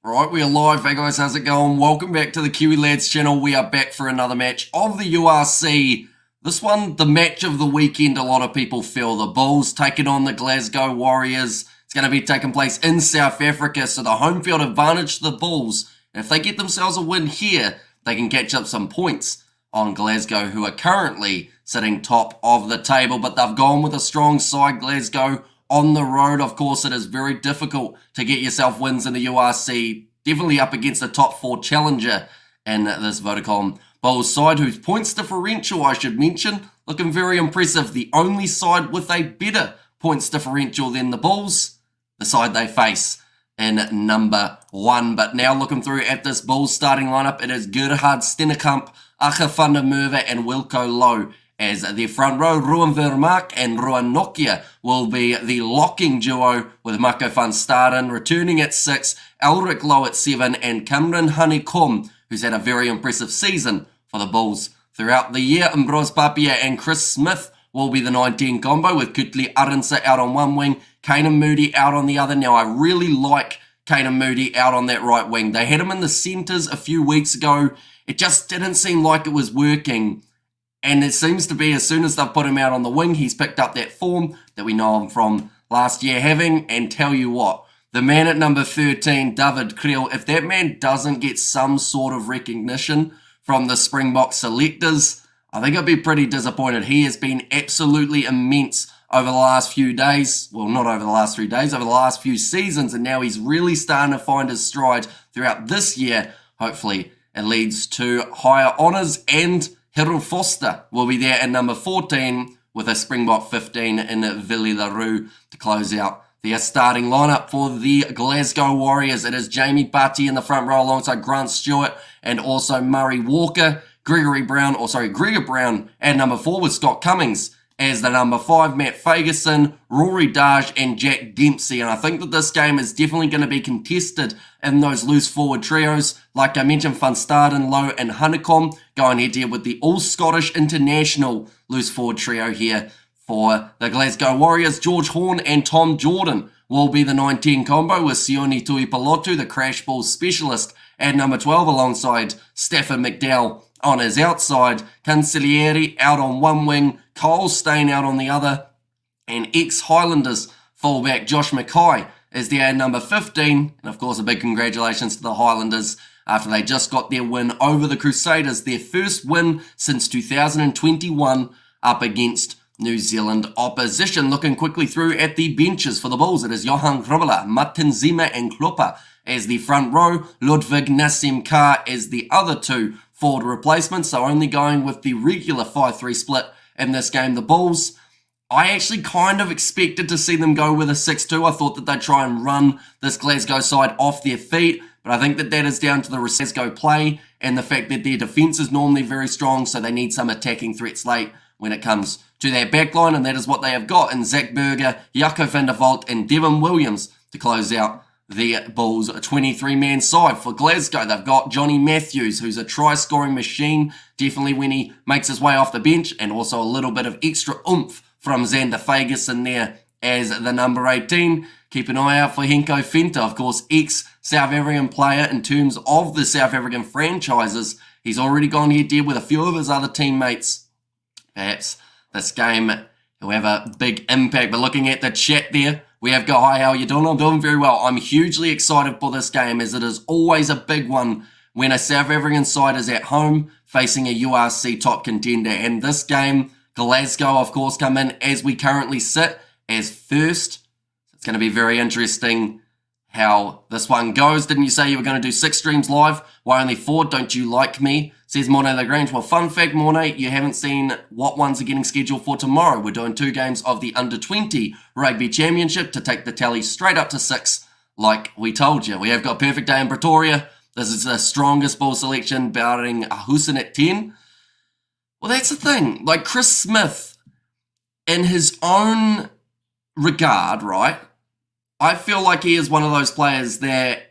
Right, we are live. Hey guys, how's it going? Welcome back to the Kiwi Lads channel. We are back for another match of the URC. This one, the match of the weekend, a lot of people feel. The Bulls taking on the Glasgow Warriors. It's going to be taking place in South Africa, so the home field advantage to the Bulls. And if they get themselves a win here, they can catch up some points on Glasgow, who are currently sitting top of the table. But they've gone with a strong side, Glasgow. On the road, of course, it is very difficult to get yourself wins in the URC. Definitely up against a top 4 challenger in this VODACOM Bulls side, whose points differential, I should mention, looking very impressive. The only side with a better points differential than the Bulls, the side they face in number 1. But now looking through at this Bulls starting lineup, it is Gerhard Stennekamp, Acha van der Merwe and Wilco Low. As their front row, Ruan Vermaak and Ruan Nokia will be the locking duo, with Mako van Staden returning at 6, Elric Low at 7, and Cameron Honeycomb, who's had a very impressive season for the Bulls throughout the year. Ambrose Papia and Chris Smith will be the 19 combo, with Kutli Arinsa out on one wing, Kanan Moody out on the other. Now, I really like Kanan Moody out on that right wing. They had him in the centres a few weeks ago. It just didn't seem like it was working. And it seems to be as soon as they've put him out on the wing, he's picked up that form that we know him from last year having. And tell you what, the man at number 13, David Creel, if that man doesn't get some sort of recognition from the Springbok selectors, I think I'd be pretty disappointed. He has been absolutely immense over the last few days. Well, not over the last 3 days, over the last few seasons. And now he's really starting to find his stride throughout this year. Hopefully it leads to higher honours, and Harold Foster will be there at number 14 with a Springbok 15 in Villy LaRue to close out their starting lineup for the Glasgow Warriors. It is Jamie Batty in the front row alongside Grant Stewart and also Murray Walker. Gregor Brown at number 4 with Scott Cummings as the number 5, Matt Fagerson, Rory Darge and Jack Dempsey. And I think that this game is definitely going to be contested in those loose forward trios. Like I mentioned, Van Staden, Lowe and Honeycomb going head to head with the All-Scottish International loose forward trio here for the Glasgow Warriors. George Horn and Tom Jordan will be the 19 combo, with Sione Tuipulotu, the crash ball specialist, at number 12 alongside Stafford McDowell on his outside, Cancellieri out on one wing, Cole Stain out on the other, and ex-Highlanders fullback Josh Mackay is there at number 15. And of course, a big congratulations to the Highlanders after they just got their win over the Crusaders, their first win since 2021 up against New Zealand opposition. Looking quickly through at the benches for the Bulls, it is Johan Grubela, Martin Zima and Klopper as the front row, Ludwig Nassim Carr as the other two forward replacements, so only going with the regular 5-3 split in this game. The Bulls, I actually kind of expected to see them go with a 6-2. I thought that they'd try and run this Glasgow side off their feet, but I think that that is down to the Glasgow play and the fact that their defence is normally very strong, so they need some attacking threats late when it comes to their backline, and that is what they have got in Zach Berger, Jaco van der Walt and Devin Williams to close out the Bulls' 23-man side. For Glasgow, they've got Johnny Matthews, who's a try-scoring machine, definitely when he makes his way off the bench, and also a little bit of extra oomph from Xander Fagerson there as the number 18. Keep an eye out for Henko Venter, of course, ex-South African player in terms of the South African franchises. He's already gone head-to-head with a few of his other teammates. Perhaps this game will have a big impact. But looking at the chat there, we have got, hi, how are you doing? I'm doing very well. I'm hugely excited for this game, as it is always a big one when a South African side is at home facing a URC top contender. And this game, Glasgow, of course, come in as we currently sit as first. It's going to be very interesting how this one goes. Didn't you say you were going to do 6 streams live? Why only 4? Don't you like me? Says Mornay Lagrange. Well, fun fact, Mornay, you haven't seen what ones are getting scheduled for tomorrow. We're doing 2 games of the Under-20 Rugby Championship to take the tally straight up to 6, like we told you. We have got Perfect Day in Pretoria. This is the strongest ball selection, barring Hussein at 10. Well, that's the thing. Like, Chris Smith, in his own regard, right, I feel like he is one of those players that,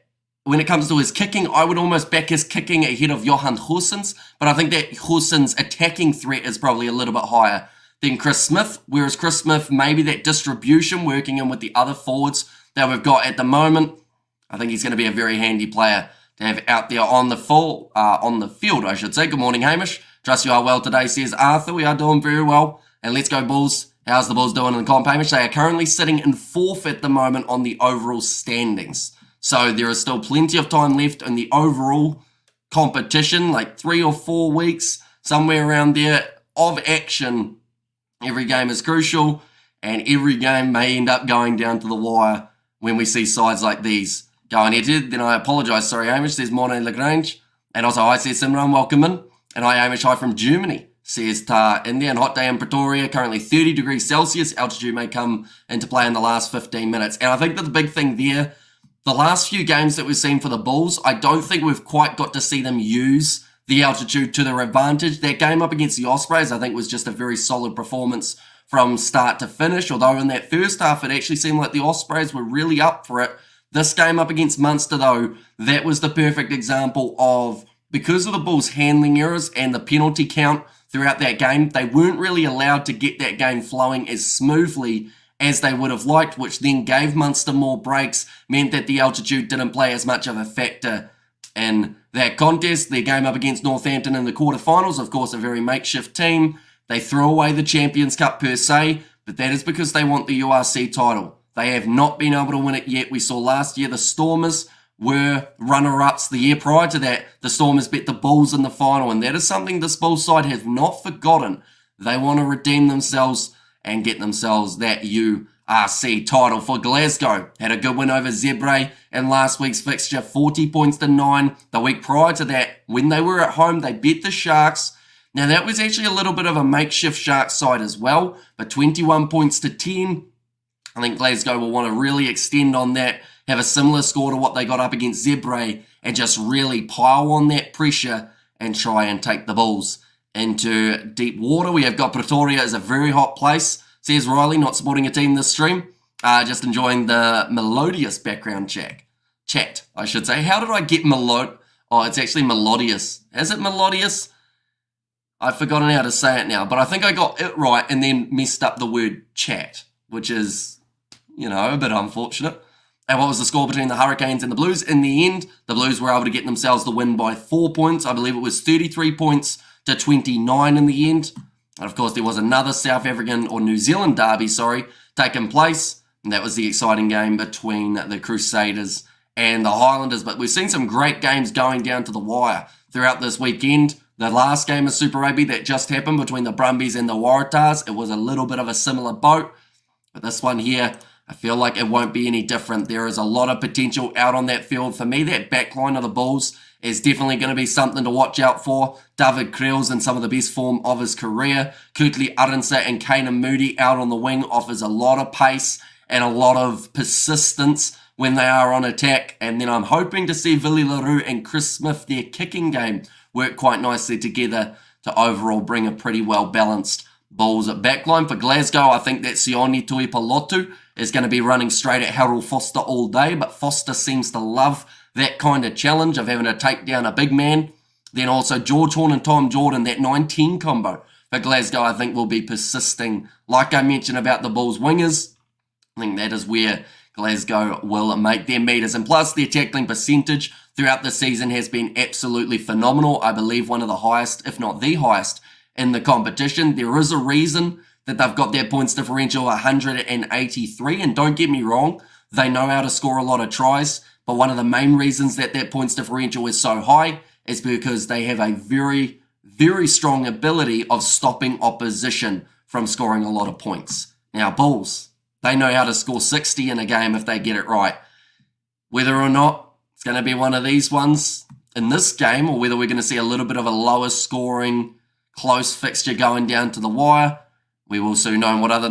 when it comes to his kicking, I would almost back his kicking ahead of Johan Hussein's, but I think that Hussein's attacking threat is probably a little bit higher than Chris Smith, whereas Chris Smith, maybe that distribution working in with the other forwards that we've got at the moment, I think he's going to be a very handy player to have out there on the field, I should say. Good morning, Hamish. Trust you are well today, says Arthur. We are doing very well. And let's go Bulls. How's the Bulls doing in the comp, Hamish? They are currently sitting in 4th at the moment on the overall standings. So there is still plenty of time left in the overall competition, like 3 or 4 weeks, somewhere around there of action. Every game is crucial, and every game may end up going down to the wire when we see sides like these going head-to-head. Then I apologise, sorry Hamish, says Morne Lagrange. And also hi, says Simran, welcome in. And hi Hamish, hi from Germany, says Tar India. And hot day in Pretoria, currently 30 degrees Celsius. Altitude may come into play in the last 15 minutes. And I think that the big thing there, the last few games that we've seen for the Bulls, I don't think we've quite got to see them use the altitude to their advantage. That game up against the Ospreys, I think, was just a very solid performance from start to finish. Although in that first half, it actually seemed like the Ospreys were really up for it. This game up against Munster, though, that was the perfect example of, because of the Bulls' handling errors and the penalty count throughout that game, they weren't really allowed to get that game flowing as smoothly as they would have liked, which then gave Munster more breaks, meant that the altitude didn't play as much of a factor in that contest. Their game up against Northampton in the quarterfinals, of course, a very makeshift team. They threw away the Champions Cup per se, but that is because they want the URC title. They have not been able to win it yet. We saw last year the Stormers were runner-ups. The year prior to that, the Stormers beat the Bulls in the final, and that is something this Bulls side has not forgotten. They want to redeem themselves and get themselves that URC title. For Glasgow, had a good win over Zebre in last week's fixture, 40 points to 9. The week prior to that, when they were at home, they beat the Sharks. Now, that was actually a little bit of a makeshift Sharks side as well, but 21 points to 10. I think Glasgow will want to really extend on that, have a similar score to what they got up against Zebre, and just really pile on that pressure and try and take the Bulls into deep water. We have got Pretoria as a very hot place, says Riley, not supporting a team this stream. Just enjoying the melodious background chat, I should say. How did I get Oh, it's actually melodious. Is it melodious? I've forgotten how to say it now, but I think I got it right and then messed up the word chat, which is, a bit unfortunate. And what was the score between the Hurricanes and the Blues? In the end, the Blues were able to get themselves the win by 4 points. I believe it was 33 points to 29 in the end. And of course, there was another South African or New Zealand derby, taking place. And that was the exciting game between the Crusaders and the Highlanders. But we've seen some great games going down to the wire throughout this weekend. The last game of Super Rugby that just happened between the Brumbies and the Waratahs, it was a little bit of a similar boat. But this one here, I feel like it won't be any different. There is a lot of potential out on that field. For me, that backline of the Bulls is definitely going to be something to watch out for. David Creel's in some of the best form of his career. Kutley Arinsa and Kanan Moody out on the wing offers a lot of pace and a lot of persistence when they are on attack. And then I'm hoping to see Villy LaRue and Chris Smith, their kicking game, work quite nicely together to overall bring a pretty well-balanced Bulls at backline. For Glasgow, I think that Sione Tuipolotu is going to be running straight at Harold Foster all day, but Foster seems to love that kind of challenge of having to take down a big man. Then also George Horn and Tom Jordan, that 19 combo for Glasgow, I think will be persisting. Like I mentioned about the Bulls wingers, I think that is where Glasgow will make their meters. And plus, their tackling percentage throughout the season has been absolutely phenomenal. I believe one of the highest, if not the highest, in the competition. There is a reason that they've got their points differential 183. And don't get me wrong, they know how to score a lot of tries. But one of the main reasons that their points differential is so high is because they have a very, very strong ability of stopping opposition from scoring a lot of points. Now, Bulls, they know how to score 60 in a game if they get it right. Whether or not it's going to be one of these ones in this game, or whether we're going to see a little bit of a lower scoring, close fixture going down to the wire, we will soon know what other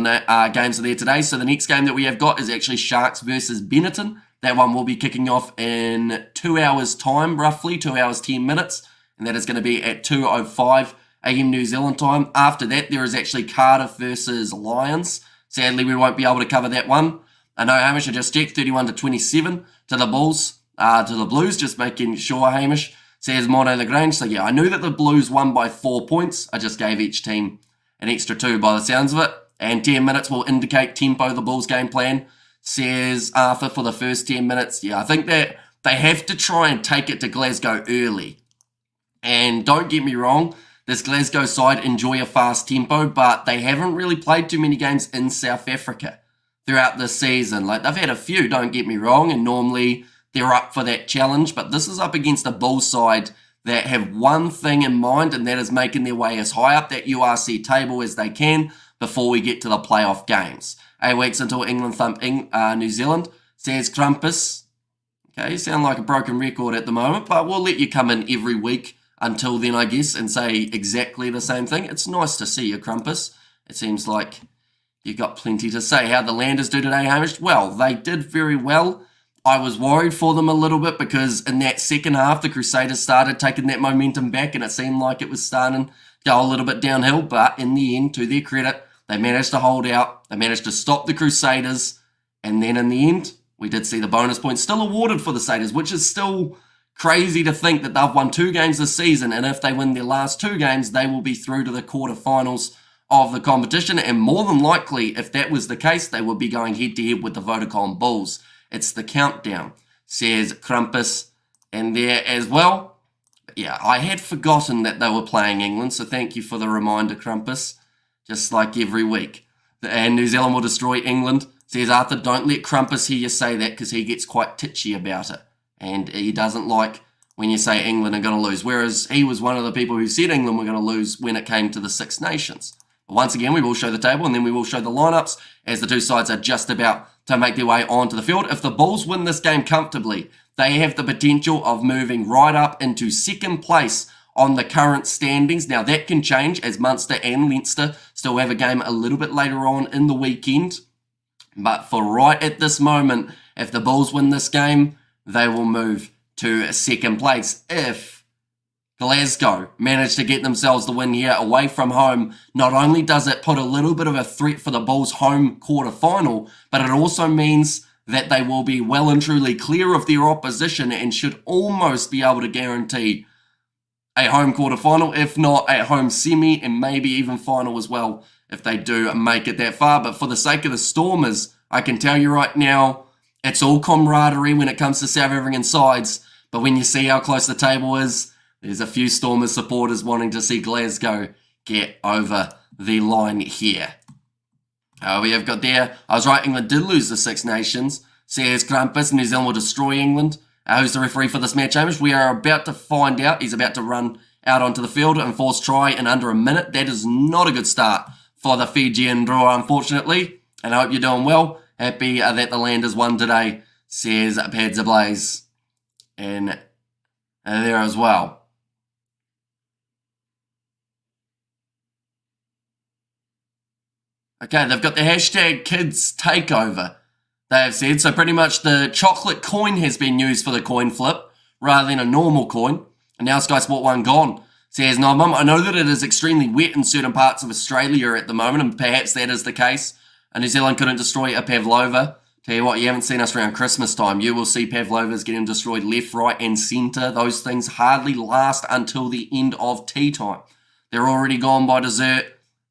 games are there today. So the next game that we have got is actually Sharks versus Benetton. That one will be kicking off in 2 hours time, roughly 2 hours 10 minutes. And that is going to be at 2:05 a.m. New Zealand time. After that, there is actually Cardiff versus Lions. Sadly, we won't be able to cover that one. I know Hamish, I just checked 31-27 to the Bulls, to the Blues, just making sure, Hamish, says Mono Lagrange. So yeah, I knew that the Blues won by 4 points. I just gave each team an extra 2 by the sounds of it. And 10 minutes will indicate tempo, the Bulls game plan. says Arthur for the first 10 minutes. Yeah, I think that they have to try and take it to Glasgow early. And don't get me wrong, this Glasgow side enjoy a fast tempo, but they haven't really played too many games in South Africa throughout this season. Like, they've had a few, don't get me wrong, and normally they're up for that challenge, but this is up against a Bulls side that have one thing in mind, and that is making their way as high up that URC table as they can before we get to the playoff games. 8 weeks until England thump New Zealand, says Krampus. Okay, you sound like a broken record at the moment, but we'll let you come in every week until then, I guess, and say exactly the same thing. It's nice to see you, Krampus. It seems like you got plenty to say. How the Landers do today, Hamish? Well, they did very well. I was worried for them a little bit because in that second half, the Crusaders started taking that momentum back and it seemed like it was starting to go a little bit downhill. But in the end, to their credit, they managed to hold out. They managed to stop the Crusaders. And then in the end, we did see the bonus points still awarded for the Crusaders, which is still crazy to think that they've won 2 games this season, and if they win their last 2 games, they will be through to the quarterfinals of the competition, and more than likely, if that was the case, they would be going head-to-head with the VODACOM Bulls. It's the countdown, says Krampus, and there as well. Yeah, I had forgotten that they were playing England, so thank you for the reminder, Krampus, just like every week. And New Zealand will destroy England, says Arthur. Don't let Krampus hear you say that, because he gets quite titchy about it. And he doesn't like when you say England are going to lose. Whereas he was one of the people who said England were going to lose when it came to the Six Nations. But once again, we will show the table and then we will show the lineups as the two sides are just about to make their way onto the field. If the Bulls win this game comfortably, they have the potential of moving right up into second place on the current standings. Now that can change as Munster and Leinster still have a game a little bit later on in the weekend. But for right at this moment, if the Bulls win this game, they will move to second place. If Glasgow manage to get themselves the win here away from home, not only does it put a little bit of a threat for the Bulls' home quarterfinal, but it also means that they will be well and truly clear of their opposition and should almost be able to guarantee a home quarterfinal, if not a home semi, and maybe even final as well if they do make it that far. But for the sake of the Stormers, I can tell you right now, it's all camaraderie when it comes to South African sides, but when you see how close the table is, there's a few Stormers supporters wanting to see Glasgow get over the line here. We have got there, I was right, England did lose the Six Nations, says Krampus. New Zealand will destroy England. Who's the referee for this match, Hamish? We are about to find out. He's about to run out onto the field and force try in under a minute. That is not a good start for the Fijian draw, unfortunately, and I hope you're doing well. Happy that the Landers won today, says Pads Ablaze. And there as well. Okay, they've got the hashtag kids takeover, they have said. So pretty much the chocolate coin has been used for the coin flip rather than a normal coin. And now Sky Sport 1 gone. Says, no, Mum, I know that it is extremely wet in certain parts of Australia at the moment, and perhaps that is the case. And New Zealand couldn't destroy a Pavlova. Tell you what, you haven't seen us around Christmas time. You will see Pavlovas getting destroyed left, right, and centre. Those things hardly last until the end of tea time. They're already gone by dessert.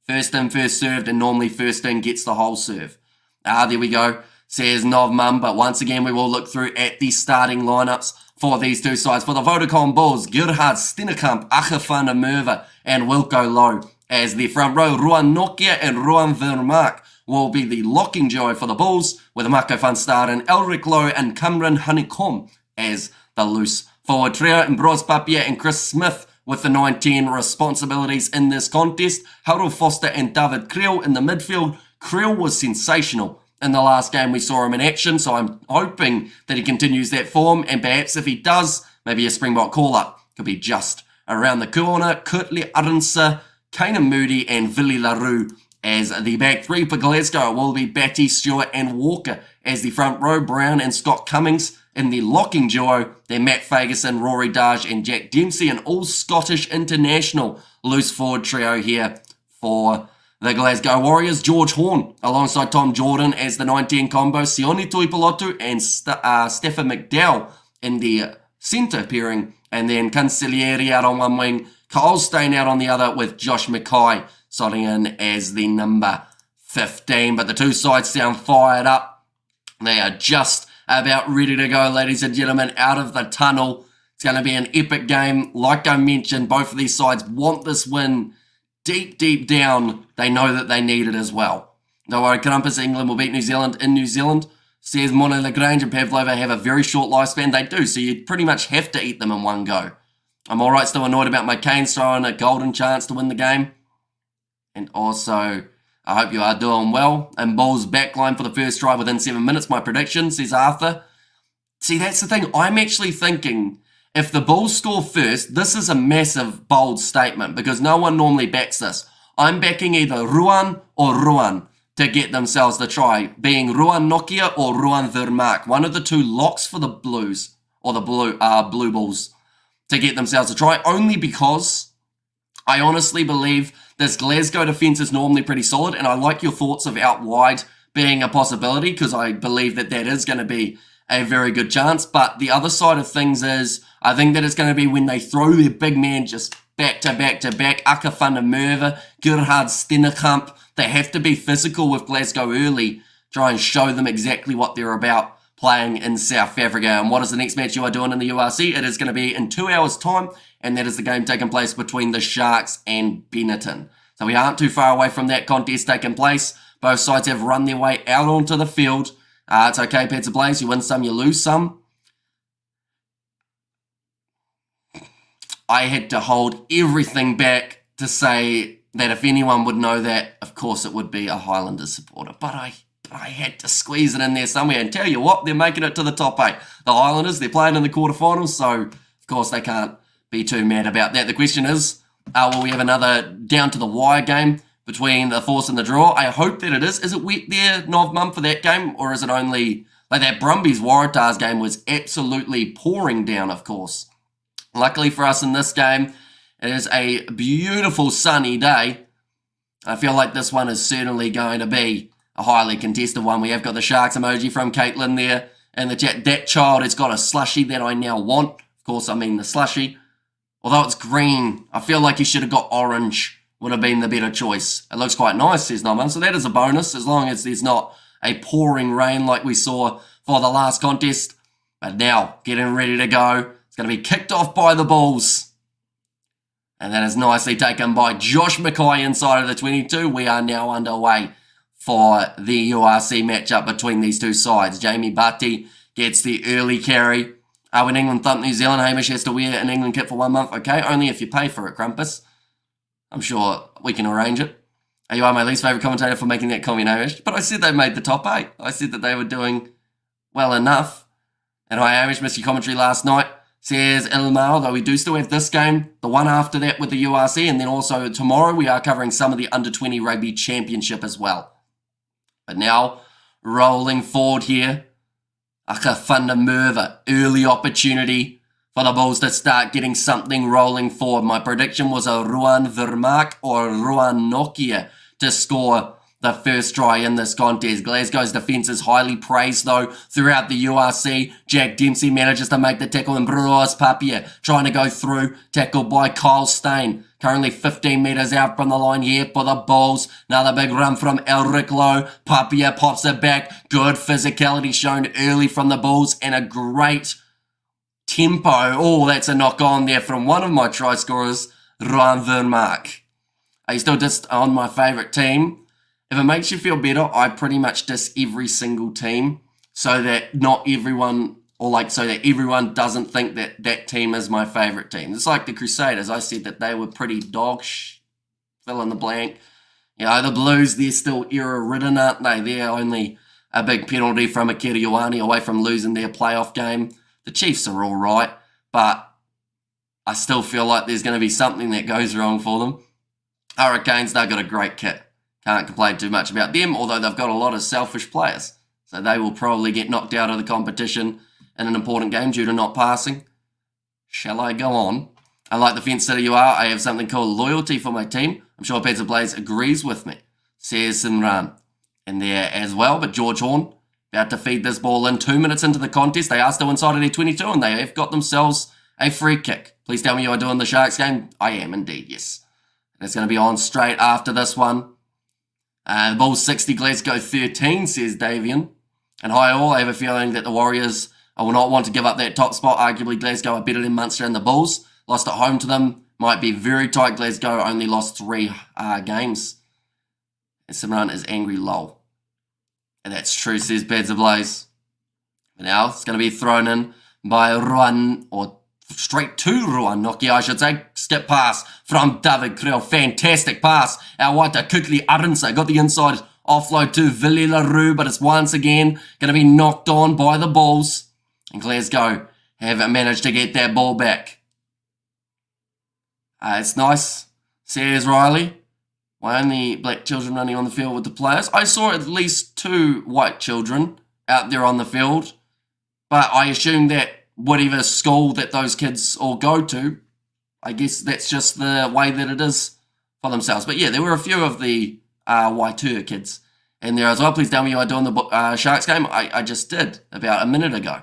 First in, first served, and normally first in gets the whole serve. There we go, says Nov Mum. But once again, we will look through at the starting lineups for these two sides. For the VODACOM Bulls, Gerhard Stennekamp, Achafana Merva, and Wilco Lowe as the front row. Ruan Nokia and Ruan Vermaak will be the locking duo for the Bulls, with Marco van Staden, Elric Lowe and Cameron Honeycomb as the loose forward trio, and Bros Papier and Chris Smith with the 9-10 responsibilities in this contest. Harold Foster and David Creel in the midfield. Creel was sensational in the last game we saw him in action, so I'm hoping that he continues that form, and perhaps if he does, maybe a Springbok call-up could be just around the corner. Kurtley Arnsa, Kanan Moody and Villy LaRue as the back three. For Glasgow will be Batty, Stewart and Walker as the front row. Brown and Scott Cummings in the locking duo. Then Matt Fagerson, Rory Darge and Jack Dempsey, an all-Scottish international loose forward trio here for the Glasgow Warriors. George Horn alongside Tom Jordan as the 9-10 combo. Sione Tuipulotu and Stefan McDowell in the centre pairing. And then Cancellieri out on one wing, Kyle Steyn out on the other, with Josh Mackay slotting in as the number 15. But the two sides sound fired up They are just about ready to go, ladies and gentlemen, out of the tunnel. It's going to be an epic game. Like I mentioned, both of these sides want this win. Deep, deep down, they know that they need it as well. No worry, Krampus, England will beat New Zealand in New Zealand. Says Mona Lagrange and Pavlova have a very short lifespan. They do, so you pretty much have to eat them in one go. I'm alright, still annoyed about my Canes throwing a golden chance to win the game. And also, I hope you are doing well. And Bulls backline for the first try within 7 minutes, my prediction, says Arthur. See, that's the thing. I'm actually thinking if the Bulls score first, this is a massive, bold statement because no one normally backs this. I'm backing either Ruan or Ruan to get themselves the try, being Ruan Nokia or Ruan Vermaak. One of the two locks for the Blues, or the Blue Bulls, to get themselves a try, only because I honestly believe this Glasgow defence is normally pretty solid, and I like your thoughts of out wide being a possibility, because I believe that that is going to be a very good chance. But the other side of things is, I think that it's going to be when they throw their big man just back to back to back, Aka van der Merwe, Gerhard Stennekamp. They have to be physical with Glasgow early, try and show them exactly what they're about playing in South Africa. And what is the next match you are doing in the URC? It is going to be in 2 hours' time, and that is the game taking place between the Sharks and Benetton. So we aren't too far away from that contest taking place. Both sides have run their way out onto the field. It's okay, Pizza Blaze. You win some, you lose some. I had to hold everything back to say that if anyone would know that, of course it would be a Highlanders supporter. But I had to squeeze it in there somewhere. And tell you what, they're making it to the top 8. The Highlanders, they're playing in the quarterfinals, so of course they can't be too mad about that. The question is, will we have another down-to-the-wire game between the Force and the Draw? I hope that it is. Is it wet there, Nov Mum, for that game? Or is it only... like that Brumbies Waratahs game was absolutely pouring down, of course. Luckily for us in this game, it is a beautiful sunny day. I feel like this one is certainly going to be a highly contested one. We have got the Sharks emoji from Caitlin there in the chat. That child has got a slushie that I now want. Of course, I mean the slushie. Although it's green, I feel like he should have got orange. Would have been the better choice. It looks quite nice, says Norman. So that is a bonus, as long as there's not a pouring rain like we saw for the last contest. But now, getting ready to go. It's going to be kicked off by the Bulls. And that is nicely taken by Josh McKay inside of the 22. We are now underway for the URC matchup between these two sides. Jamie Butty gets the early carry. When England thump New Zealand, Hamish has to wear an England kit for 1 month. Okay, only if you pay for it, Krampus. I'm sure we can arrange it. You are my least favourite commentator for making that comment, Hamish. But I said they made the top 8. I said that they were doing well enough. And hi, Hamish, missed your commentary last night. Says Ilmar, though we do still have this game, the one after that with the URC, and then also tomorrow we are covering some of the Under-20 Rugby Championship as well. But now, rolling forward here, Aka van der Merwe, early opportunity for the Bulls to start getting something rolling forward. My prediction was a Ruan Vermaak or Ruan Nokia to score the first try in this contest. Glasgow's defence is highly praised though throughout the URC. Jack Dempsey manages to make the tackle and Bruce Papia trying to go through, tackled by Kyle Steyn. Currently 15 metres out from the line here for the Bulls. Another big run from Elric Lowe. Papia pops it back. Good physicality shown early from the Bulls and a great tempo. Oh, that's a knock on there from one of my try scorers, Ruan Vermaak. Are you still just on my favourite team? If it makes you feel better, I pretty much diss every single team so that not everyone, or like so that everyone doesn't think that that team is my favourite team. It's like the Crusaders. I said that they were pretty fill in the blank. You know, the Blues, they're still era-ridden, aren't they? They're only a big penalty from Akira Ioane away from losing their playoff game. The Chiefs are all right, but I still feel like there's going to be something that goes wrong for them. Hurricanes, they've got a great kit. Can't complain too much about them, although they've got a lot of selfish players. So they will probably get knocked out of the competition in an important game due to not passing. Shall I go on? I like the fence sitter you are. I have something called loyalty for my team. I'm sure Pizza Blaze agrees with me, says Simran in there as well. But George Horn about to feed this ball in 2 minutes into the contest. They are still inside of their 22 and they have got themselves a free kick. Please tell me you are doing the Sharks game. I am indeed, yes. And it's going to be on straight after this one. The Bulls 60, Glasgow 13, says Davian. And hi all, I have a feeling that the Warriors will not want to give up that top spot. Arguably Glasgow are better than Munster and the Bulls. Lost at home to them. Might be very tight. Glasgow only lost 3 games. And Simran is angry, lol. And that's true, says Bads Ablaze. Now it's going to be thrown in by Ruan, or straight to Ruan Nokia, I should say. Skip pass from David Creel. Fantastic pass. Awata quickly Arinsa got the inside offload to Villi LaRue, but it's once again going to be knocked on by the Bulls. And Glasgow have managed to get that ball back. It's nice, says Riley. Why only black children running on the field with the players? I saw at least 2 white children out there on the field, but I assume that whatever school that those kids all go to, I guess that's just the way that it is for themselves. But yeah, there were a few of the Waitua kids in there as well. Please tell me you are doing the Sharks game. I just did about a minute ago.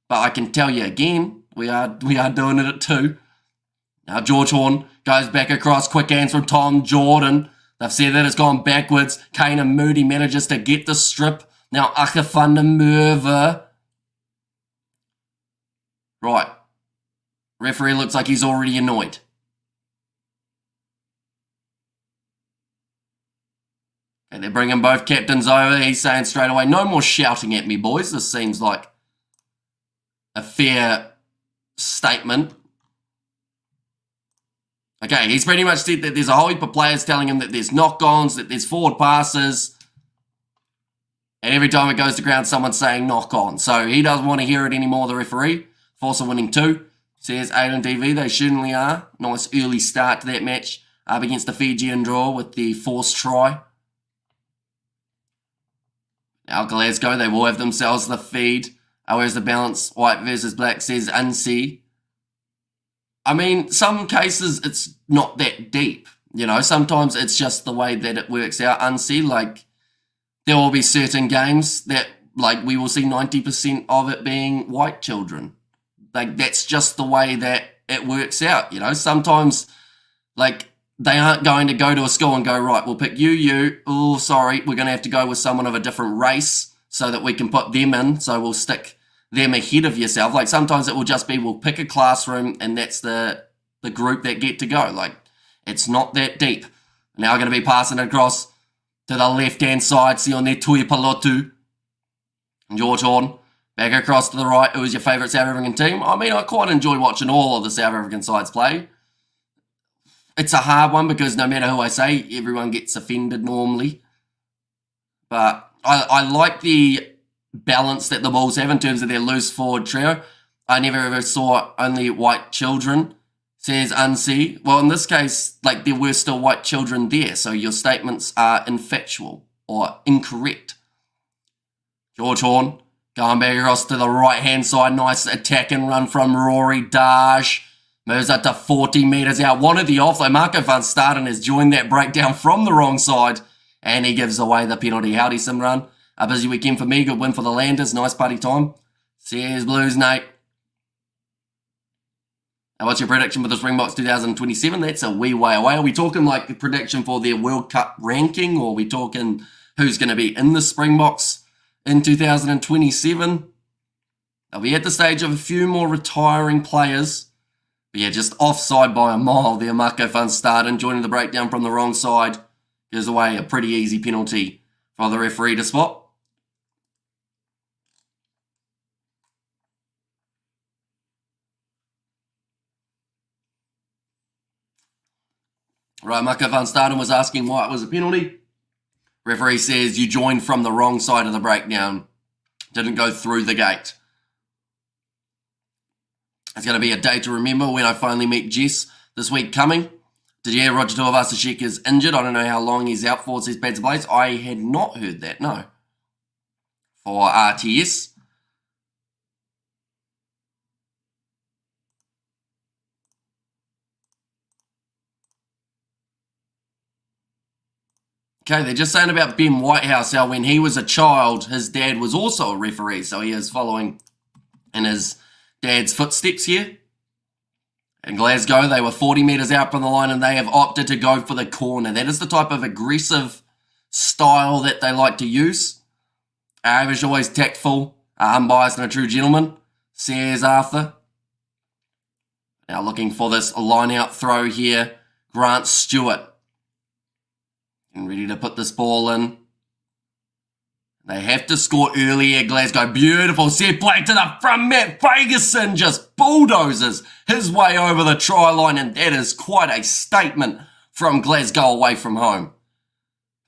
But I can tell you again, we are doing it at 2. Now George Horn goes back across, quick hands from Tom Jordan. They've said that it's gone backwards. Kane and Moody manages to get the strip. Now Aka van der Merwe. Right. Referee looks like he's already annoyed. And they're bringing both captains over. He's saying straight away, no more shouting at me, boys. This seems like a fair statement. Okay, he's pretty much said that there's a whole heap of players telling him that there's knock-ons, that there's forward passes. And every time it goes to ground, someone's saying knock-on. So he doesn't want to hear it anymore, the referee. Force of winning 2. Says Aiden TV, they certainly are. Nice early start to that match up against the Fijian draw with the forced try. Now Glasgow, they will have themselves the feed. Where's the balance? White versus black, says Unsee. I mean, some cases it's not that deep. You know, sometimes it's just the way that it works out. Unsee, like, there will be certain games that, like, we will see 90% of it being white children. Like, that's just the way that it works out, you know. Sometimes, like, they aren't going to go to a school and go, right, we'll pick you. Oh, sorry, we're going to have to go with someone of a different race so that we can put them in. So we'll stick them ahead of yourself. Like, sometimes it will just be, we'll pick a classroom and that's the group that get to go. Like, it's not that deep. Now going to be passing across to the left-hand side. See on there, Tuipalotu. George Horn. Back across to the right. Who is your favourite South African team? I mean, I quite enjoy watching all of the South African sides play. It's a hard one because no matter who I say, everyone gets offended normally. But I like the balance that the Bulls have in terms of their loose forward trio. I never ever saw only white children, says Unsee. Well, in this case, like, there were still white children there, so your statements are infactual or incorrect. George Horn going back across to the right-hand side. Nice attack and run from Rory Darge. Moves up to 40 metres out. Wanted the offload. Marco van Staden has joined that breakdown from the wrong side, and he gives away the penalty. Howdy, Simran. A busy weekend for me. Good win for the Landers. Nice party time. Says Blues, Nate. Now, what's your prediction for the Springboks 2027? That's a wee way away. Are we talking like the prediction for their World Cup ranking, or are we talking who's going to be in the Springboks in 2027? They'll be at the stage of a few more retiring players. But yeah, just offside by a mile there. Marco van Staden joining the breakdown from the wrong side. Gives away a pretty easy penalty for the referee to spot. Right, Marco van Staden was asking why it was a penalty. Referee says you joined from the wrong side of the breakdown. Didn't go through the gate. It's going to be a day to remember when I finally meet Jess this week coming. Did you hear Roger Tuivasa-Sheck is injured? I don't know how long he's out for, says Pads Blaze. I had not heard that, no. For RTS. Okay, they're just saying about Ben Whitehouse, how when he was a child, his dad was also a referee, so he is following in his dad's footsteps here. In Glasgow, they were 40 metres out from the line and they have opted to go for the corner. That is the type of aggressive style that they like to use. Hamish always tactful, unbiased and a true gentleman, says Arthur. Now looking for this line-out throw here. Grant Stewart. And ready to put this ball in. They have to score early here, Glasgow. Beautiful set play to the front. Matt Ferguson just bulldozes his way over the try line, and that is quite a statement from Glasgow away from home.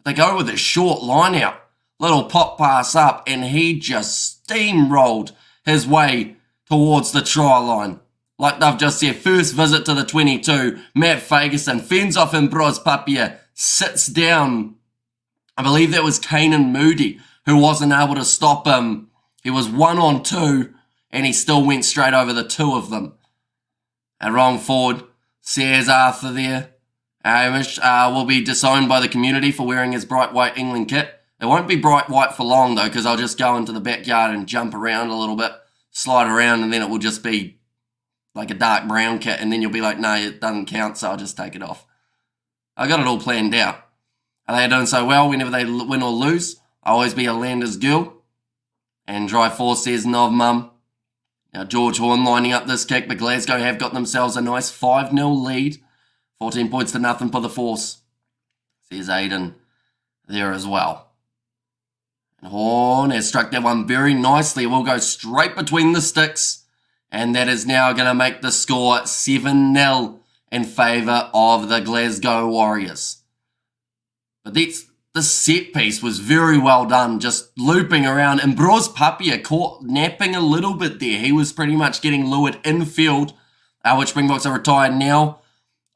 They go with a short line out. Little pop pass up, and he just steamrolled his way towards the try line. Like they've just said, first visit to the 22. Matt Ferguson fends off Ambrose Papia, sits down. I believe that was Kanan Moody, who wasn't able to stop him. He was 1-on-2, and he still went straight over the two of them. A wrong forward, says Arthur there. Hamish will be disowned by the community for wearing his bright white England kit. It won't be bright white for long, though, because I'll just go into the backyard and jump around a little bit, slide around, and then it will just be like a dark brown kit, and then you'll be like, no, it doesn't count, so I'll just take it off. I got it all planned out. And they are doing so well whenever they win or lose. I'll always be a Landers girl. And Dry Force says, Nov Mum. Now George Horn lining up this kick, but Glasgow have got themselves a nice 5-0 lead. 14 points to nothing for the Force. Says Aiden there as well. And Horn has struck that one very nicely. It will go straight between the sticks. And that is now going to make the score 7-0 in favour of the Glasgow Warriors. But the set piece was very well done, just looping around. And Ambrose Papia caught napping a little bit there. He was pretty much getting lured infield, which Springboks are retired now.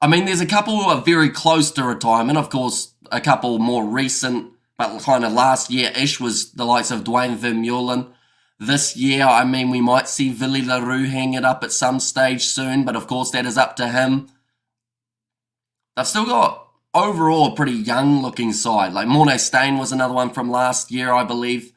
I mean, there's a couple who are very close to retirement. Of course, a couple more recent, but kind of last year-ish was the likes of Dwayne Vermeulen. This year, I mean, we might see Willie LaRue hang it up at some stage soon, but of course that is up to him. They've still got overall a pretty young-looking side. Like Mornay Stain was another one from last year, I believe,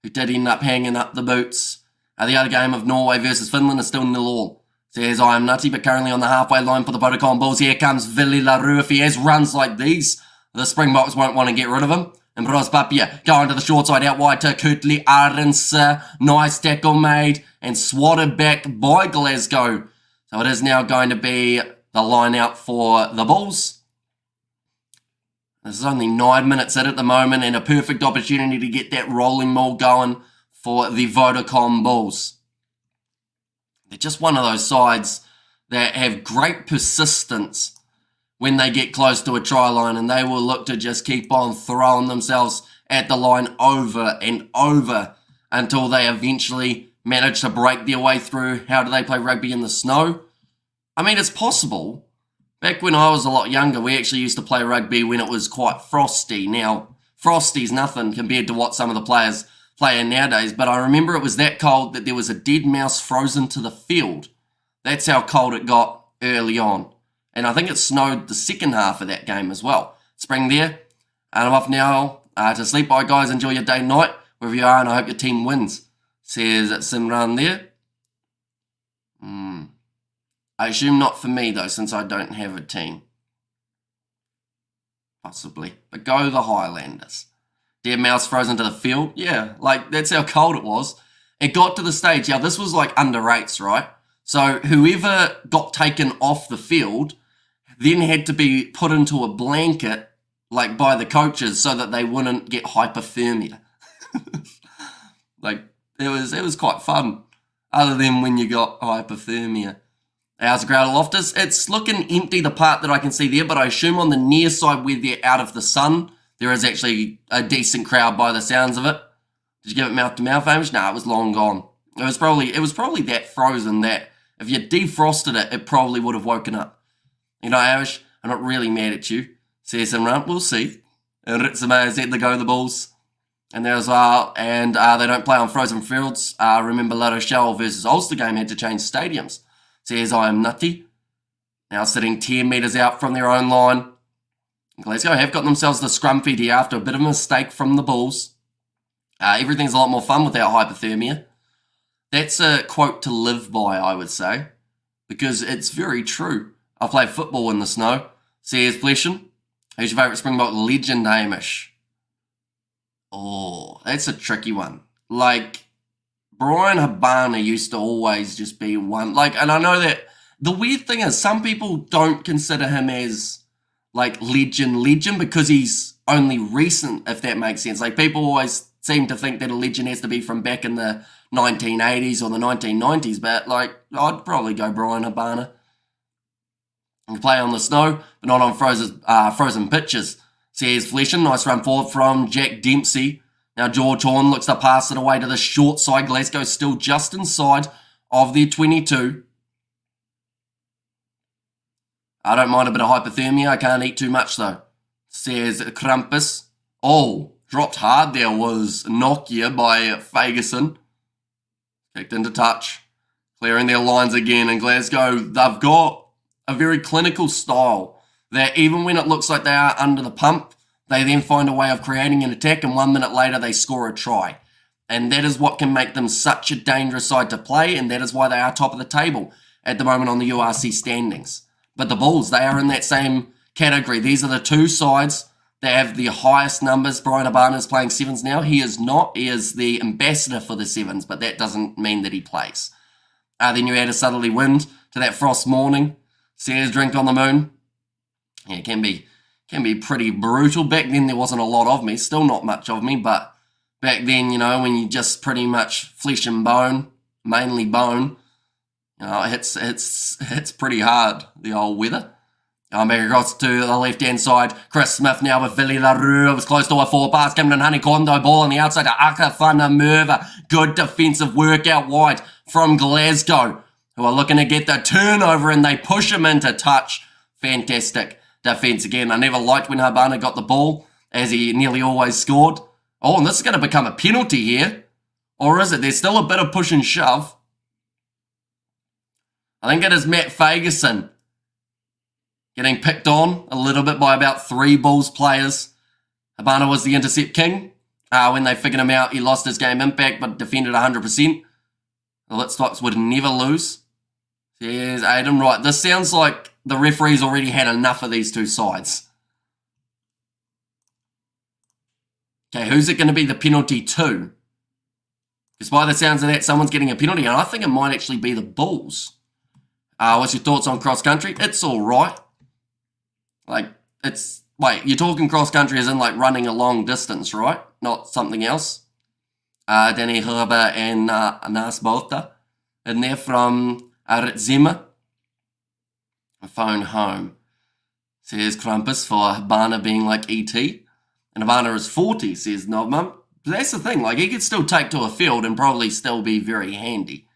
who did end up hanging up the boots. The other game of Norway versus Finland is still 0-0. Says, I am nutty, but currently on the halfway line for the VODACOM Bulls. Here comes Willie LaRue. If he has runs like these, the Springboks won't want to get rid of him. And Ambrose Papia going to the short side out wide to Kurtley Arendse. Nice tackle made and swatted back by Glasgow. So it is now going to be the line out for the Bulls. This is only 9 minutes in at the moment, and a perfect opportunity to get that rolling maul going for the VODACOM Bulls. They're just one of those sides that have great persistence when they get close to a try line, and they will look to just keep on throwing themselves at the line over and over until they eventually manage to break their way through. How do they play rugby in the snow? I mean, it's possible. Back when I was a lot younger, we actually used to play rugby when it was quite frosty. Now, frosty's nothing compared to what some of the players play in nowadays, but I remember it was that cold that there was a dead mouse frozen to the field. That's how cold it got early on. And I think it snowed the second half of that game as well. Spring there, and I'm off now to sleep. Bye, guys. Enjoy your day, night, wherever you are, and I hope your team wins. Says Simran there. I assume not for me, though, since I don't have a team. Possibly. But go the Highlanders. Dead mouse frozen to the field. Yeah, like, that's how cold it was. It got to the stage. Yeah, this was like under 8s, right? So whoever got taken off the field then had to be put into a blanket, like by the coaches, so that they wouldn't get hypothermia. Like, it was quite fun, other than when you got hypothermia. How's the crowd at Loftus? It's looking empty, the part that I can see there, but I assume on the near side where they're out of the sun, there is actually a decent crowd by the sounds of it. Did you give it mouth to mouth, Hamish? No, it was long gone. It was probably that frozen that if you defrosted it, it probably would have woken up. You know, Hamish, I'm not really mad at you. Says Simran, we'll see. And Ritzame said to go the Bulls. And there as well, and they don't play on frozen fields. Remember La Rochelle versus Ulster game had to change stadiums. Says I am nutty. Now sitting 10 metres out from their own line. Glasgow have got themselves the scrum feed here after a bit of a mistake from the Bulls. Everything's a lot more fun without hypothermia. That's a quote to live by, I would say, because it's very true. I played football in the snow. Says Fleshen. Who's your favourite Springbok legend, Hamish? Oh, that's a tricky one. Like, Brian Habana used to always just be one. Like, and I know that the weird thing is some people don't consider him as, like, legend because he's only recent, if that makes sense. Like, people always seem to think that a legend has to be from back in the 1980s or the 1990s, but, like, I'd probably go Brian Habana. He can play on the snow, but not on frozen pitches. Says Fleshin, nice run forward from Jack Dempsey. Now George Horn looks to pass it away to the short side. Glasgow still just inside of their 22. I don't mind a bit of hypothermia. I can't eat too much though. Says Krampus. Oh, dropped hard there was Nokia by Ferguson. Kicked into touch. Clearing their lines again. And Glasgow, they've got a very clinical style that even when it looks like they are under the pump, they then find a way of creating an attack, and 1 minute later they score a try. And that is what can make them such a dangerous side to play, and that is why they are top of the table at the moment on the URC standings. But the Bulls, they are in that same category. These are the two sides that have the highest numbers. Brian Habana is playing sevens now. He is not. He is the ambassador for the sevens, but that doesn't mean that he plays. Then you add a southerly wind to that frost morning. Sears drink on the moon. Yeah, it can be pretty brutal. Back then there wasn't a lot of me, still not much of me, but back then, you know, when you just pretty much flesh and bone, mainly bone, you know, it's pretty hard, the old weather. Back across to the left-hand side. Chris Smith now with Billy LaRue. It was close to a forward pass. Coming in Honeycondo. Ball on the outside to Akafana Merva. Good defensive work out wide from Glasgow, who are looking to get the turnover, and they push him into touch. Fantastic defense again. I never liked when Habana got the ball, as he nearly always scored. Oh, and this is going to become a penalty here. Or is it? There's still a bit of push and shove. I think it is Matt Ferguson getting picked on a little bit by about 3 Bulls players. Habana was the intercept king. When they figured him out, he lost his game impact, but defended 100%. The Litstocks would never lose. There's Aiden. Right, this sounds like the referee's already had enough of these two sides. Okay, who's it going to be the penalty to? Because by the sounds of that, someone's getting a penalty, and I think it might actually be the Bulls. What's your thoughts on cross-country? It's all right. Like, it's... Wait, you're talking cross-country as in, like, running a long distance, right? Not something else? Danny Herber and Nas Bolta in there from Aritzema. A phone home. Says Krampus for Habana being like ET. And Habana is 40, says Novmum. But that's the thing, like, he could still take to a field and probably still be very handy.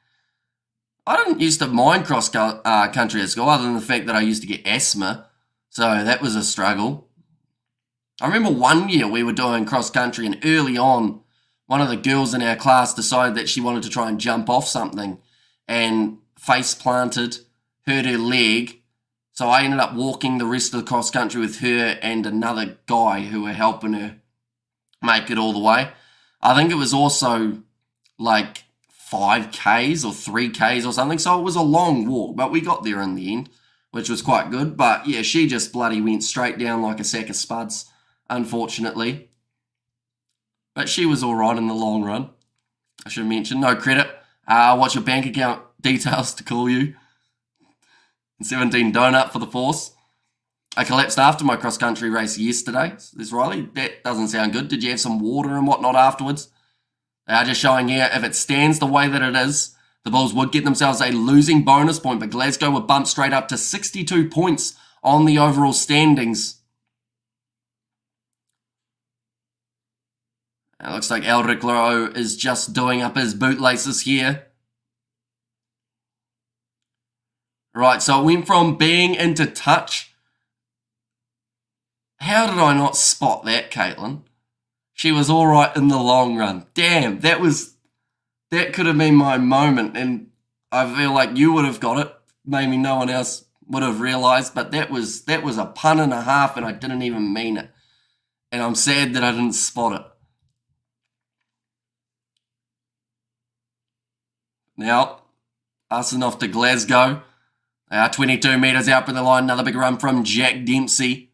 I didn't used to mind cross-country at school, other than the fact that I used to get asthma. So that was a struggle. I remember one year we were doing cross-country, and early on, one of the girls in our class decided that she wanted to try and jump off something and face planted, hurt her leg. So I ended up walking the rest of the cross-country with her and another guy who were helping her make it all the way. I think it was also like 5Ks or 3Ks or something. So it was a long walk, but we got there in the end, which was quite good. But yeah, she just bloody went straight down like a sack of spuds, unfortunately. But she was all right in the long run. I should mention, no credit. What's your bank account details to call you? 17 donut for the force. I collapsed after my cross-country race yesterday. Says Riley, that doesn't sound good. Did you have some water and whatnot afterwards? They are just showing here, if it stands the way that it is, the Bulls would get themselves a losing bonus point, but Glasgow would bump straight up to 62 points on the overall standings. It looks like Elric Lowe is just doing up his bootlaces here. Right, so it went from being into touch. How did I not spot that, Caitlin? She was all right in the long run. Damn, that could have been my moment, and I feel like you would have got it. Maybe no one else would have realised, but that was a pun and a half, and I didn't even mean it. And I'm sad that I didn't spot it. Now, passing off to Glasgow. They are 22 metres out from the line. Another big run from Jack Dempsey.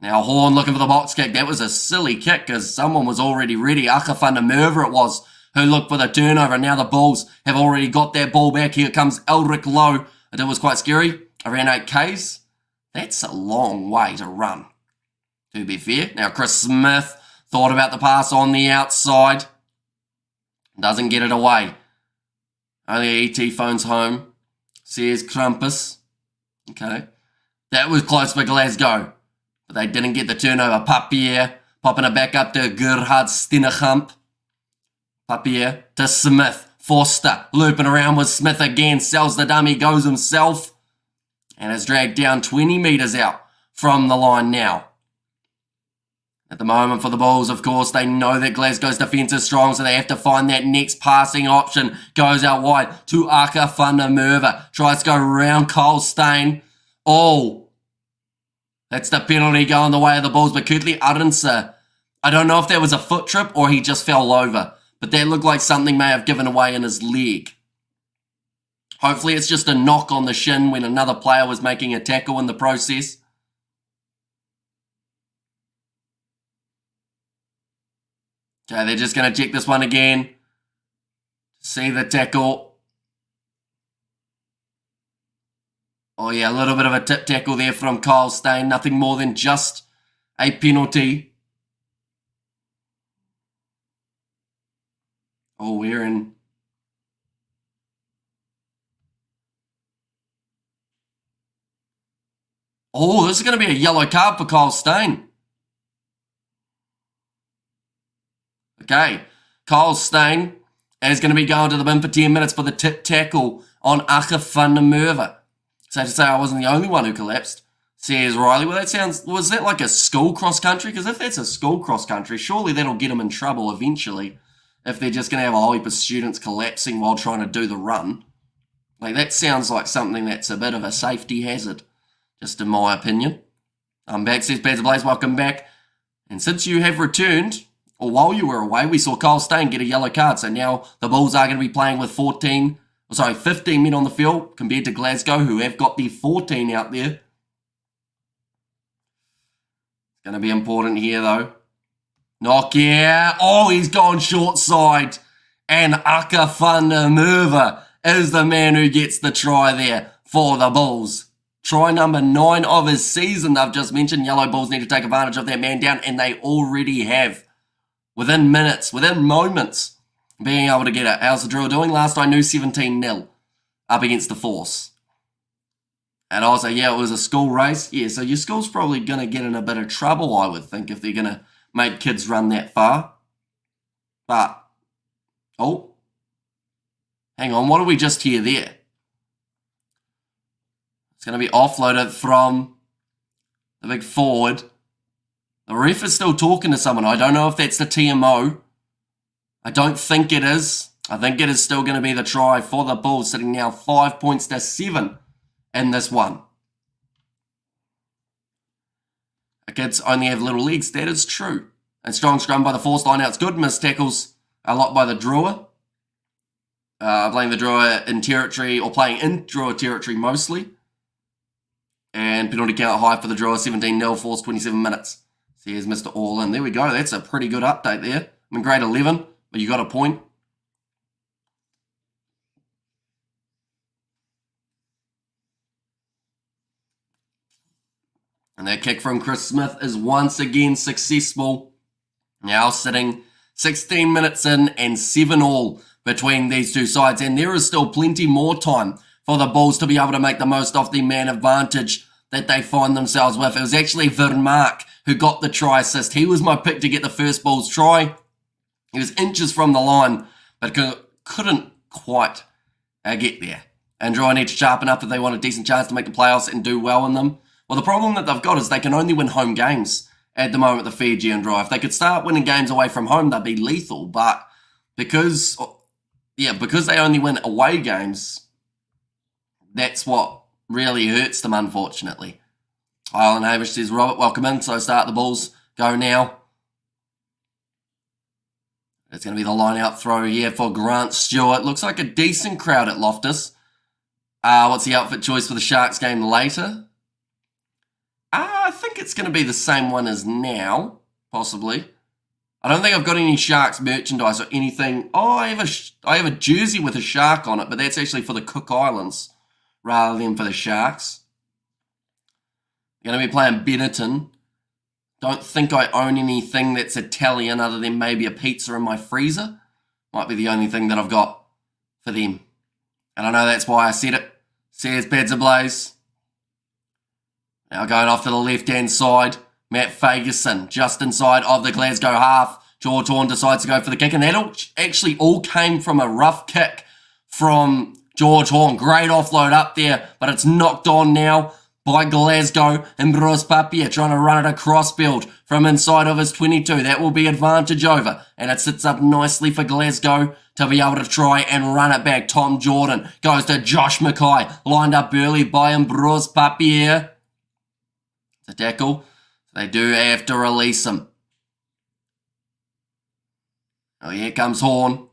Now Horn looking for the box kick. That was a silly kick because someone was already ready. Aka van der Merwe it was who looked for the turnover. And now the Bulls have already got that ball back. Here comes Elric Lowe. It was quite scary. Around 8Ks. That's a long way to run, to be fair. Now Chris Smith thought about the pass on the outside. Doesn't get it away. Only ET phones home. Says Krampus. Okay. That was close for Glasgow. But they didn't get the turnover. Papier popping it back up to Gerhard Steinechamp. Papier to Smith. Forster looping around with Smith again. Sells the dummy. Goes himself. And is dragged down 20 metres out from the line now. At the moment for the Bulls, of course, they know that Glasgow's defence is strong, so they have to find that next passing option. Goes out wide to Aka van der Merwe. Tries to go around Cole Steyn. Oh, that's the penalty going the way of the Bulls. But Kurtley Arendse, I don't know if that was a foot trip or he just fell over. But that looked like something may have given away in his leg. Hopefully it's just a knock on the shin when another player was making a tackle in the process. Okay, they're just going to check this one again. See the tackle. Oh yeah, a little bit of a tip tackle there from Kyle Steyn. Nothing more than just a penalty. Oh, we're in. Oh, this is going to be a yellow card for Kyle Steyn. Okay, Kyle Steyn is going to be going to the bin for 10 minutes for the tip tackle on Aka van der Merwe. So to say I wasn't the only one who collapsed, says Riley. Well, that sounds, was that like a school cross country? Because if that's a school cross country, surely that'll get them in trouble eventually. If they're just going to have a whole heap of students collapsing while trying to do the run. Like, that sounds like something that's a bit of a safety hazard, just in my opinion. I'm back, says Pads Blaze, welcome back. And since you have returned, or while you were away, we saw Kyle Steyn get a yellow card. So now the Bulls are going to be playing with 15 men on the field compared to Glasgow, who have got the 14 out there. It's going to be important here, though. Knock, yeah. Oh, he's gone short side. And Aka van der Merwe is the man who gets the try there for the Bulls. Try number 9 of his season. I've just mentioned Yellow Bulls need to take advantage of that man down, and they already have. Within minutes, within moments, being able to get it. How's the drill doing? Last I knew, 17-0 up against the Force. And I was like, yeah, it was a school race. Yeah, so your school's probably going to get in a bit of trouble, I would think, if they're going to make kids run that far. But, oh, hang on, what did we just hear there? It's going to be offloaded from the big forward. The ref is still talking to someone. I don't know if that's the TMO. I don't think it is. I think it is still going to be the try for the Bulls, sitting now 5 points to 7 in this one. The kids only have little legs. That is true. And strong scrum by the Force line out. It's good. Missed tackles a lot by the drawer. Playing the drawer in territory, or playing in drawer territory mostly. And penalty count high for the drawer, 17-0, Force 27 minutes. So here's Mr. All In. There we go. That's a pretty good update there. I'm in grade 11, but you got a point. And that kick from Chris Smith is once again successful. Now sitting 16 minutes in and 7-all between these two sides. And there is still plenty more time for the Bulls to be able to make the most of the man advantage that they find themselves with. It was actually Vermaak who got the try assist. He was my pick to get the first Bulls try. He was inches from the line, but couldn't quite get there. And Android need to sharpen up if they want a decent chance to make the playoffs and do well in them. Well, the problem that they've got is they can only win home games at the moment, the Fiji and Dry. If they could start winning games away from home, they'd be lethal. But because they only win away games, that's what really hurts them, unfortunately. Island Hamish says, Robert, welcome in. So start the Bulls. Go now. It's going to be the line-out throw here for Grant Stewart. Looks like a decent crowd at Loftus. What's the outfit choice for the Sharks game later? I think it's going to be the same one as now, possibly. I don't think I've got any Sharks merchandise or anything. Oh, I have a jersey with a shark on it, but that's actually for the Cook Islands rather than for the Sharks. Going to be playing Benetton. Don't think I own anything that's Italian other than maybe a pizza in my freezer. Might be the only thing that I've got for them. And I know that's why I said it. Says Pads Ablaze. Now going off to the left-hand side. Matt Fagerson just inside of the Glasgow half. George Horn decides to go for the kick. And that actually all came from a rough kick from George Horn. Great offload up there. But it's knocked on now by Glasgow. And Bruce Papia trying to run it across field from inside of his 22. That will be advantage over. And it sits up nicely for Glasgow to be able to try and run it back. Tom Jordan goes to Josh Mackay. Lined up early by Bruce Papia. It's a tackle. They do have to release him. Oh, here comes Horn.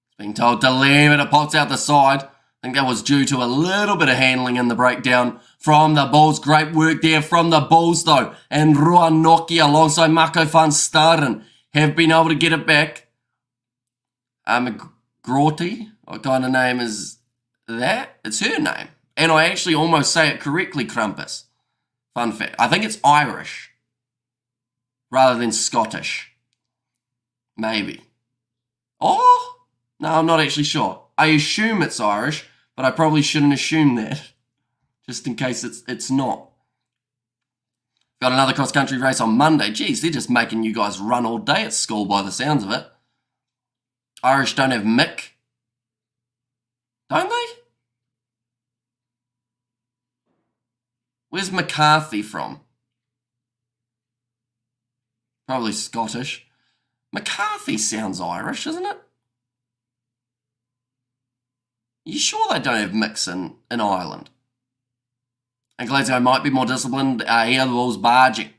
He's being told to leave it. It pops out the side. I think that was due to a little bit of handling in the breakdown from the Bulls. Great work there from the Bulls, though. And Ruan Nokia alongside Marco van Staden have been able to get it back. McGraughty, what kind of name is that? It's her name. And I actually almost say it correctly, Crumpus. Fun fact. I think it's Irish rather than Scottish. Maybe. Oh, no, I'm not actually sure. I assume it's Irish, but I probably shouldn't assume that, just in case it's not. Got another cross-country race on Monday. Geez, they're just making you guys run all day at school by the sounds of it. Irish don't have Mick. Don't they? Where's McCarthy from? Probably Scottish. McCarthy sounds Irish, isn't it? You sure they don't have mix in Ireland? And Glasgow might be more disciplined. Here the Bulls barging.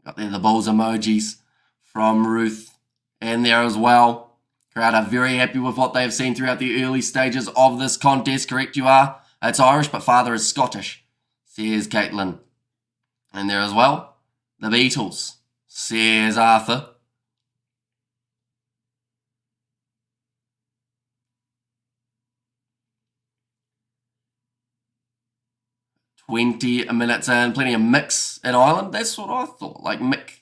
Got there the Bulls emojis from Ruth and there as well. Crowd are very happy with what they have seen throughout the early stages of this contest. Correct you are. It's Irish, but father is Scottish, says Caitlin. And there as well, the Beatles, says Arthur. $20 in, plenty of mix in Ireland. That's what I thought, like Mick.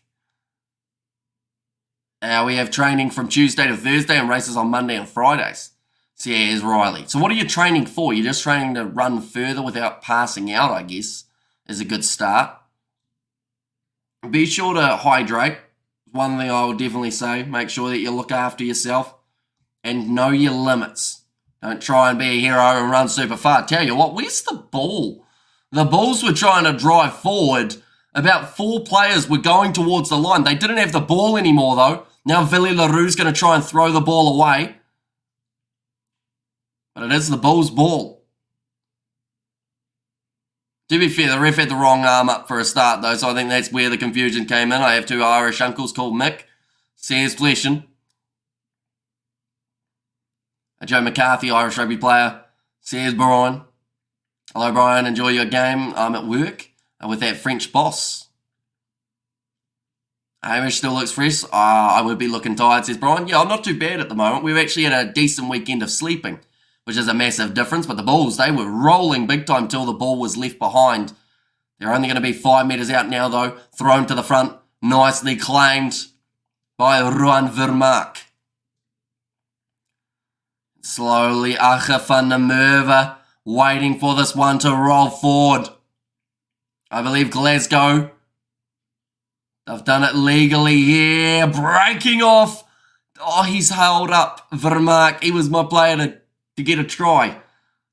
We have training from Tuesday to Thursday and races on Monday and Fridays. Says Riley. So what are you training for? You're just training to run further without passing out, I guess, is a good start. Be sure to hydrate. One thing I will definitely say. Make sure that you look after yourself and know your limits. Don't try and be a hero and run super far. Tell you what, where's the ball? The Bulls were trying to drive forward. About 4 players were going towards the line. They didn't have the ball anymore, though. Now Billy LaRue's going to try and throw the ball away. But it is the Bulls' ball. To be fair, the ref had the wrong arm up for a start, though, so I think that's where the confusion came in. I have 2 Irish uncles called Mick, says Fleshin. A Joe McCarthy, Irish rugby player, says Brian. Hello, Brian. Enjoy your game. I'm at work with that French boss. Hamish still looks fresh. I would be looking tired, says Brian. Yeah, I'm not too bad at the moment. We've actually had a decent weekend of sleeping, which is a massive difference. But the Bulls, they were rolling big time till the ball was left behind. They're only going to be 5 metres out now, though. Thrown to the front. Nicely claimed by Ruan Vermaak. Slowly, Acha van der Merwe waiting for this one to roll forward. I believe Glasgow, they've done it legally here. Breaking off. Oh, he's held up Vermaak. He was my player to get a try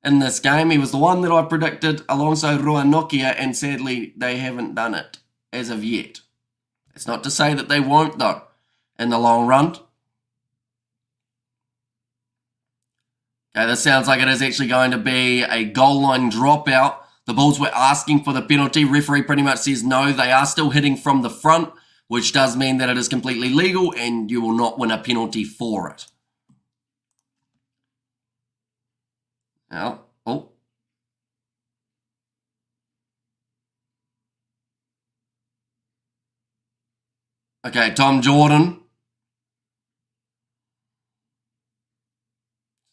in this game. He was the one that I predicted alongside Ruan Nokia, and sadly, they haven't done it as of yet. It's not to say that they won't, though, in the long run. Okay, this sounds like it is actually going to be a goal line dropout. The Bulls were asking for the penalty. Referee pretty much says no, they are still hitting from the front, which does mean that it is completely legal and you will not win a penalty for it. Now, Oh. Okay, Tom Jordan.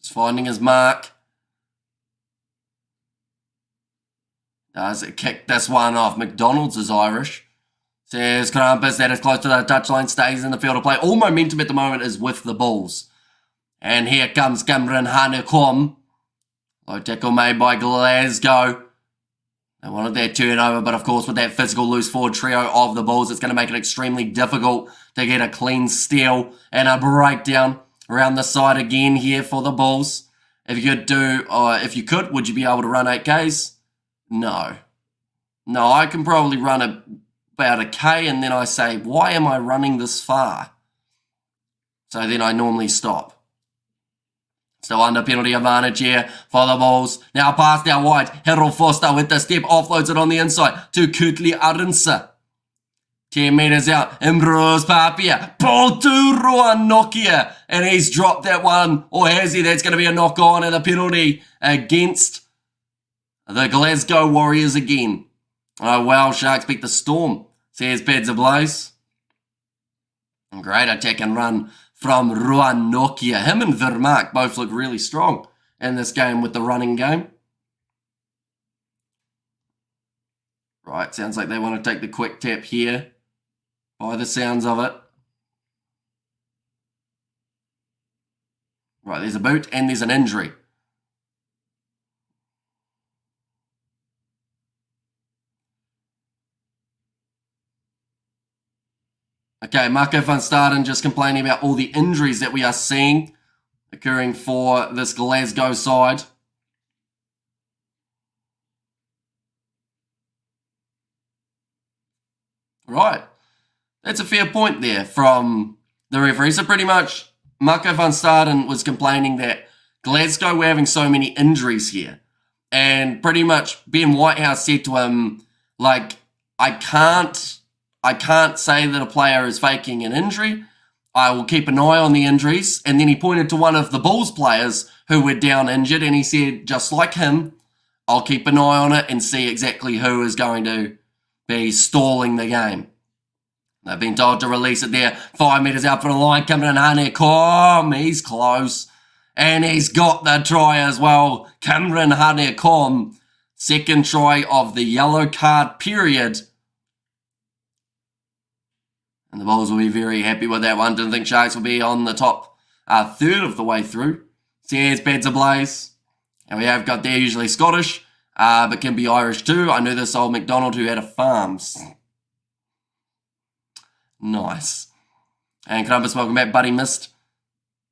Just finding his mark. Does it kick this one off? McDonald's is Irish. Says Krampus that is close to the touchline, stays in the field of play. All momentum at the moment is with the Bulls. And here comes Cameron Hanekom. Low tackle made by Glasgow. They wanted that turnover, but of course with that physical loose forward trio of the Bulls, it's going to make it extremely difficult to get a clean steal and a breakdown around the side again here for the Bulls. If you could, would you be able to run 8Ks? No. No, I can probably run about a K and then I say, why am I running this far? So then I normally stop. Still under penalty advantage here for the Bulls. Now pass down wide. Harold Foster with the step. Offloads it on the inside to Kutli Arinsa. 10 metres out. Ambrose Papia. Ball to Rowan Nokia. And he's dropped that one. Or has he? That's going to be a knock on and a penalty against the Glasgow Warriors again. Oh, well, Sharks beat the Storm. Says Pads ablaze. Great attack and run from Rowan Nokia. Him and Vermaak both look really strong in this game with the running game. Right, sounds like they want to take the quick tap here by the sounds of it. Right, there's a boot and there's an injury. Okay, Marco van Staden just complaining about all the injuries that we are seeing occurring for this Glasgow side. Right. That's a fair point there from the referee. So pretty much Marco van Staden was complaining that Glasgow were having so many injuries here. And pretty much Ben Whitehouse said to him, like, I can't say that a player is faking an injury. I will keep an eye on the injuries. And then he pointed to one of the Bulls players who were down injured. And he said, just like him, I'll keep an eye on it and see exactly who is going to be stalling the game. They've been told to release it there. 5 metres out from the line. Coming in Hanekom. He's close. And he's got the try as well. Cameron Hanekom. Second try of the yellow card period. And the Bulls will be very happy with that one. Didn't think Sharks will be on the top third of the way through. Says Pads ablaze. And we have got there usually Scottish, but can be Irish too. I knew this old McDonald who had a farms. Nice. And Krampus, welcome back, Buddy Mist.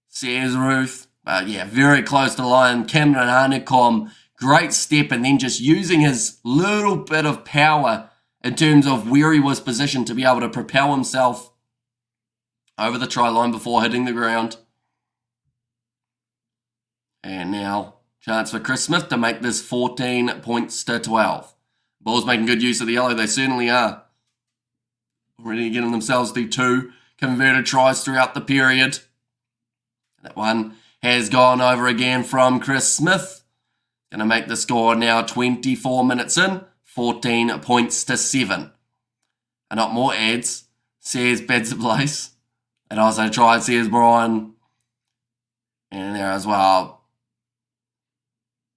Says Ruth. Yeah, very close to the line. Cameron Hanekom, great step, and then just using his little bit of power in terms of where he was positioned to be able to propel himself over the try line before hitting the ground. And now, chance for Chris Smith to make this 14 points to 12. Bulls making good use of the yellow, they certainly are. Already getting themselves through 2 converted tries throughout the period. That one has gone over again from Chris Smith. Going to make the score now 24 minutes in. 14 points to 7. And not more ads, says Beds Place. And also tried, says Brian. And there as well.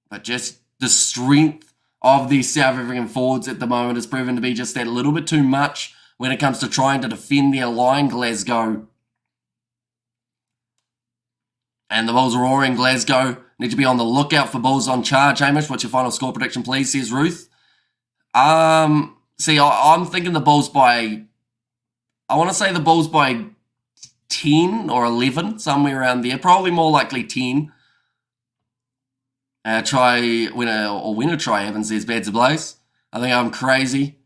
But just the strength of these South African forwards at the moment has proven to be just that little bit too much when it comes to trying to defend their line, Glasgow. And the Bulls are roaring. Glasgow need to be on the lookout for Bulls on charge. Hamish, what's your final score prediction, please, says Ruth. See, I'm thinking the Bulls by, I want to say the Bulls by 10 or 11, somewhere around there. Probably more likely 10. Winner try, Evans says Bads ablaze. I think I'm crazy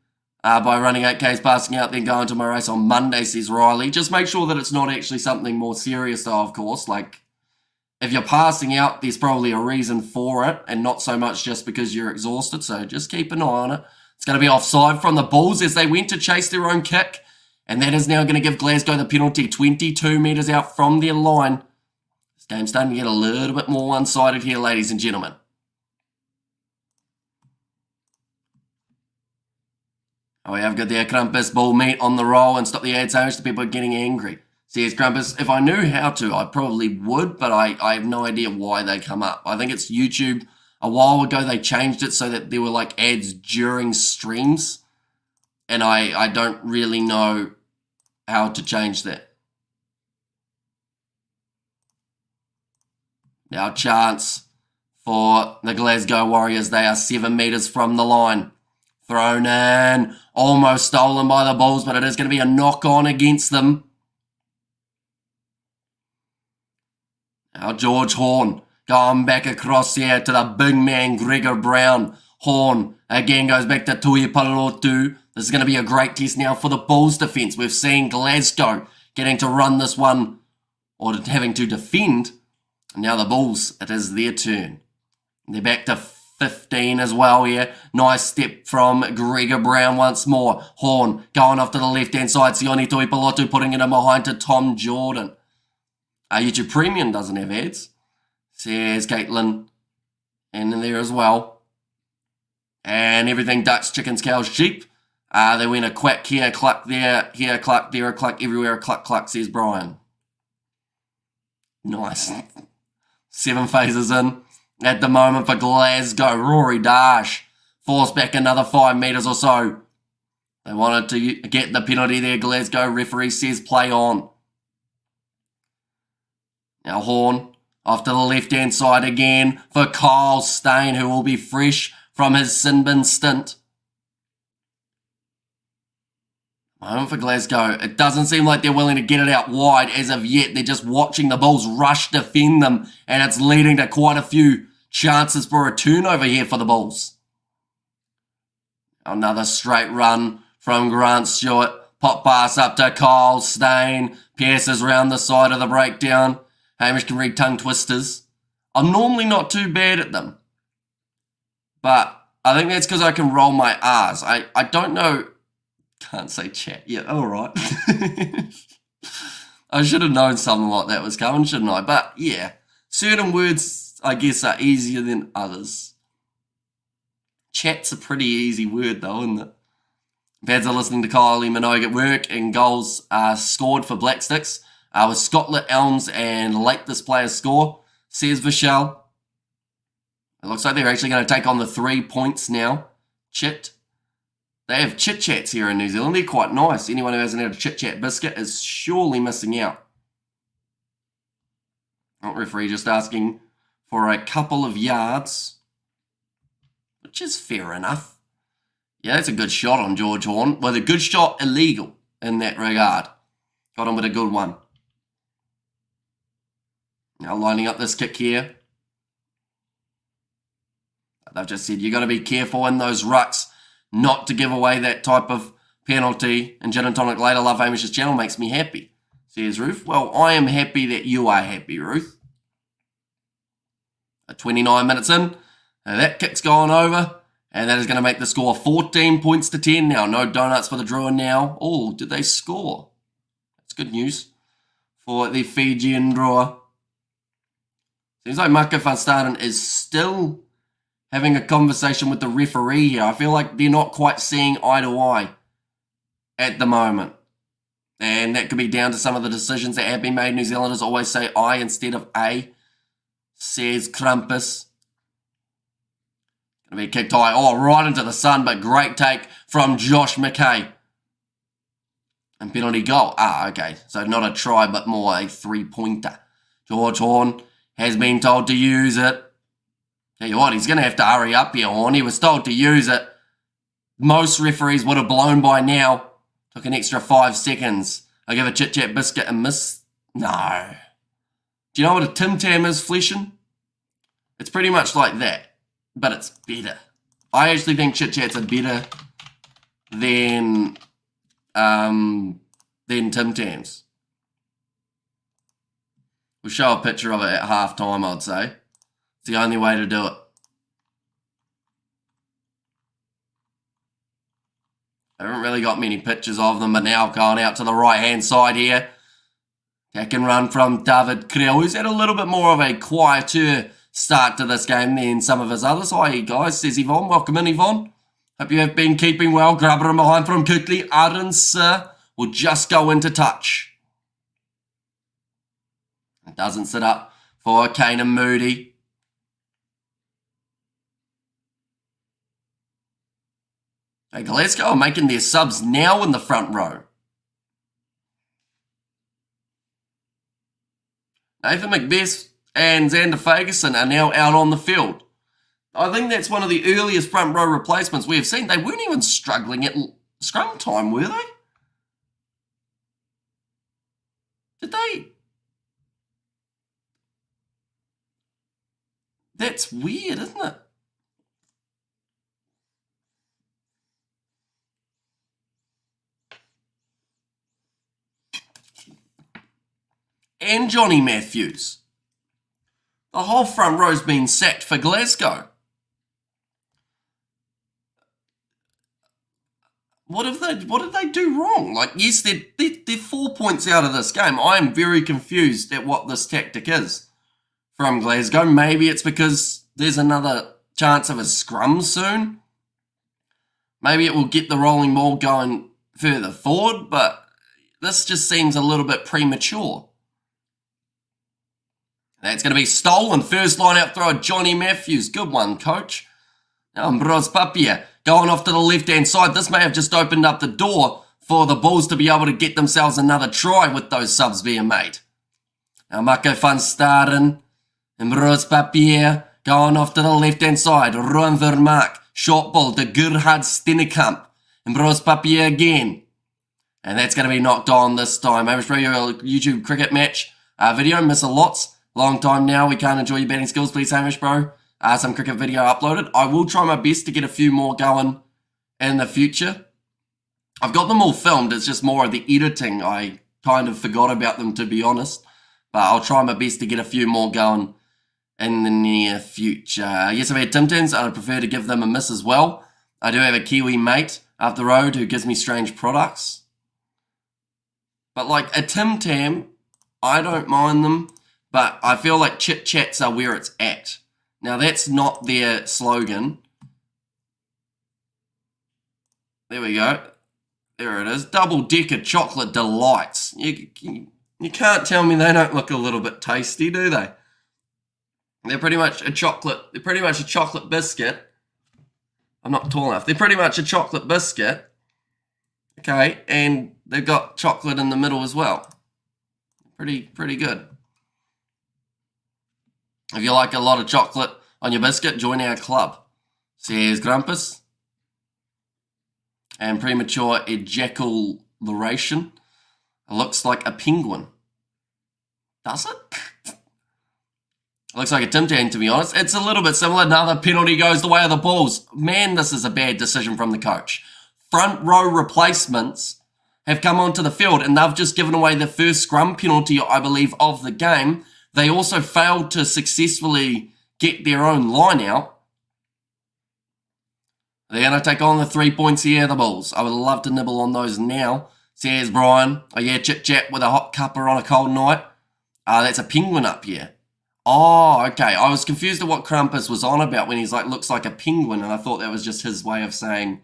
by running 8Ks, passing out, then going to my race on Monday, says Riley. Just make sure that it's not actually something more serious, though, of course. Like, if you're passing out, there's probably a reason for it, and not so much just because you're exhausted. So just keep an eye on it. It's going to be offside from the Bulls as they went to chase their own kick. And that is now going to give Glasgow the penalty 22 metres out from their line. This game's starting to get a little bit more one-sided here, ladies and gentlemen. Oh, we have got there, Krampus, ball meat on the roll and stop the ad so much the people are getting angry. Says Krampus, if I knew how to, I probably would, but I have no idea why they come up. I think it's YouTube. A while ago, they changed it so that there were like ads during streams, and I don't really know how to change that. Now, chance for the Glasgow Warriors. They are 7 metres from the line. Thrown in. Almost stolen by the Bulls, but it is going to be a knock-on against them. Now, George Horn going back across here to the big man, Gregor Brown. Horn again goes back to Tui Palotu. This is going to be a great test now for the Bulls defence. We've seen Glasgow getting to run this one, or having to defend. And now the Bulls, it is their turn. They're back to 15 as well here. Nice step from Gregor Brown once more. Horn going off to the left-hand side. Sione Tuipalotu putting it in behind to Tom Jordan. YouTube Premium doesn't have ads. Says Caitlin. And in there as well. And everything ducks, chickens, cows, sheep. They went a quack here, a cluck there, here, a cluck there, a cluck everywhere, a cluck, cluck, says Brian. Nice. 7 phases in at the moment for Glasgow. Rory Dash forced back another 5 metres or so. They wanted to get the penalty there. Glasgow referee says play on. Now Horn off to the left-hand side again for Kyle Stain, who will be fresh from his sin bin stint. Moment for Glasgow. It doesn't seem like they're willing to get it out wide as of yet. They're just watching the Bulls rush defend them, and it's leading to quite a few chances for a turnover here for the Bulls. Another straight run from Grant Stewart. Pop pass up to Kyle Stain. Pierces round the side of the breakdown. Hamish can read tongue twisters. I'm normally not too bad at them, but I think that's because I can roll my R's. I don't know. Can't say chat yet. All right. I should have known something like that was coming, shouldn't I? But yeah, certain words, I guess, are easier than others. Chat's a pretty easy word, though, isn't it? Pads are listening to Kylie Minogue at work, and goals are scored for Black Sticks with Scotland, Elms, and late this player's score, says Vishal. It looks like they're actually going to take on the 3 points now. Chit. They have Chit Chats here in New Zealand. They're quite nice. Anyone who hasn't had a Chit Chat biscuit is surely missing out. Referee just asking for a couple of yards, which is fair enough. Yeah, that's a good shot on George Horn. Well, a good shot, illegal in that regard. Got him with a good one. Now lining up this kick here. They've just said you've got to be careful in those rucks not to give away that type of penalty. And Gin and Tonic later, love Hamish's channel, makes me happy, says Ruth. Well, I am happy that you are happy, Ruth. 29 minutes in, that kick's gone over, and that is going to make the score 14 points to 10 now. No donuts for the drawer now. Oh, did they score? That's good news for the Fijian drawer. Seems like Marco van Staden is still having a conversation with the referee here. I feel like they're not quite seeing eye to eye at the moment. And that could be down to some of the decisions that have been made. New Zealanders always say I instead of A, says Krampus. Going to be kicked high. Oh, right into the sun, but great take from Josh McKay. And penalty goal. Okay. So not a try, but more a 3-pointer. George Horn has been told to use it. Tell you what, he's going to have to hurry up here, Horn. He was told to use it. Most referees would have blown by now. Took an extra 5 seconds. I give a Chit Chat biscuit a miss. No. Do you know what a Tim Tam is, Fleshin? It's pretty much like that, but it's better. I actually think Chit Chats are better than Tim Tams. We'll show a picture of it at half time, I'd say. It's the only way to do it. I haven't really got many pictures of them, but now going out to the right-hand side here. Attack and run from David Creel, who's had a little bit more of a quieter start to this game than some of his others. Hi, guys, says Yvonne. Welcome in, Yvonne. Hope you have been keeping well. Grab it behind from quickly. Arons will just go into touch. It doesn't sit up for Kane and Moody. Hey, Glasgow are making their subs now in the front row. Nathan McBeth and Xander Ferguson are now out on the field. I think that's one of the earliest front row replacements we have seen. They weren't even struggling at scrum time, were they? Did they? That's weird, isn't it? And Johnny Matthews. The whole front row's been sacked for Glasgow. What did they do wrong? Like, yes, they're 4 points out of this game. I am very confused at what this tactic is from Glasgow. Maybe it's because there's another chance of a scrum soon. Maybe it will get the rolling ball going further forward, but this just seems a little bit premature. That's going to be stolen. First line out throw, Johnny Matthews. Good one, coach. Now Ambrose Papier going off to the left-hand side. This may have just opened up the door for the Bulls to be able to get themselves another try with those subs being made. Now Marco van Staren. Ambrose Papier going off to the left-hand side. Ruan Vermaak. Short ball to Gerhard Stennekamp. Ambrose Papier again. And that's going to be knocked on this time. Hamish Bro, your YouTube cricket match video. Miss a lots. Long time now. We can't enjoy your batting skills. Please, Hamish Bro. Some cricket video uploaded. I will try my best to get a few more going in the future. I've got them all filmed. It's just more of the editing. I kind of forgot about them, to be honest. But I'll try my best to get a few more going in the near future. Yes, I've had Tim Tams. I'd prefer to give them a miss as well. I do have a Kiwi mate up the road who gives me strange products. But like a Tim Tam, I don't mind them. But I feel like chit chats are where it's at. Now that's not their slogan. There we go. There it is. Double decker chocolate delights. You can't tell me they don't look a little bit tasty, do they? They're pretty much a chocolate. They're pretty much a chocolate biscuit. I'm not tall enough. They're pretty much a chocolate biscuit. Okay, and they've got chocolate in the middle as well. Pretty good. If you like a lot of chocolate on your biscuit, join our club. Says Grumpus. And premature ejaculation. It looks like a penguin. Does it? Looks like a Tim Tam, to be honest. It's a little bit similar. Another penalty goes the way of the Bulls. Man, this is a bad decision from the coach. Front row replacements have come onto the field and they've just given away the first scrum penalty, I believe, of the game. They also failed to successfully get their own line out. They're going to take on the 3 points here, the Bulls. I would love to nibble on those now. Says Brian. Oh yeah, chit-chat with a hot cuppa on a cold night. That's a penguin up here. Oh, okay. I was confused at what Krampus was on about when he's like, looks like a penguin. And I thought that was just his way of saying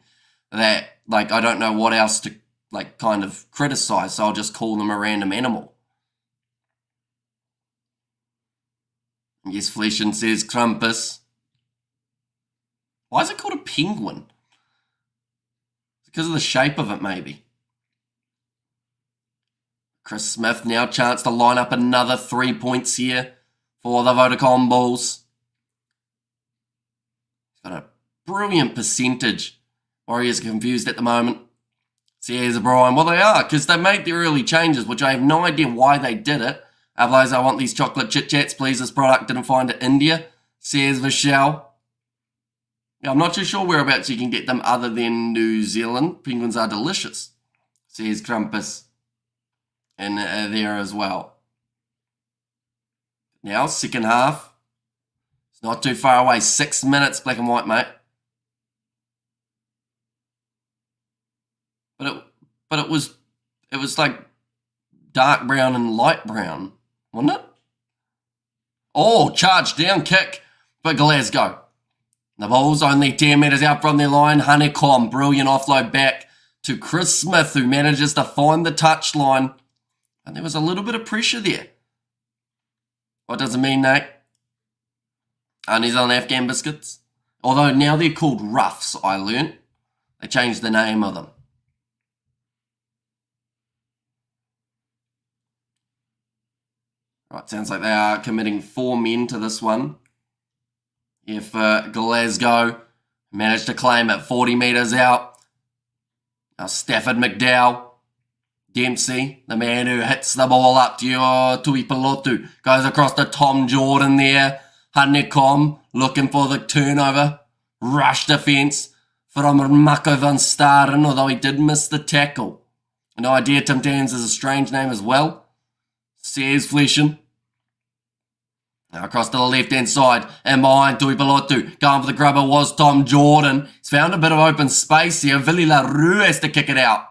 that, like, I don't know what else to, like, kind of criticize. So I'll just call them a random animal. Yes, Fleshin says Krampus. Why is it called a penguin? Because of the shape of it, maybe. Chris Smith now chance to line up another 3 points here for the VODACOM Bulls. He's got a brilliant percentage. Warriors are confused at the moment. Says Brian. Well, they are, because they made the early changes, which I have no idea why they did it. Otherwise, I want these chocolate chit-chats, please. This product didn't find it in India, says Vishal. Yeah, I'm not too sure whereabouts you can get them other than New Zealand. Penguins are delicious, says Krampus. And there as well. Now, second half. It's not too far away. 6 minutes, black and white, mate. But it was like dark brown and light brown, wasn't it? Oh, charge down kick for Glasgow. The Bulls only 10 metres out from their line. Honeycomb, brilliant offload back to Chris Smith, who manages to find the touchline. And there was a little bit of pressure there. What does it mean, Nate? And he's on Afghan biscuits. Although now they're called Roughs, I learnt. They changed the name of them. Right, sounds like they are committing 4 men to this one. If Glasgow managed to claim it 40 metres out. Now Stafford McDowell, Dempsey, the man who hits the ball up to your Tui Pelotu, goes across to Tom Jordan there. Honeycomb looking for the turnover. Rush defence from Mako van Staren, although he did miss the tackle. No idea Tim Tans is a strange name as well. Says Fleshin. Now across to the left-hand side, and behind Tui Pelotu. Going for the grubber was Tom Jordan. He's found a bit of open space here. Vili LaRue has to kick it out.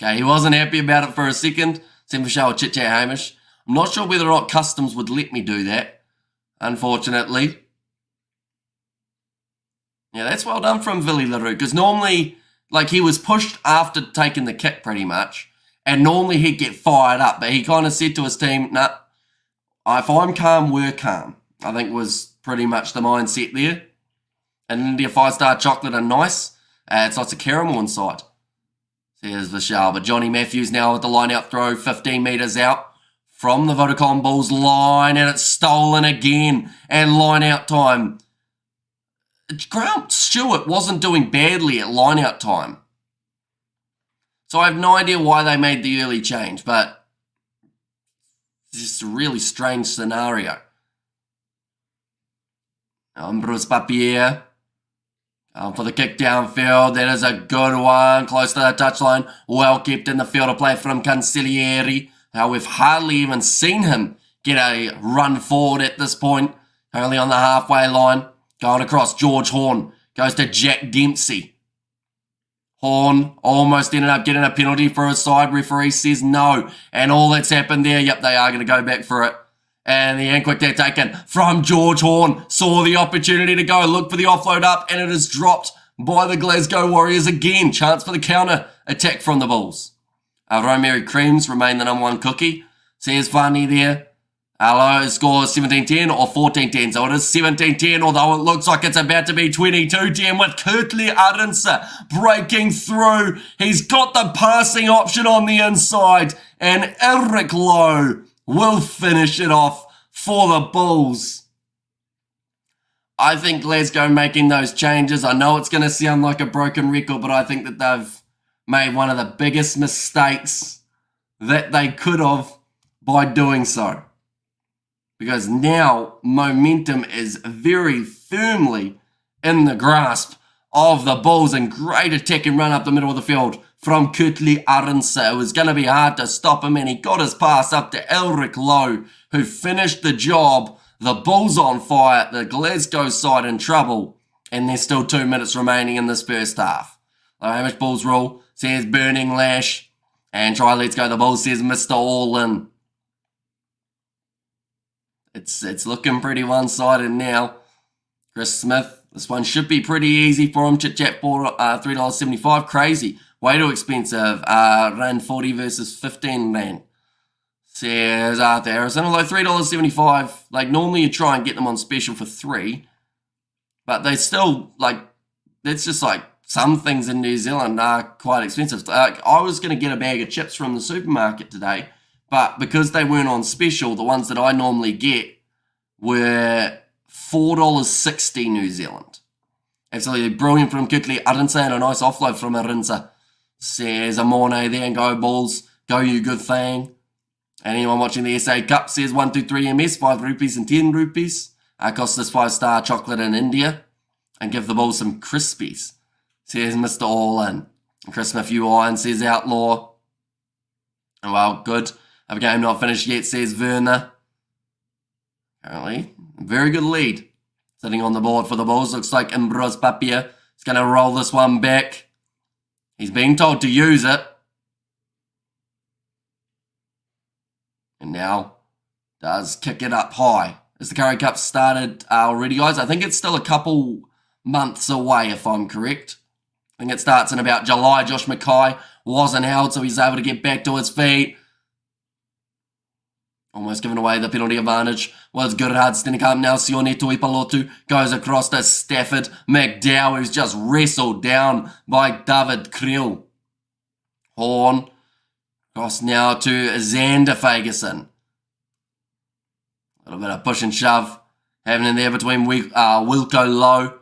Okay, he wasn't happy about it for a second. Send for show chit-chat, Hamish. I'm not sure whether or not Customs would let me do that, unfortunately. Yeah, that's well done from Vili LaRue, because normally, like, he was pushed after taking the kick pretty much. And normally he'd get fired up, but he kind of said to his team, nah, if I'm calm, we're calm. I think was pretty much the mindset there. And India 5-star chocolate are nice. It's lots of caramel inside. There's Vishal, but Johnny Matthews now with the line-out throw, 15 metres out from the VODACOM Bulls line, and it's stolen again. And line-out time. Grant Stewart wasn't doing badly at line-out time. So I have no idea why they made the early change, but it's just a really strange scenario. Ambrose Papier for the kick downfield. That is a good one, close to the touchline. Well kept in the field of play from Cancellieri. Now we've hardly even seen him get a run forward at this point. Only on the halfway line. Going across, George Horn goes to Jack Dempsey. Horn almost ended up getting a penalty for his side. Referee says no. And all that's happened there, yep, they are going to go back for it. And the quick they're taken from George Horn. Saw the opportunity to go, look for the offload up, and it is dropped by the Glasgow Warriors again. Chance for the counter attack from the Bulls. Romary Creams remain the number 1 cookie. Says Vani there. Hello, scores 17-10 or 14-10. So it is 17-10, although it looks like it's about to be 22-10 with Kurtley Arinsa breaking through. He's got the passing option on the inside, and Eric Lowe will finish it off for the Bulls. I think Glasgow making those changes. I know it's going to sound like a broken record, but I think that they've made one of the biggest mistakes that they could have by doing so. Because now momentum is very firmly in the grasp of the Bulls, and great attack and run up the middle of the field from Kurtley Arinsa. It was going to be hard to stop him, and he got his pass up to Elric Lowe, who finished the job. The Bulls on fire, the Glasgow side in trouble, and there's still 2 minutes remaining in this first half. The Hamish Bulls rule says burning lash, and try let's go the Bulls says Mr. All In. It's looking pretty one-sided now. Chris Smith, this one should be pretty easy for him. Chit-chat for $3.75. Crazy. Way too expensive. Rand 40 versus 15 Rand. Says Arthur Harrison. Although $3.75, like normally you try and get them on special for $3. But they still, like, it's just like some things in New Zealand are quite expensive. I was going to get a bag of chips from the supermarket today. But because they weren't on special, the ones that I normally get were $4.60 New Zealand. Absolutely brilliant from Kurtley Arinsa, and a nice offload from Arinsa. Says Amorne there, and go Bulls, go you good thing. Anyone watching the SA Cup says 123 MS, 5 rupees and 10 rupees. Cost us 5-star chocolate in India. And give the Bulls some Crispies. Says Mr. All In. And Chris Smith Iron says Outlaw. And well, good. Have a game not finished yet, says Werner. Apparently, very good lead. Sitting on the board for the Bulls. Looks like Ambrose Papier is going to roll this one back. He's being told to use it. And now does kick it up high. Has the Currie Cup started already, guys? I think it's still a couple months away, if I'm correct. I think it starts in about July. Josh Mackay wasn't held, so he's able to get back to his feet. Almost giving away the penalty advantage. Was good at Hardstenikamp now. Sione Tuipalotu goes across to Stafford McDowell, who's just wrestled down by David Creel. Horn. Cross now to Xander Fagerson. A little bit of push and shove happening there between Wilco Lowe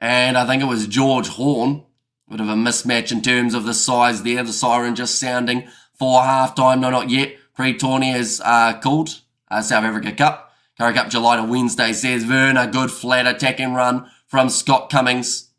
and I think it was George Horn. Bit of a mismatch in terms of the size there. The siren just sounding for halftime. No, not yet. Pre-tourney is called South Africa Cup. Currie Cup July to Wednesday, says Werner. Good flat attacking run from Scott Cummings.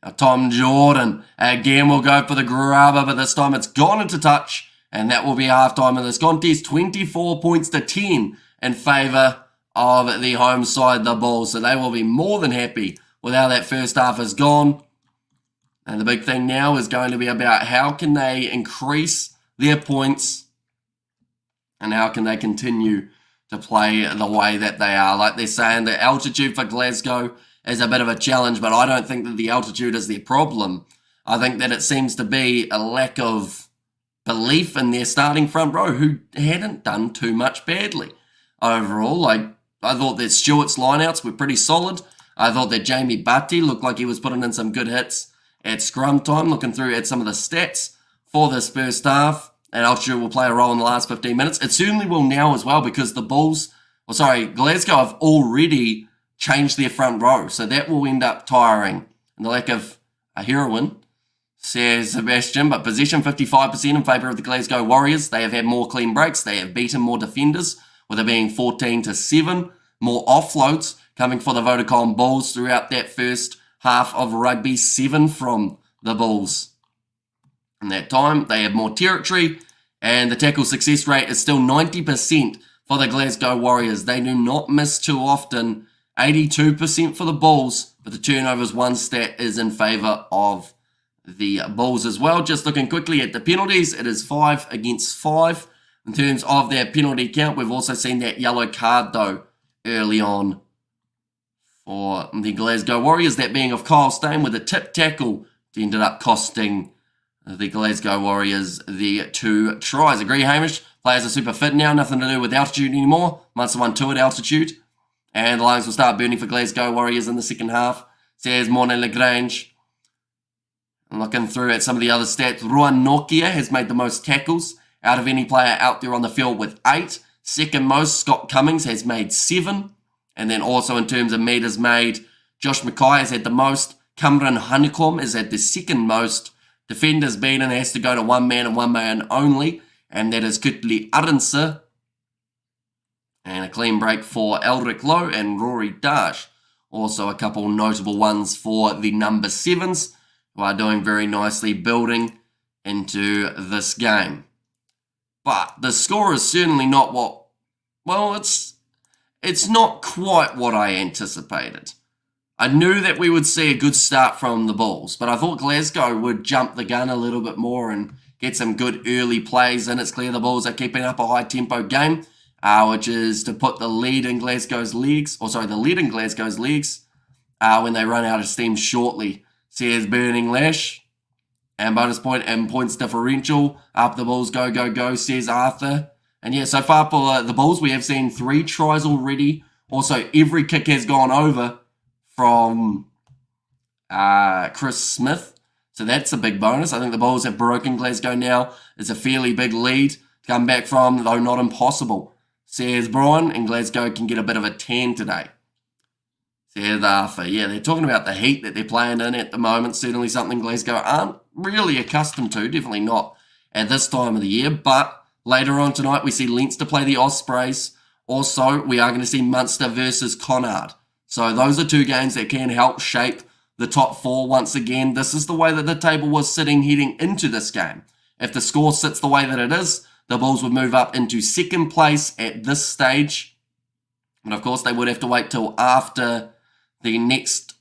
Now Tom Jordan again will go for the grubber, but this time it's gone into touch, and that will be halftime in this contest. 24 points to 10 in favour of the home side, the Bulls. So they will be more than happy with how that first half has gone. And the big thing now is going to be about how can they increase their points and how can they continue to play the way that they are. Like they're saying, the altitude for Glasgow is a bit of a challenge, but I don't think that the altitude is their problem. I think that it seems to be a lack of belief in their starting front row, who hadn't done too much badly overall. Like, I thought that Stewart's lineouts were pretty solid. I thought that Jamie Bhatti looked like he was putting in some good hits at scrum time, looking through at some of the stats for this first half. And altitude will play a role in the last 15 minutes. It certainly will now as well, because the Glasgow have already changed their front row. So that will end up tiring. And the lack of a heroine, says Sebastian, but possession 55% in favour of the Glasgow Warriors. They have had more clean breaks. They have beaten more defenders, with it being 14-7. More offloads coming for the VODACOM Bulls throughout that first half of rugby. 7 from the Bulls. In that time, they have more territory, and the tackle success rate is still 90% for the Glasgow Warriors. They do not miss too often. 82% for the Bulls, but the turnovers one stat is in favour of the Bulls as well. Just looking quickly at the penalties, it is 5 against 5 in terms of their penalty count. We've also seen that yellow card, though, early on for the Glasgow Warriors, that being of Kyle Steyn with a tip tackle that ended up costing the Glasgow Warriors the 2 tries. Agree, Hamish? Players are super fit now, nothing to do with altitude anymore. Munster won 2 at altitude. And the Lions will start burning for Glasgow Warriors in the second half, says Morne Lagrange. And looking through at some of the other stats, Ruan Nokia has made the most tackles out of any player out there on the field with 8. Second most, Scott Cummings has made 7. And then also in terms of meters made, Josh Mackay has had the most. Cameron Honeycomb has had the second most. Defenders beaten has to go to one man and one man only, and that is Kutli Arnse. And a clean break for Eldrick Lowe and Rory Dash. Also a couple notable ones for the number 7s, who are doing very nicely building into this game. But the score is certainly not it's not quite what I anticipated. I knew that we would see a good start from the Bulls, but I thought Glasgow would jump the gun a little bit more and get some good early plays. And it's clear the Bulls are keeping up a high-tempo game, which is to put the lead in Glasgow's legs, when they run out of steam shortly, says Burning Lash. And bonus point and points differential. Up the Bulls, go, go, go, says Arthur. And yeah, so far for the Bulls, we have seen 3 tries already. Also, every kick has gone over from Chris Smith. So that's a big bonus. I think the Bulls have broken Glasgow now. It's a fairly big lead to come back from, though not impossible, says Brian. And Glasgow can get a bit of a tan today, says Arthur. Yeah, they're talking about the heat that they're playing in at the moment. Certainly something Glasgow aren't really accustomed to. Definitely not at this time of the year. But later on tonight, we see Leinster play the Ospreys. Also, we are going to see Munster versus Connacht. So those are 2 games that can help shape the top 4 once again. This is the way that the table was sitting heading into this game. If the score sits the way that it is, the Bulls would move up into 2nd place at this stage. And of course, they would have to wait till after the next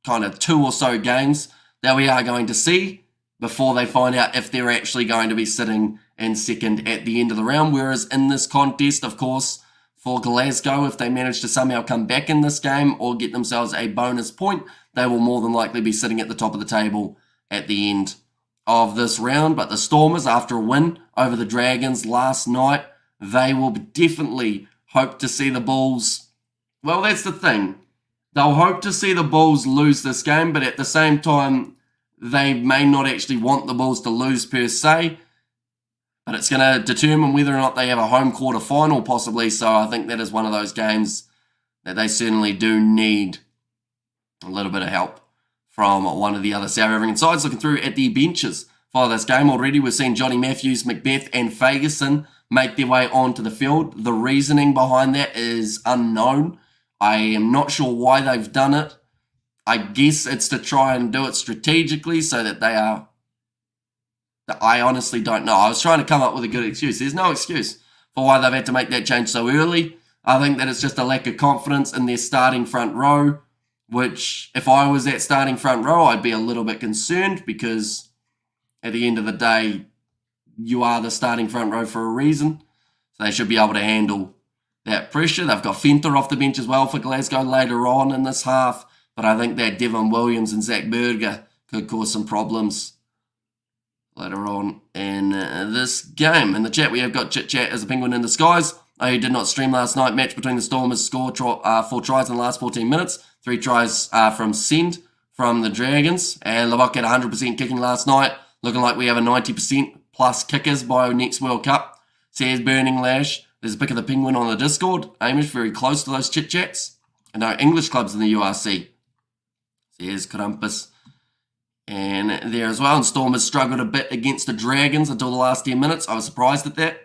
kind of 2 or so games that we are going to see before they find out if they're actually going to be sitting in 2nd at the end of the round. Whereas in this contest, of course, for Glasgow. If they manage to somehow come back in this game or get themselves a bonus point, they will more than likely be sitting at the top of the table at the end of this round. But the Stormers, after a win over the Dragons last night, they will definitely hope to see the Bulls. Well, that's the thing. They'll hope to see the Bulls lose this game, but at the same time, they may not actually want the Bulls to lose per se. But it's going to determine whether or not they have a home quarter final possibly. So I think that is one of those games that they certainly do need a little bit of help from one of the other South African sides. Looking through at the benches for this game already, we've seen Johnny Matthews, Macbeth and Ferguson make their way onto the field. The reasoning behind that is unknown. I am not sure why they've done it. I guess it's to try and do it strategically so that they are... I honestly don't know. I was trying to come up with a good excuse. There's no excuse for why they've had to make that change so early. I think that it's just a lack of confidence in their starting front row, which if I was that starting front row, I'd be a little bit concerned because at the end of the day, you are the starting front row for a reason. So they should be able to handle that pressure. They've got Fenter off the bench as well for Glasgow later on in this half, but I think that Devon Williams and Zach Berger could cause some problems later on in this game. In the chat, we have got Chit Chat as a penguin in the skies. Who did not stream last night. Match between the Stormers scored 4 tries in the last 14 minutes. 3 tries from Send from the Dragons. And Lubbock had 100% kicking last night. Looking like we have a 90% plus kickers by next World Cup. Says Burning Lash. There's a pic of the penguin on the Discord. Amish, very close to those Chit Chats. And no English clubs in the URC. Says Krampus. And there as well. And Stormers struggled a bit against the Dragons until the last 10 minutes. I was surprised at that,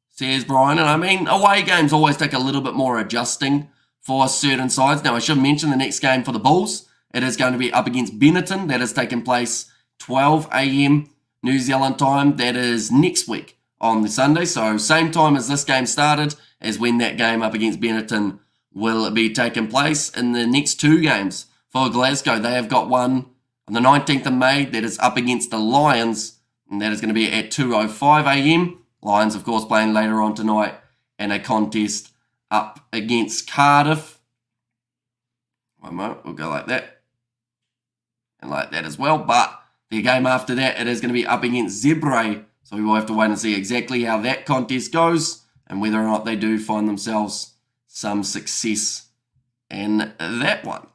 says Brian. And I mean, away games always take a little bit more adjusting for certain sides. Now, I should mention the next game for the Bulls. It is going to be up against Benetton. That is taking place 12 a.m. New Zealand time. That is next week on the Sunday. So same time as this game started as when that game up against Benetton will be taking place. In the next 2 games for Glasgow, they have got one on the 19th of May, that is up against the Lions, and that is going to be at 2:05 a.m. Lions, of course, playing later on tonight, and a contest up against Cardiff. One moment, we'll go like that, and like that as well. But the game after that, it is going to be up against Zebre, so we will have to wait and see exactly how that contest goes, and whether or not they do find themselves some success in that one.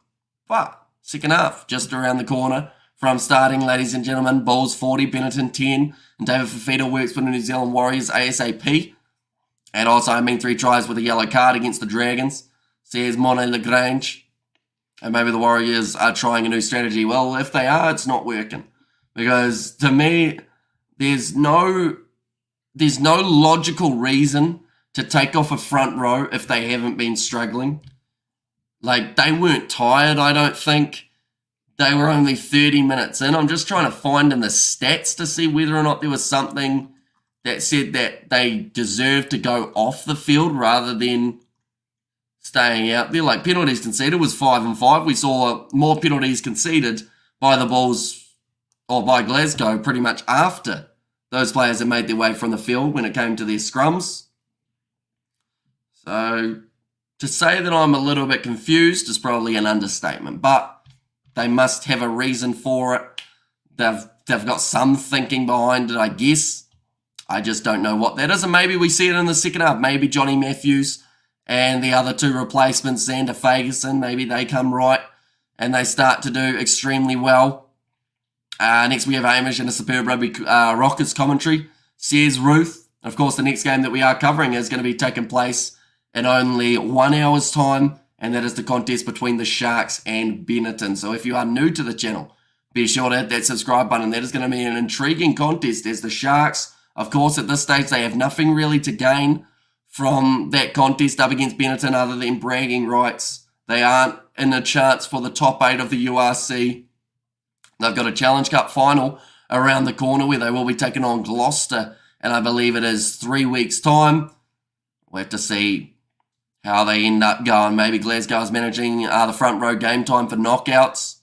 But second half, just around the corner from starting, ladies and gentlemen. Bulls 40, Benetton 10, and David Fafita works for the New Zealand Warriors ASAP. And also, I mean, 3 tries with a yellow card against the Dragons, says Monet Lagrange. And maybe the Warriors are trying a new strategy. Well, if they are, it's not working. Because to me, there's no logical reason to take off a front row if they haven't been struggling. Like, they weren't tired, I don't think. They were only 30 minutes in. I'm just trying to find in the stats to see whether or not there was something that said that they deserved to go off the field rather than staying out there. Like, penalties conceded was 5-5. We saw more penalties conceded by the Bulls, or by Glasgow, pretty much after those players had made their way from the field when it came to their scrums. So to say that I'm a little bit confused is probably an understatement, but they must have a reason for it. They've got some thinking behind it, I guess. I just don't know what that is, and maybe we see it in the second half. Maybe Johnny Matthews and the other 2 replacements, Xander Ferguson, maybe they come right and they start to do extremely well. Next we have Hamish and a Superb Rugby Rockers commentary, says Ruth. Of course, the next game that we are covering is going to be taking place in only 1 hour's time, and that is the contest between the Sharks and Benetton. So if you are new to the channel, be sure to hit that subscribe button. That is going to be an intriguing contest as the Sharks, of course, at this stage, they have nothing really to gain from that contest up against Benetton other than bragging rights. They aren't in a chance for the top 8 of the URC. They've got a Challenge Cup final around the corner where they will be taking on Gloucester, and I believe it is 3 weeks' time. We'll have to see how they end up going. Maybe Glasgow's managing the front row game time for knockouts.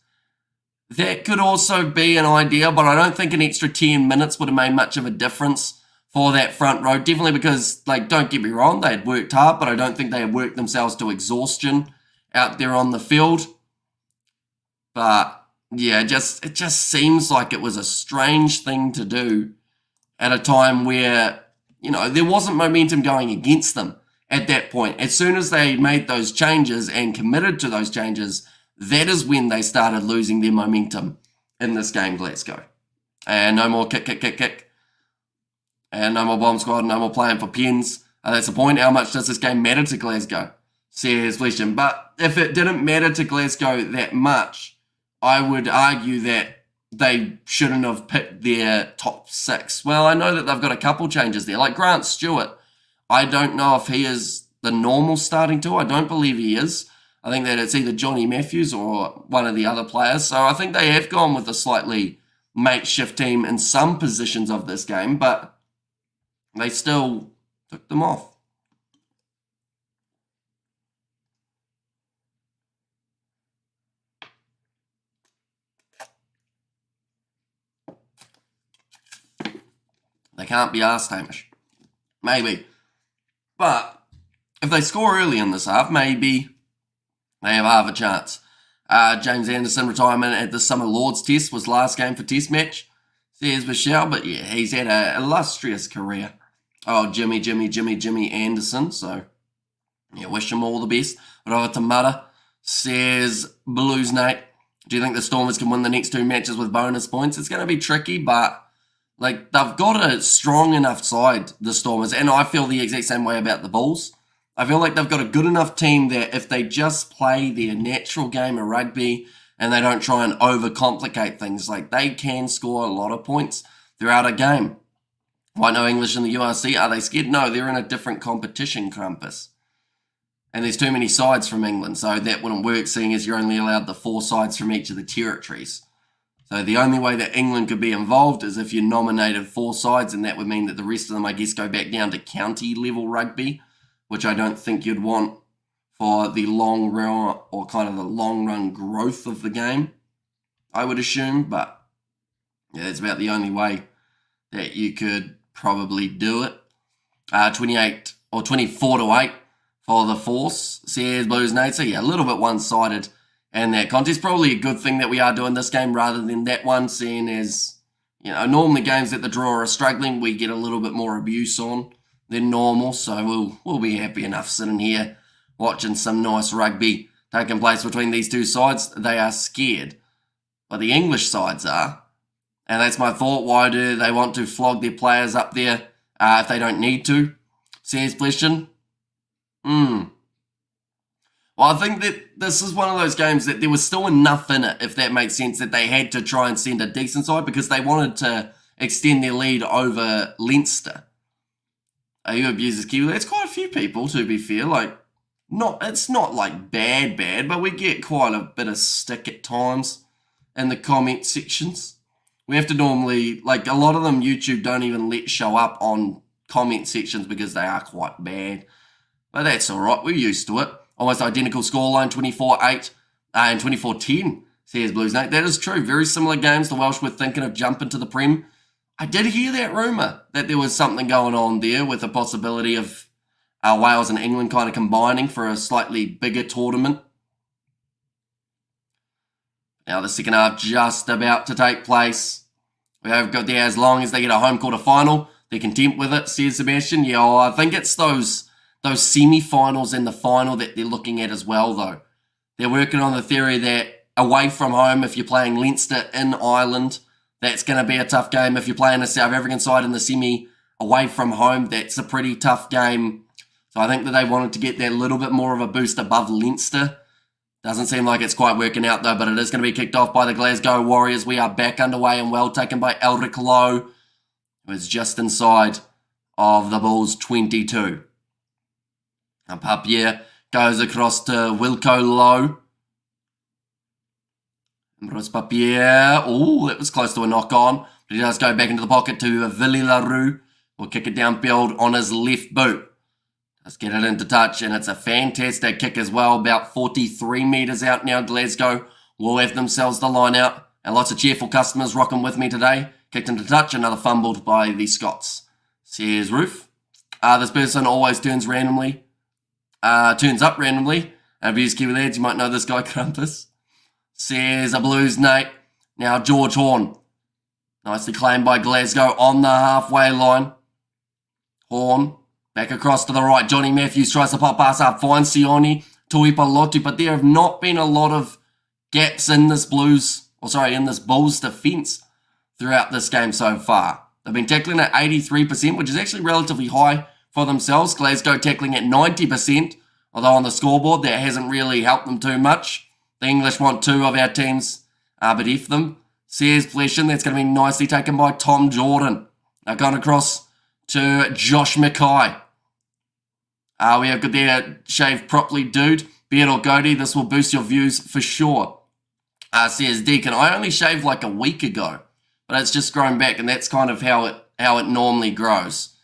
That could also be an idea, but I don't think an extra 10 minutes would have made much of a difference for that front row. Definitely because, like, don't get me wrong, they had worked hard, but I don't think they had worked themselves to exhaustion out there on the field. But yeah, it just seems like it was a strange thing to do at a time where, you know, there wasn't momentum going against them at that point. As soon as they made those changes and committed to those changes, that is when they started losing their momentum in this game, Glasgow. And no more kick. And no more bomb squad, no more playing for pens. That's the point. How much does this game matter to Glasgow? Says Flesham. But if it didn't matter to Glasgow that much, I would argue that they shouldn't have picked their top 6. Well, I know that they've got a couple changes there. Like Grant Stewart, I don't know if he is the normal starting 2. I don't believe he is. I think that it's either Johnny Matthews or one of the other players. So I think they have gone with a slightly makeshift team in some positions of this game, but they still took them off. They can't be arsed, Hamish. Maybe. But if they score early in this half, maybe they have half a chance. James Anderson retirement at the Summer Lords Test was last game for Test match, says Michelle. But yeah, he's had an illustrious career. Oh, Jimmy Anderson. So yeah, wish him all the best. Rova Tamara says Blues Nate. Do you think the Stormers can win the next 2 matches with bonus points? It's going to be tricky, but like they've got a strong enough side, the Stormers, and I feel the exact same way about the Bulls. I feel like they've got a good enough team that if they just play their natural game of rugby and they don't try and overcomplicate things, like they can score a lot of points throughout a game. Why no English in the URC? Are they scared? No, they're in a different competition, Krampus. And there's too many sides from England, so that wouldn't work, seeing as you're only allowed the 4 sides from each of the territories. So the only way that England could be involved is if you nominated 4 sides, and that would mean that the rest of them, I guess, go back down to county level rugby, which I don't think you'd want for the long run, or kind of the long run growth of the game, I would assume. But yeah, that's about the only way that you could probably do it. 28 or 24-8 for the Force, says Blues Nate. So yeah, a little bit one-sided in that contest. Probably a good thing that we are doing this game rather than that one, seeing as, you know, normally games that the draw are struggling, we get a little bit more abuse on than normal. So we'll be happy enough sitting here watching some nice rugby taking place between these 2 sides. They are scared, but the English sides are. And that's my thought. Why do they want to flog their players up there if they don't need to? Says Question. Well, I think that this is one of those games that there was still enough in it, if that makes sense, that they had to try and send a decent side because they wanted to extend their lead over Leinster. Who abuses Kiwi? That's quite a few people, to be fair. Like, it's not like bad, but we get quite a bit of stick at times in the comment sections. We have to normally, like, a lot of them YouTube don't even let show up on comment sections because they are quite bad. But that's alright, we're used to it. Almost identical scoreline, 24-8 and 24-10, says Blues Nate. That is true. Very similar games. The Welsh were thinking of jumping to the Prem. I did hear that rumour that there was something going on there with the possibility of Wales and England kind of combining for a slightly bigger tournament. Now the second half just about to take place. We have got there as long as they get a home quarter final. They're content with it, says Sebastian. Yeah, well, I think it's those semi-finals and the final that they're looking at as well, though. They're working on the theory that away from home, if you're playing Leinster in Ireland, that's going to be a tough game. If you're playing a South African side in the semi away from home, that's a pretty tough game. So I think that they wanted to get that little bit more of a boost above Leinster. Doesn't seem like it's quite working out, though, but it is going to be kicked off by the Glasgow Warriors. We are back underway and well taken by Elric Lowe, who is just inside of the Bulls 22. And Papier goes across to Wilco Lowe. Bruce Papier. Oh, that was close to a knock-on. But he does go back into the pocket to Villy LaRue. Will kick it downfield on his left boot. Let's get it into touch, and it's a fantastic kick as well. About 43 metres out now, Glasgow will have themselves the line out. And lots of cheerful customers rocking with me today. Kicked into touch, another fumbled by the Scots, Says Roof. This person always turns up randomly. If you use Kiwi Lads, you might know this guy, Krampus. Says a Blues Nate. Now George Horn. Nicely claimed by Glasgow on the halfway line. Horn. Back across to the right. Johnny Matthews tries to pop pass up. Finds Sione. Tuipalotu. But there have not been a lot of gaps in this in this Bulls defence throughout this game so far. They've been tackling at 83%, which is actually relatively high for themselves. Glasgow tackling at 90%, although on the scoreboard that hasn't really helped them too much. The English want 2 of our teams beneath them. Says Fleshin, that's going to be nicely taken by Tom Jordan. Now going across to Josh Mackay. We have got there, shave properly, dude. Beard or goatee, this will boost your views for sure. Says Deacon, I only shaved like a week ago, but it's just grown back, and that's kind of how it normally grows,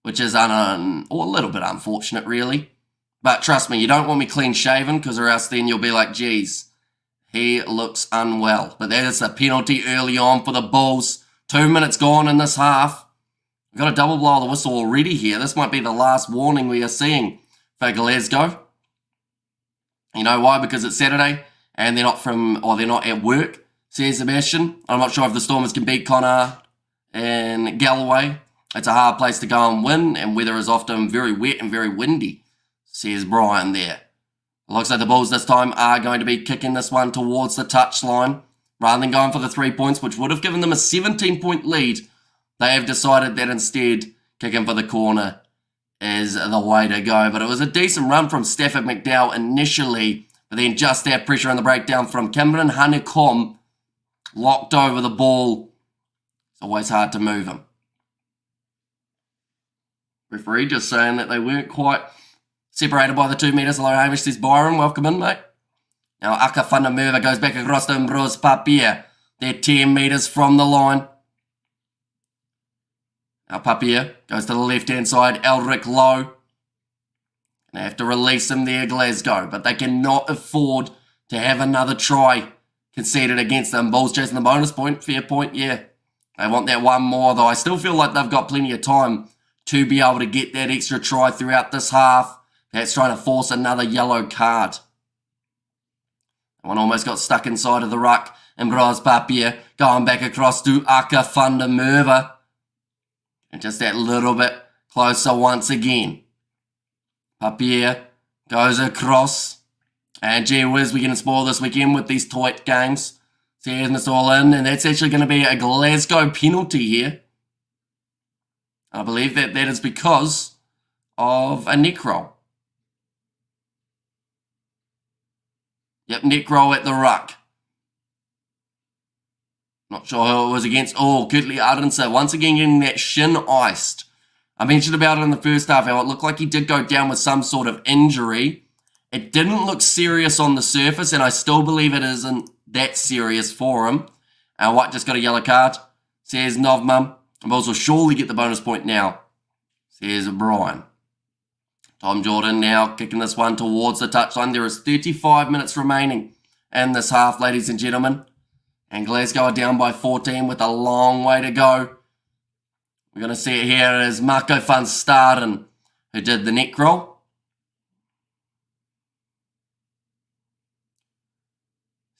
which is a little bit unfortunate, really. But trust me, you don't want me clean shaven, because or else then you'll be like, geez, he looks unwell. But that is a penalty early on for the Bulls. 2 minutes gone in this half. We've got a double blow of the whistle already here. This might be the last warning we are seeing for Glasgow. You know why? Because it's Saturday, and they're not at work, says Sebastian. I'm not sure if the Stormers can beat Connor and Galloway. It's a hard place to go and win, and weather is often very wet and very windy, says Brian there. Looks like the Bulls this time are going to be kicking this one towards the touchline. Rather than going for the 3 points, which would have given them a 17-point lead, they have decided that instead kicking for the corner is the way to go. But it was a decent run from Stafford McDowell initially, but then just that pressure on the breakdown from Cameron Hanekom locked over the ball. It's always hard to move him. Referee just saying that they weren't quite separated by the 2 metres. Hello, Hamish, says Byron. Welcome in, mate. Now, Aka Fundermerva goes back across to Ambrose Papier. They're 10 metres from the line. Now, Papier goes to the left-hand side. Elric Lowe. They have to release him there, Glasgow. But they cannot afford to have another try conceded against them. Bulls chasing the bonus point. Fair point, yeah. They want that one more, though. I still feel like they've got plenty of time to be able to get that extra try throughout this half. That's trying to force another yellow card. One almost got stuck inside of the ruck. Ambrose Papier going back across to Aka Fundermerva. And just that little bit closer once again. Papier goes across. And gee whiz, we're going to spoil this weekend with these tight games. Says Mr. All in. And that's actually going to be a Glasgow penalty here. I believe that is because of a neck roll. Yep, neck roll at the ruck. Not sure who it was against. Oh, Kurtley Ardenser once again getting that shin iced. I mentioned about it in the first half how it looked like he did go down with some sort of injury. It didn't look serious on the surface, and I still believe it isn't that serious for him. White just got a yellow card, says Novmum. The Bulls will surely get the bonus point now, says Brian. Tom Jordan now kicking this one towards the touchline. There is 35 minutes remaining in this half, ladies and gentlemen. And Glasgow are down by 14 with a long way to go. We're going to see it here as Marco van Staden, who did the neck roll.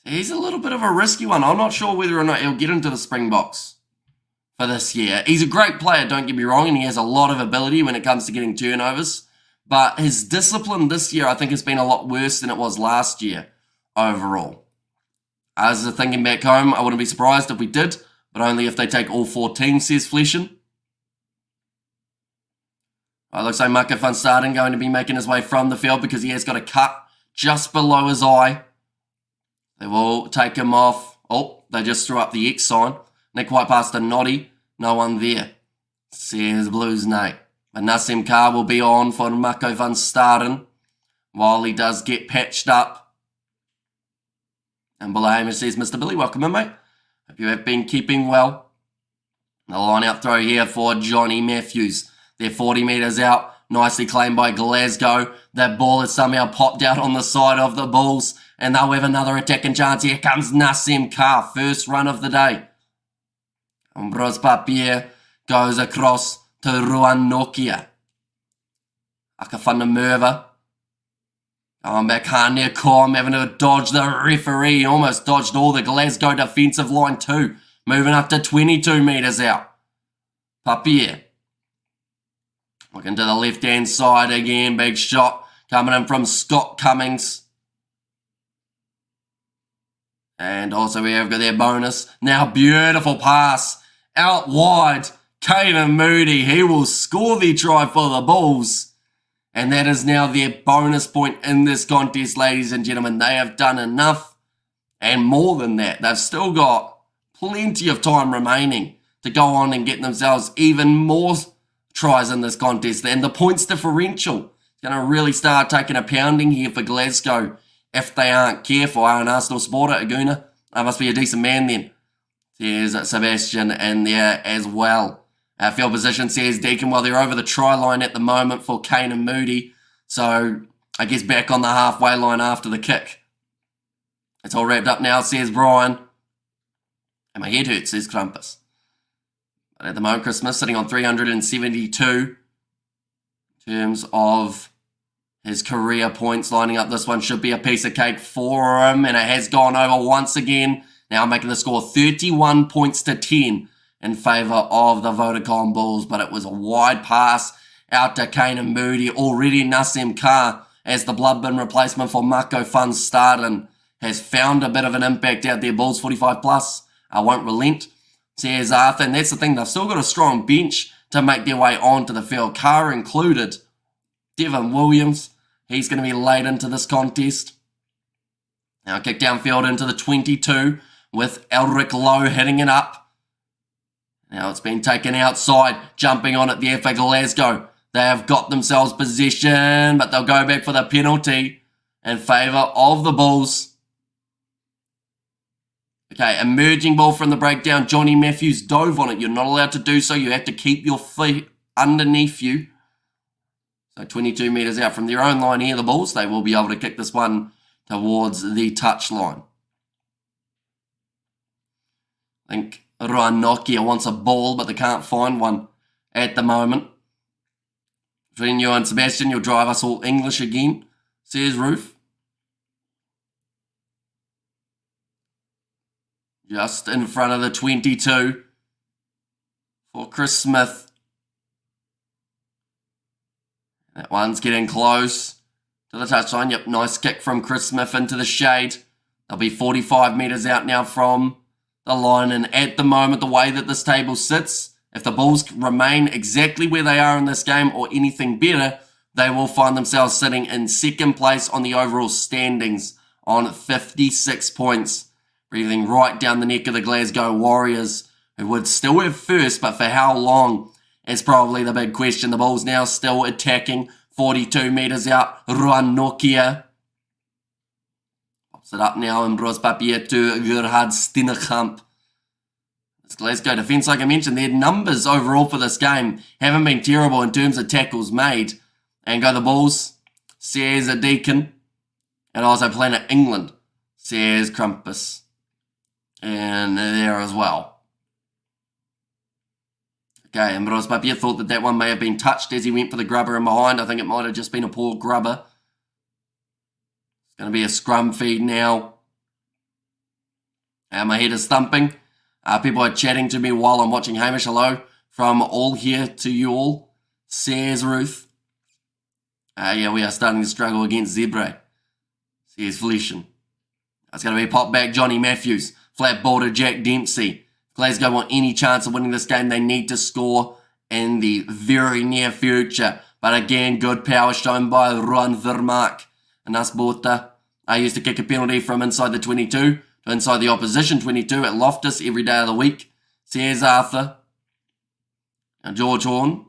He's a little bit of a risky one. I'm not sure whether or not he'll get into the Springboks for this year. He's a great player, don't get me wrong, and he has a lot of ability when it comes to getting turnovers. But his discipline this year, I think, has been a lot worse than it was last year overall. As a thinking back home, I wouldn't be surprised if we did, but only if they take all 4 teams, says Fleshin. It looks like Marco van Staden going to be making his way from the field because he has got a cut just below his eye. They will take him off. Oh, they just threw up the X sign. They're quite past a Noddy. No one there, says Blues Nate. But Nassim Carr will be on for Marco van Staden while he does get patched up. And below him says, Mr. Billy, welcome in, mate. Hope you have been keeping well. The line out throw here for Johnny Matthews. They're 40 metres out. Nicely claimed by Glasgow. That ball has somehow popped out on the side of the Bulls. And they'll have another attacking chance. Here comes Nassim Carr. First run of the day. Ambrose Papier goes across to Ruan Nokia. Akafana Merva. Going back Hania Com, having to dodge the referee. Almost dodged all the Glasgow defensive line too. Moving up to 22 metres out. Papier. Looking to the left-hand side again. Big shot coming in from Scott Cummings. And also we have got their bonus. Now beautiful pass out wide. Caden Moody, he will score the try for the Bulls. And that is now their bonus point in this contest, ladies and gentlemen. They have done enough and more than that. They've still got plenty of time remaining to go on and get themselves even more tries in this contest. And the points differential is going to really start taking a pounding here for Glasgow if they aren't careful. An Arsenal supporter, Aguna, that must be a decent man then. There's Sebastian in there as well. Field position says Deacon, well, they're over the try line at the moment for Kane and Moody. So I guess back on the halfway line after the kick. It's all wrapped up now, says Brian. And my head hurts, says Krampus. But at the moment, Chris Smith sitting on 372 in terms of his career points. Lining up this one should be a piece of cake for him. And it has gone over once again. Now making the score 31 points to 10 in favour of the VODACOM Bulls. But it was a wide pass out to Kane and Moody. Already Nassim Carr as the blood bin replacement for Marco Van Staden has found a bit of an impact out there. Bulls 45 plus. I won't relent, says Arthur. And that's the thing. They've still got a strong bench to make their way onto the field. Carr included. Devin Williams. He's going to be late into this contest. Now kick downfield into the 22 with Elric Lowe hitting it up. Now it's been taken outside, jumping on it there for Glasgow. They have got themselves possession, but they'll go back for the penalty in favour of the Bulls. Okay, emerging ball from the breakdown. Johnny Matthews dove on it. You're not allowed to do so. You have to keep your feet underneath you. So 22 metres out from their own line here, the Bulls. They will be able to kick this one towards the touch line. I think Ruan Nokia wants a ball, but they can't find one at the moment. Between you and Sebastian, you'll drive us all English again, says Ruth. Just in front of the 22 for Chris Smith. That one's getting close to the touchline. Yep, nice kick from Chris Smith into the shade. They'll be 45 metres out now from the line. And at the moment, the way that this table sits, if the Bulls remain exactly where they are in this game or anything better, they will find themselves sitting in second place on the overall standings on 56 points. Breathing right down the neck of the Glasgow Warriors, who would still have first, but for how long is probably the big question. The Bulls now still attacking, 42 metres out. Ruan Nokia pops it up now in Bros Papier to Gerhard Steenekamp. This Glasgow defence, like I mentioned, their numbers overall for this game haven't been terrible in terms of tackles made. And go the Bulls, says a Deacon. And also Planet England, says Crumpus. And there as well. Okay, and Bros Papier thought that that one may have been touched as he went for the grubber in behind. I think it might have just been a poor grubber. It's going to be a scrum feed now. And my head is thumping. People are chatting to me while I'm watching. Hamish, hello. From all here to you all, says Ruth. Yeah, we are starting to struggle against Zebre, says Felician. It's going to be pop back Johnny Matthews. Flat ball to Jack Dempsey. Glasgow want any chance of winning this game, they need to score in the very near future. But again, good power shown by Ruan Vermaak. And Asbota used to kick a penalty from inside the 22 to inside the opposition 22 at Loftus every day of the week, says Arthur. Now George Horn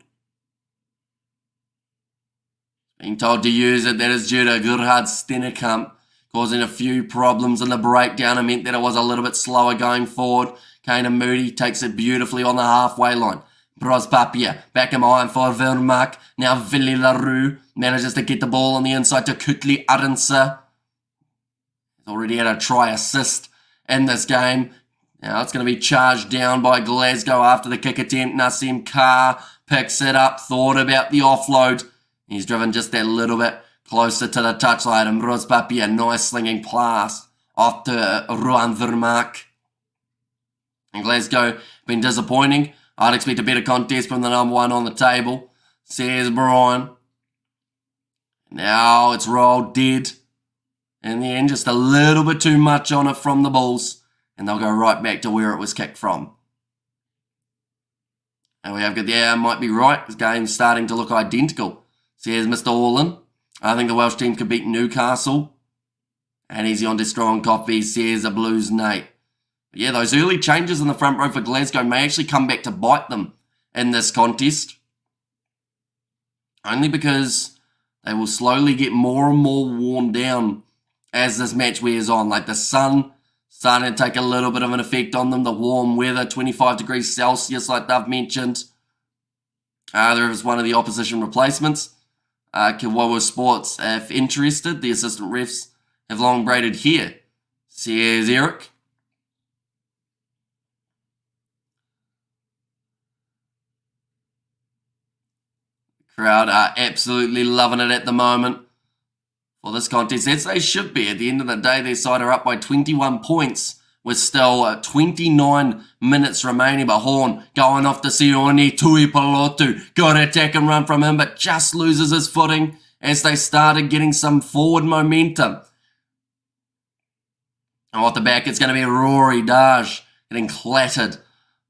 being told to use it. That is due to Gerhard Steenekamp, causing a few problems in the breakdown. It meant that it was a little bit slower going forward. Kane and Moody takes it beautifully on the halfway line. Bros Papier back in behind for Vermaak. Now Villy LaRue manages to get the ball on the inside to Kutli Arensa. He's already had a try assist in this game. Now it's going to be charged down by Glasgow after the kick attempt. Nassim Carr picks it up, thought about the offload. He's driven just that little bit closer to the touchline, and Bulls Rugby a nice slinging pass off to Ruan Vermaak. And Glasgow been disappointing. I'd expect a better contest from the number one on the table, says Brian. Now it's rolled dead. In the end, just a little bit too much on it from the Bulls, and they'll go right back to where it was kicked from. And we have got, yeah, might be right. This game's starting to look identical, says Mr. Orlin. I think the Welsh team could beat Newcastle. And easy on to strong coffee, says the Blues Nate. But yeah, those early changes in the front row for Glasgow may actually come back to bite them in this contest. Only because they will slowly get more and more worn down as this match wears on. Like the sun starting to take a little bit of an effect on them. The warm weather, 25 degrees Celsius, like they've mentioned. There is one of the opposition replacements. Kiwawa Sports, if interested, the assistant refs have long braided here, says Eric. The crowd are absolutely loving it at the moment for this contest, as they should be. At the end of the day, their side are up by 21 points with still 29 minutes remaining. But Horn going off to Sione Tuipolotu. Good attack and run from him, but just loses his footing as they started getting some forward momentum. And off the back, it's going to be Rory Daj getting clattered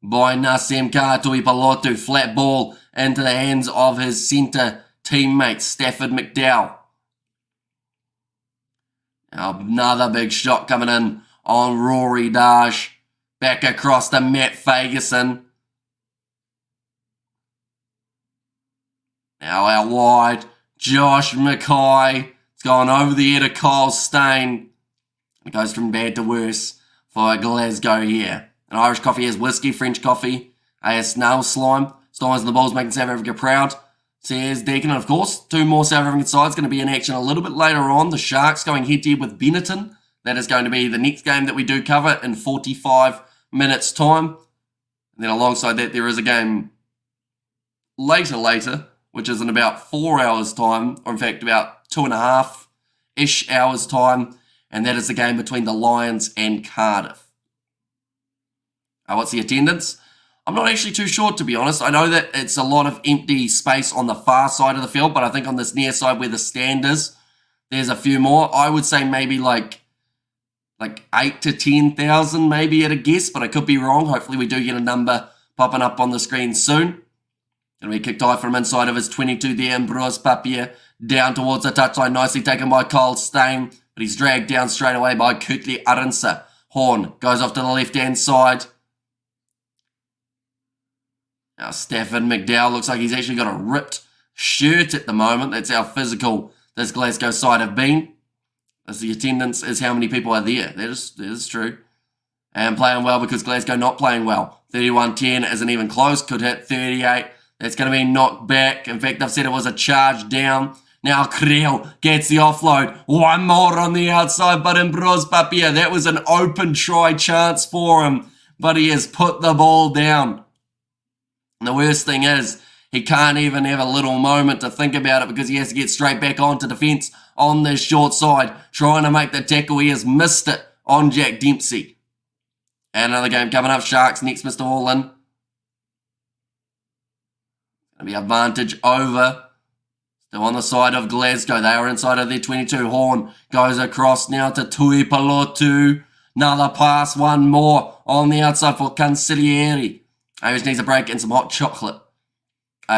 by Nassim Tuipolotu. Flat ball into the hands of his centre teammate, Stafford McDowell. Now another big shot coming in on Rory Daj. Back across to Matt Fagerson. Now out wide, Josh Mackay. It's gone over the head of Kyle Stain. It goes from bad to worse for Glasgow here. An Irish coffee has whiskey, French coffee has snail slime. Stormers and the Bulls making South Africa proud, says Deacon. And of course, two more South African sides going to be in action a little bit later on. The Sharks going head-to-head with Benetton. That is going to be the next game that we do cover in 45 minutes' time. And then alongside that, there is a game later, which is in about 4 hours' time, or in fact about 2.5-ish hours' time. And that is the game between the Lions and Cardiff. What's the attendance? I'm not actually too sure, to be honest. I know that it's a lot of empty space on the far side of the field, but I think on this near side where the stand is, there's a few more. I would say maybe like 8 to 10,000 maybe at a guess, but I could be wrong. Hopefully we do get a number popping up on the screen soon. Going to be kicked high from inside of his 22 there, Ambrose Papier down towards the touchline, nicely taken by Kyle Stain, but he's dragged down straight away by Kurtley Arnsa. Horn goes off to the left-hand side. Now Stafford McDowell looks like he's actually got a ripped shirt at the moment. That's how physical this Glasgow side have been. As the attendance is how many people are there. That is true. And playing well because Glasgow not playing well. 31-10 isn't even close. Could hit 38. That's going to be knocked back. In fact, I've said it was a charge down. Now Creel gets the offload. One more on the outside, but Ambrose Papier. That was an open try chance for him. But he has put the ball down. And the worst thing is, he can't even have a little moment to think about it because he has to get straight back onto defence on this short side, trying to make the tackle. He has missed it on Jack Dempsey. And another game coming up. Sharks next, Mr. Orlin. Going to be advantage over. Still on the side of Glasgow. They are inside of their 22. Horn goes across now to Tuipolotu. Another pass, one more on the outside for Cancellieri. I just needs a break and some hot chocolate.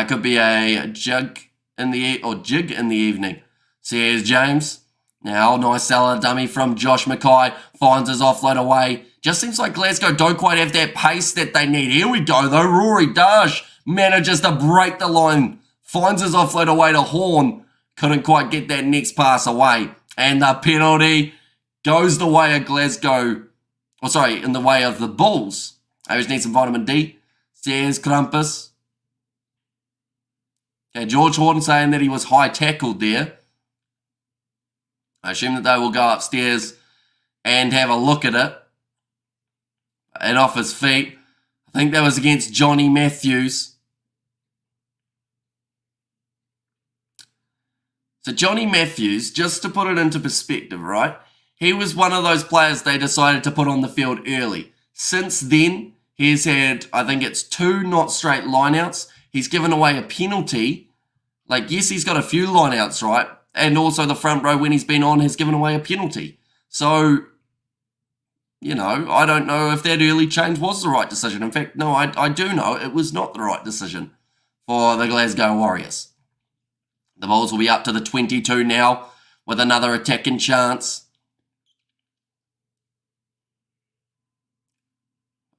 Could be a jig in the evening, says James. Now, nice salad dummy from Josh Mackay. Finds his offload away. Just seems like Glasgow don't quite have that pace that they need. Here we go, though. Rory Daj manages to break the line. Finds his offload away to Horn. Couldn't quite get that next pass away. And the penalty goes the way of Glasgow. In the way of the Bulls. I just need some vitamin D, says Krampus. Okay, George Horton saying that he was high tackled there. I assume that they will go upstairs and have a look at it. And off his feet. I think that was against Johnny Matthews. So Johnny Matthews, just to put it into perspective, right? He was one of those players they decided to put on the field early. Since then, he's had, I think it's 2 not straight lineouts. He's given away a penalty. Like, yes, he's got a few lineouts, right? And also the front row when he's been on has given away a penalty. So, you know, I don't know if that early change was the right decision. In fact, no, I do know it was not the right decision for the Glasgow Warriors. The Bulls will be up to the 22 now with another attacking chance.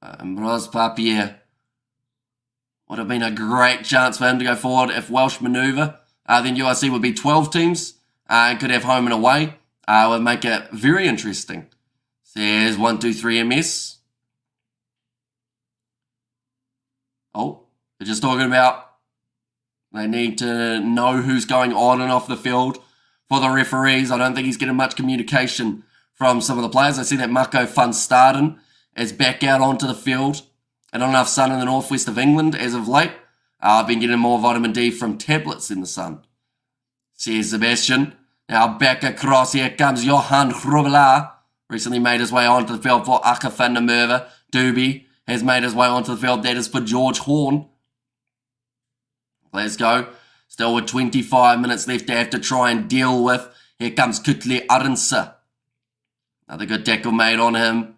Ambroise Papier would have been a great chance for him to go forward if Welsh manoeuvre. Then URC would be 12 teams and could have home and away. Would make it very interesting. So here's 1, 2, 3 MS. Oh, they're just talking about they need to know who's going on and off the field for the referees. I don't think he's getting much communication from some of the players. I see that Marco van Staden is back out onto the field. And not enough sun in the northwest of England as of late. I've been getting more vitamin D from tablets in the sun. Says Sebastian. Now back across, here comes Johan Grobbelaar. Recently made his way onto the field for Aka van der Merwe. Doobie has made his way onto the field. That is for George Horn. Glasgow still with 25 minutes left to have to try and deal with. Here comes Kutle Arnse. Another good tackle made on him.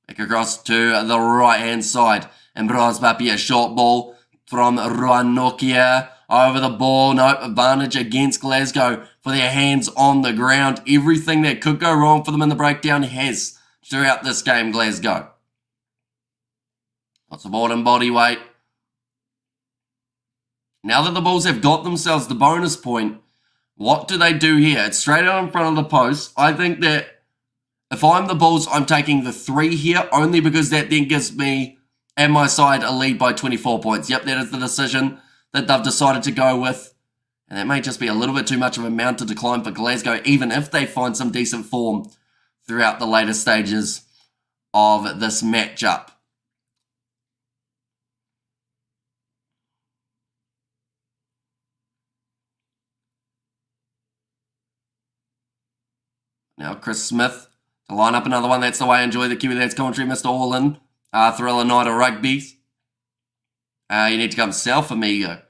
Back across to the right-hand side. Ambroise Papier, short ball from Ruan Nokia. Over the ball, no advantage against Glasgow for their hands on the ground. Everything that could go wrong for them in the breakdown has throughout this game, Glasgow. Lots of ball and body weight. Now that the Bulls have got themselves the bonus point, what do they do here? It's straight out in front of the post. I think that if I'm the Bulls, I'm taking the 3 here, only because that then gives me and my side a lead by 24 points. Yep, that is the decision that they've decided to go with. And that may just be a little bit too much of a mountain to climb for Glasgow, even if they find some decent form throughout the later stages of this matchup. Now Chris Smith to line up another one. That's the way I enjoy the Kiwi Lads commentary, Mr. Orland. Thriller night of rugby. You need to come south, amigo.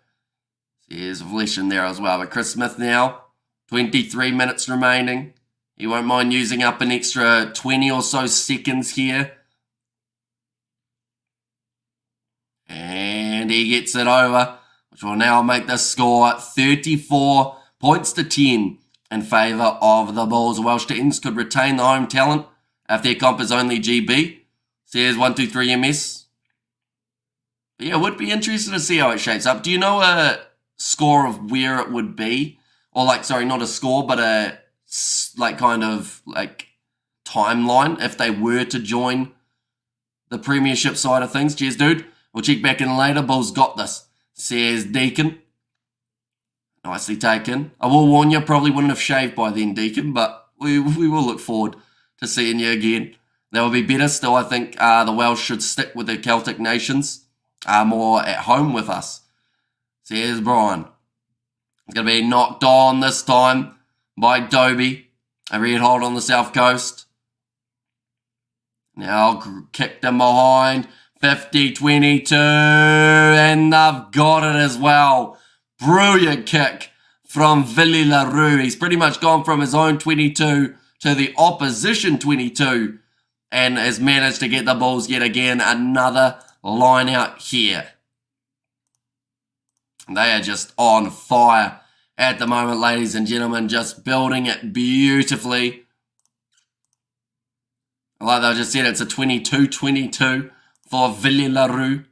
There's Vlesh in there as well. But Chris Smith now, 23 minutes remaining. He won't mind using up an extra 20 or so seconds here. And he gets it over, which will now make the score 34 points to 10 in favour of the Bulls. Welsh teams could retain the home talent if their comp is only GB. So here's 1, 2, 3 MS. But yeah, would be interesting to see how it shapes up. Do you know a score of where it would be? Or like, sorry, not a score, but a like kind of like timeline if they were to join the Premiership side of things. Cheers, dude. We'll check back in later. Bulls got this, says Deacon. Nicely taken. I will warn you, probably wouldn't have shaved by then, Deacon, but we will look forward to seeing you again. That will be better. Still, I think the Welsh should stick with the Celtic nations more at home with us. So here's Brian. It's going to be knocked on this time by Dobie. A red hold on the south coast. Now kicked him behind. 50-22. And they've got it as well. Brilliant kick from Villy LaRue. He's pretty much gone from his own 22 to the opposition 22 and has managed to get the Bulls yet again another line out here. They are just on fire at the moment, ladies and gentlemen, just building it beautifully. Like I just said, it's a 22-22 for Villy LaRue,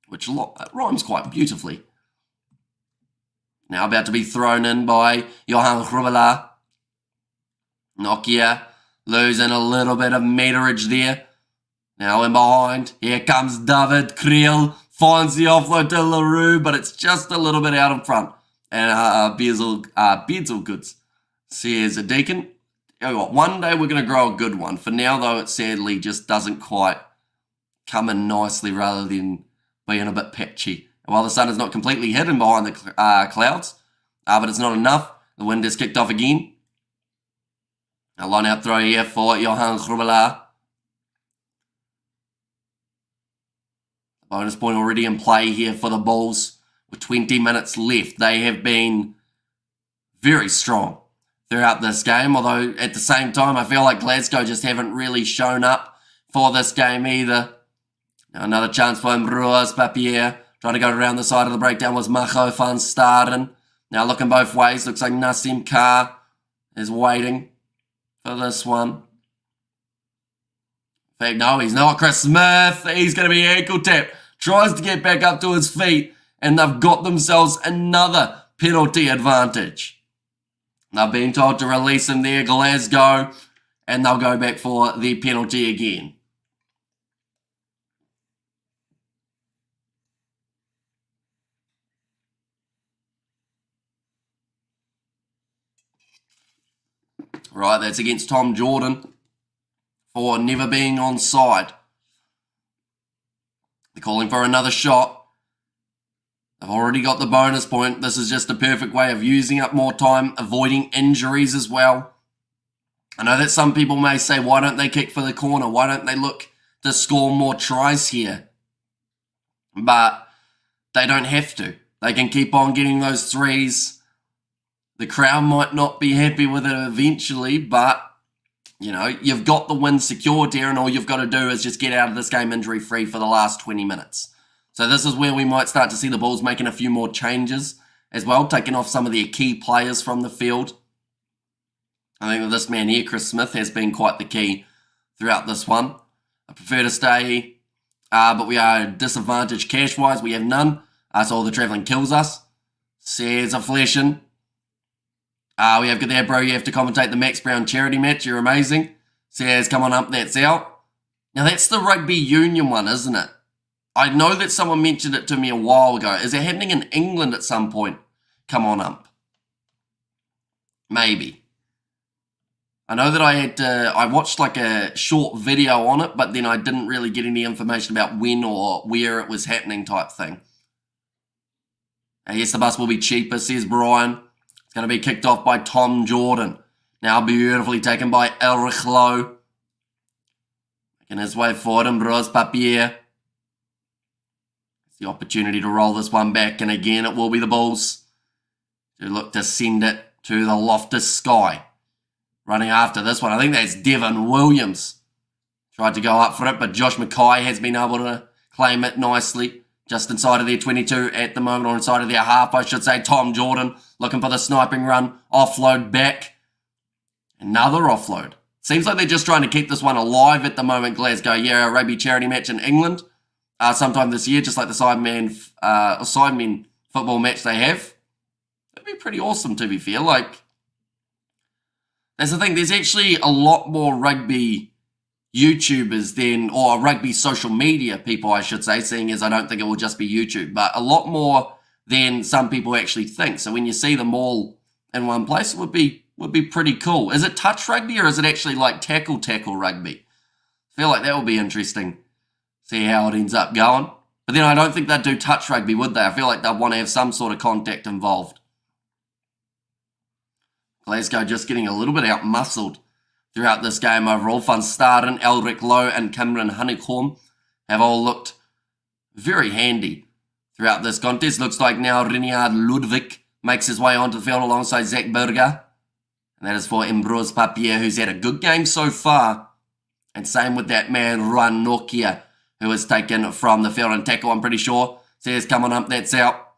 which rhymes quite beautifully. Now about to be thrown in by Johan Grobbelaar. Nokia losing a little bit of meterage there. Now in behind. Here comes David Creel. Finds the offload to LaRue, but it's just a little bit out in front. And Bedsall Goods says a Deacon. You know what, one day we're going to grow a good one. For now, though, it sadly just doesn't quite come in nicely rather than being a bit patchy. And while the sun is not completely hidden behind the clouds, But it's not enough. The wind is kicked off again. A line-out throw here for Johan Grubelaar. Bonus point already in play here for the Bulls. With 20 minutes left, they have been very strong throughout this game. Although, at the same time, I feel like Glasgow just haven't really shown up for this game either. Now another chance for Ambroise Papier. Trying to go around the side of the breakdown was Macho van Staden. Now looking both ways. Looks like Nassim Carr is waiting for this one. In fact, no, he's not. Chris Smith. He's going to be ankle tapped. Tries to get back up to his feet. And they've got themselves another penalty advantage. They've been told to release him there, Glasgow. And they'll go back for the penalty again. Right, that's against Tom Jordan for never being onside. They're calling for another shot. They've already got the bonus point. This is just a perfect way of using up more time, avoiding injuries as well. I know that some people may say, why don't they kick for the corner? Why don't they look to score more tries here? But they don't have to. They can keep on getting those threes. The crowd might not be happy with it eventually, but, you know, you've got the win secured here, and all you've got to do is just get out of this game injury-free for the last 20 minutes. So this is where we might start to see the Bulls making a few more changes as well, taking off some of their key players from the field. I think that this man here, Chris Smith, has been quite the key throughout this one. I prefer to stay, but we are disadvantaged cash-wise. We have none, so all the travelling kills us. Says a flashing. We have good there, bro. You have to commentate the Max Brown charity match. You're amazing. Says, come on up, that's out. Now, that's the rugby union one, isn't it? I know that someone mentioned it to me a while ago. Is it happening in England at some point? Come on up. Maybe. I know that I watched like a short video on it, but then I didn't really get any information about when or where it was happening type thing. Yes, the bus will be cheaper, says Brian. It's going to be kicked off by Tom Jordan. Now beautifully taken by Ulrich Lowe. Making his way forward, Ambroise Papier. It's the opportunity to roll this one back, and again it will be the Bulls to look to send it to the Loftus Sky. Running after this one, I think that's Devon Williams. Tried to go up for it, but Josh Mackay has been able to claim it nicely. Just inside of their 22 at the moment, or inside of their half, I should say. Tom Jordan looking for the sniping run. Offload back. Another offload. Seems like they're just trying to keep this one alive at the moment, Glasgow. Yeah, a rugby charity match in England sometime this year, just like the Sidemen football match they have. That'd be pretty awesome, to be fair. Like, that's the thing. There's actually a lot more rugby YouTubers than, or rugby social media people, I should say, seeing as I don't think it will just be YouTube, but a lot more than some people actually think. So when you see them all in one place, it would be pretty cool. Is it touch rugby, or is it actually like tackle rugby? I feel like that would be interesting. See how it ends up going. But then I don't think they'd do touch rugby, would they? I feel like they'd want to have some sort of contact involved. Glasgow just getting a little bit out-muscled throughout this game overall. Van Staden, Eldrick Lowe, and Cameron Honeycomb have all looked very handy throughout this contest. Looks like now Reniard Ludwig makes his way onto the field alongside Zach Berger. And that is for Ambroise Papier, who's had a good game so far. And same with that man, Ruan Nokia, who was taken from the field and tackle, I'm pretty sure. Says, come on up, that's out.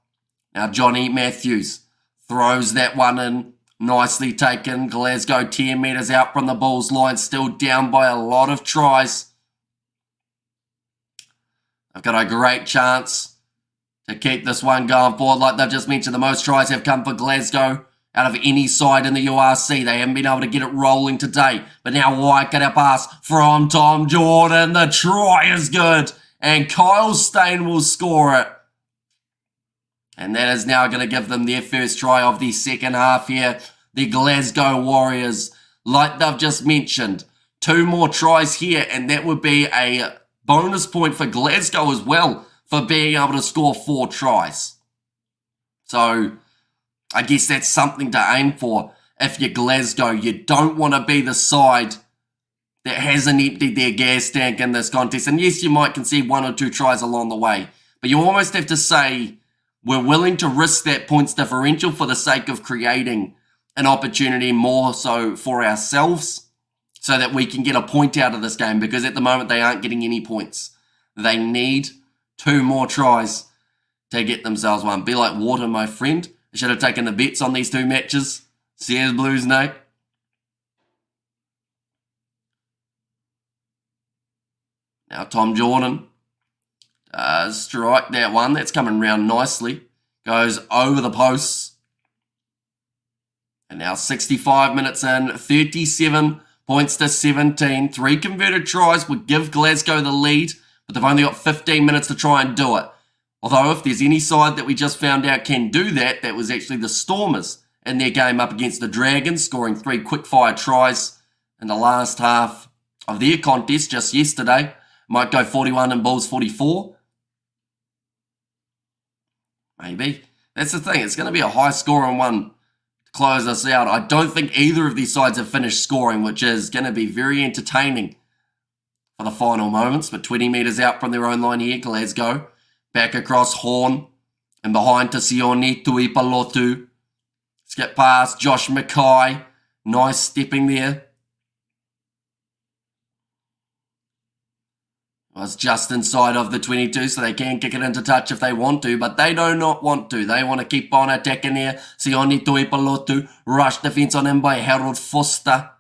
Now Johnny Matthews throws that one in. Nicely taken. Glasgow 10 metres out from the Bulls line. Still down by a lot of tries. They've got a great chance to keep this one going forward. Like they've just mentioned, the most tries have come for Glasgow out of any side in the URC. They haven't been able to get it rolling today. But now Waikato pass from Tom Jordan. The try is good. And Kyle Stain will score it. And that is now going to give them their first try of the second half here. The Glasgow Warriors, like they've just mentioned, 2 more tries here, and that would be a bonus point for Glasgow as well for being able to score 4 tries. So, I guess that's something to aim for if you're Glasgow. You don't want to be the side that hasn't emptied their gas tank in this contest. And yes, you might concede 1 or 2 tries along the way, but you almost have to say, we're willing to risk that points differential for the sake of creating an opportunity more so for ourselves so that we can get a point out of this game, because at the moment they aren't getting any points. They need 2 more tries to get themselves one. Be like water, my friend. I should have taken the bets on these 2 matches. Sears Blues, no. Now Tom Jordan strike that one. That's coming round nicely. Goes over the posts. And now 65 minutes in, 37 points to 17. 3 converted tries would give Glasgow the lead, but they've only got 15 minutes to try and do it. Although if there's any side that we just found out can do that, that was actually the Stormers in their game up against the Dragons, scoring 3 quick-fire tries in the last half of their contest just yesterday. Might go 41 and Bulls 44. Maybe. That's the thing. It's going to be a high-scoring one to close us out. I don't think either of these sides have finished scoring, which is going to be very entertaining for the final moments. But 20 metres out from their own line here, Glasgow. Back across Horn. And behind to Sione Tuipalotu. Skip past Josh Mackay. Nice stepping there. Well, it's just inside of the 22, so they can kick it into touch if they want to, but they do not want to. They want to keep on attacking here. Sione Tuipalotu, rush defence on him by Harold Foster.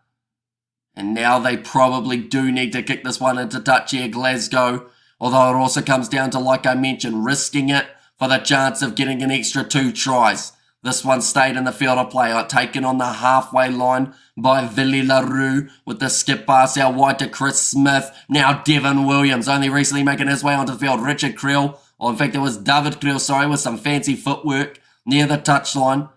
And now they probably do need to kick this one into touch here, Glasgow. Although it also comes down to, like I mentioned, risking it for the chance of getting an extra 2 tries. This one stayed in the field of play, taken on the halfway line by Villy LaRue with the skip pass out wide to Chris Smith. Now Devon Williams, only recently making his way onto the field. Richard Creel, or in fact it was David Creel, sorry, with some fancy footwork near the touchline.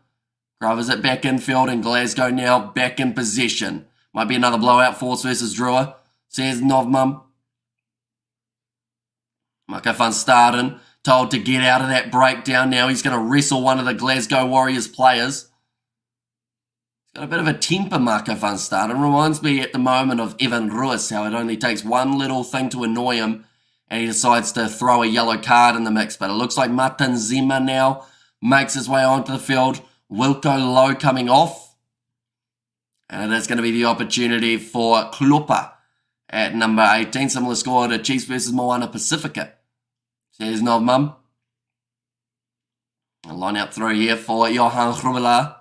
Covers it back in field, and Glasgow now back in possession. Might be another blowout, Force versus Drua, says Novmum. Mako van Staden told to get out of that breakdown. Now he's going to wrestle one of the Glasgow Warriors players. He's got a bit of a temper, Mako van Staden. Reminds me at the moment of Evan Ruiz, how it only takes one little thing to annoy him and he decides to throw a yellow card in the mix. But it looks like Martin Zima now makes his way onto the field. Wilco Lowe coming off. And it is going to be the opportunity for Klopper at number 18. Similar score to Chiefs versus Moana Pacifica. Says Novmum. A line out through here for Johan Grubela.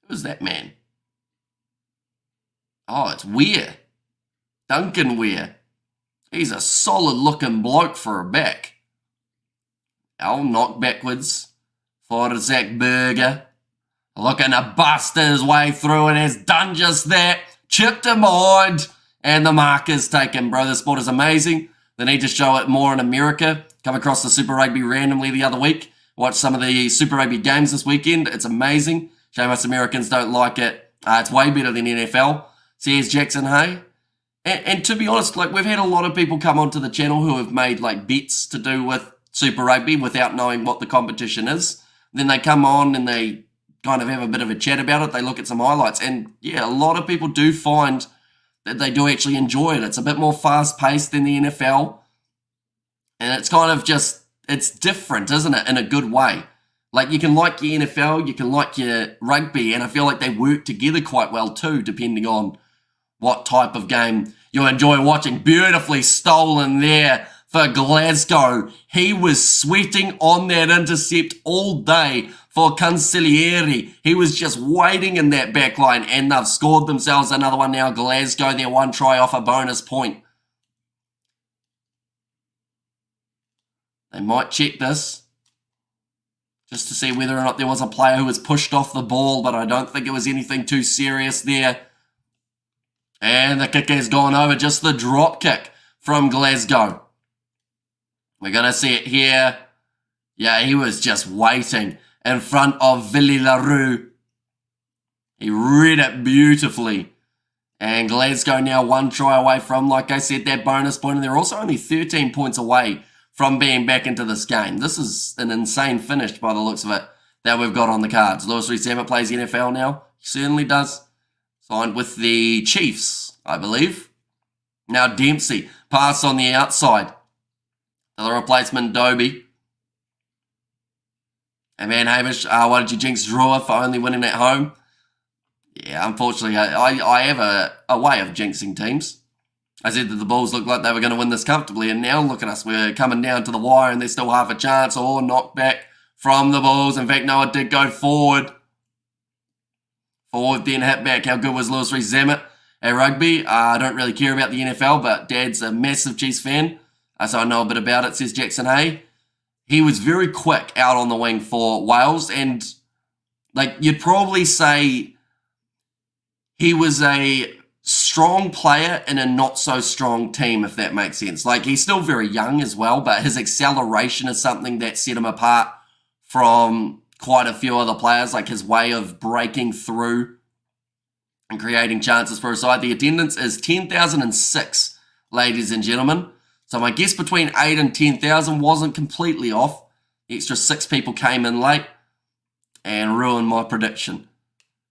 Who's that man? Oh, it's Weir. Duncan Weir. He's a solid looking bloke for a back. I'll knock backwards for Zach Berger. Looking to bust his way through and has done just that. Chipped him wide. And the mark is taken, bro. The sport is amazing. They need to show it more in America. Come across the Super Rugby randomly the other week. Watch some of the Super Rugby games this weekend. It's amazing. Shame us Americans don't like it. It's way better than NFL. Says Jackson Hay. And to be honest, like, we've had a lot of people come onto the channel who have made like bets to do with Super Rugby without knowing what the competition is. Then they come on and they kind of have a bit of a chat about it. They look at some highlights. And yeah, a lot of people do find that they do actually enjoy it. It's a bit more fast-paced than the NFL. And it's kind of just, it's different, isn't it, in a good way. Like, you can like your NFL, you can like your rugby, and I feel like they work together quite well too, depending on what type of game you enjoy watching. Beautifully stolen there for Glasgow. He was sweating on that intercept all day for Cancellieri. He was just waiting in that back line, and they've scored themselves another one now. Glasgow, their 1 try off a bonus point. They might check this just to see whether or not there was a player who was pushed off the ball, but I don't think it was anything too serious there. And the kick has gone over, just the drop kick from Glasgow. We're going to see it here. Yeah, he was just waiting in front of Villy LaRue. He read it beautifully. And Glasgow now 1 try away from, like I said, that bonus point. And they're also only 13 points away from being back into this game. This is an insane finish by the looks of it that we've got on the cards. Lewis Rees-Zammit plays NFL now. He certainly does. Signed with the Chiefs, I believe. Now Dempsey, pass on the outside. The replacement, Dobie. And man, Hamish, why did you jinx Drua for only winning at home? Yeah, unfortunately, I have a way of jinxing teams. I said that the Bulls looked like they were going to win this comfortably, and now look at us. We're coming down to the wire, and there's still half a chance. Or knocked back from the Bulls. In fact, no, it did go forward. Forward, then hit back. How good was Lewis Rees-Zammit at rugby? I don't really care about the NFL, but Dad's a massive Chiefs fan, so I know a bit about it, says Jackson A. He was very quick out on the wing for Wales, and like you'd probably say he was a strong player in a not-so-strong team, if that makes sense. Like, he's still very young as well, but his acceleration is something that set him apart from quite a few other players, like his way of breaking through and creating chances for his side. The attendance is 10,006, ladies and gentlemen. So my guess between 8 and 10,000 wasn't completely off. The extra 6 people came in late and ruined my prediction.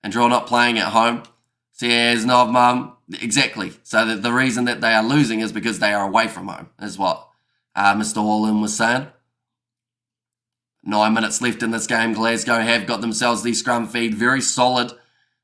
And Draw not playing at home. Says Novmum, exactly. So the reason that they are losing is because they are away from home, is what Mr. Wallen was saying. 9 minutes left in this game. Glasgow have got themselves the scrum feed. Very solid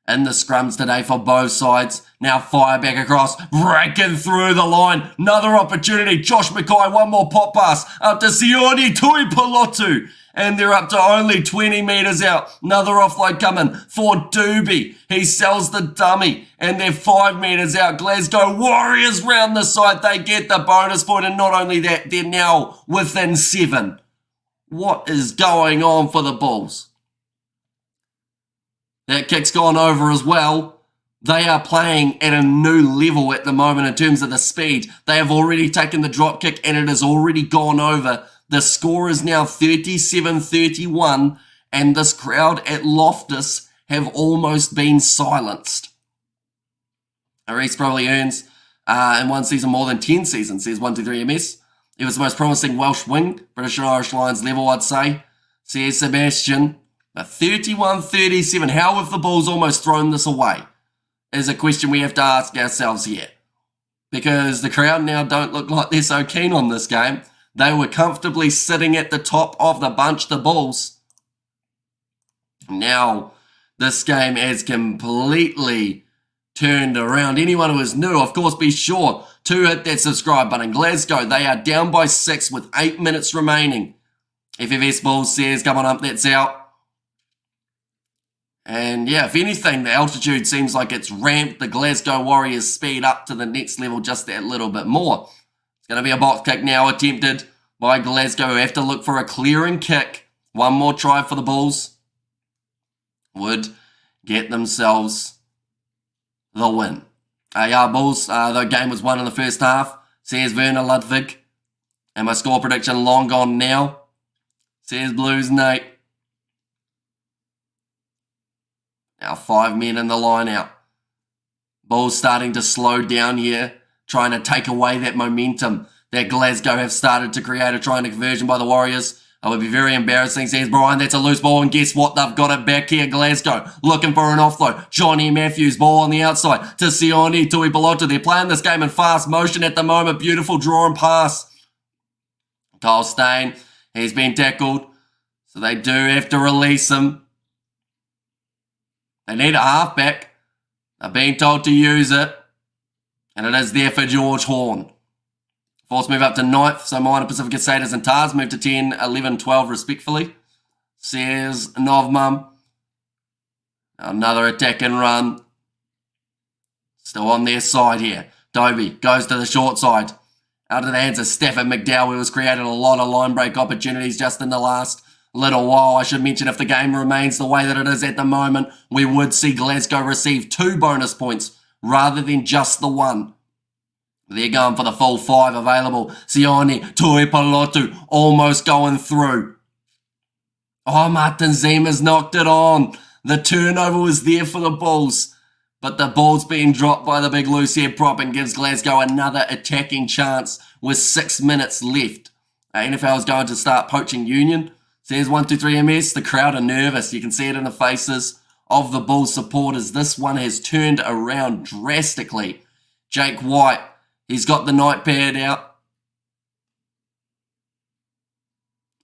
in the scrums today for both sides. Now fire back across, breaking through the line. Another opportunity. Josh Mackay, one more pop pass up to Sione Tuipulotu. And they're up to only 20 metres out. Another offload coming for Doobie. He sells the dummy. And they're 5 metres out. Glasgow Warriors round the side. They get the bonus point. And not only that, they're now within 7. What is going on for the Bulls? That kick's gone over as well. They are playing at a new level at the moment in terms of the speed. They have already taken the drop kick and it has already gone over. The score is now 37-31 and this crowd at Loftus have almost been silenced. Reece probably earns in one season more than 10 seasons, says 123MS. He was the most promising Welsh wing, British and Irish Lions level, I'd say, says Sebastian. But 31-37, how have the Bulls almost thrown this away? Is a question we have to ask ourselves here. Because the crowd now don't look like they're so keen on this game. They were comfortably sitting at the top of the bunch, the Bulls. Now, this game has completely turned around. Anyone who is new, of course, be sure to hit that subscribe button. Glasgow, they are down by 6 with 8 minutes remaining. FFS Bulls says, come on up, that's out. And yeah, if anything, the altitude seems like it's ramped the Glasgow Warriors' speed up to the next level just that little bit more. It's going to be a box kick now attempted by Glasgow, who have to look for a clearing kick. One more try for the Bulls would get themselves the win. Bulls, the game was won in the first half, says Werner Ludwig. And my score prediction long gone now, says Blues Nate. Now 5 men in the line out. Bulls starting to slow down here, trying to take away that momentum that Glasgow have started to create. A try and a conversion by the Warriors. It would be very embarrassing, says Brian. That's a loose ball, and guess what? They've got it back here, Glasgow. Looking for an offload. Johnny Matthews, ball on the outside to Sione Tuipulotu. They're playing this game in fast motion at the moment. Beautiful draw and pass. Kyle Stain, he's been tackled, so they do have to release him. They need a halfback. They're being told to use it. And it is there for George Horn. Force move up to 9th. So Minor Pacific Crusaders and Tars move to 10, 11, 12 respectfully. Says Novmum. Another attack and run. Still on their side here. Dobie goes to the short side. Out of the hands of Stafford McDowell, who has created a lot of line break opportunities just in the last little while. I should mention, if the game remains the way that it is at the moment, we would see Glasgow receive 2 bonus points rather than just the 1. They're going for the full 5 available. Sione Tuipulotu almost going through. Oh, Martin Zima's knocked it on. The turnover was there for the Bulls, but the ball's being dropped by the big loose head prop and gives Glasgow another attacking chance with 6 minutes left. NFL is going to start poaching Union. Says 123 MS. The crowd are nervous. You can see it in the faces of the Bulls supporters. This one has turned around drastically. Jake White, he's got the night pad out.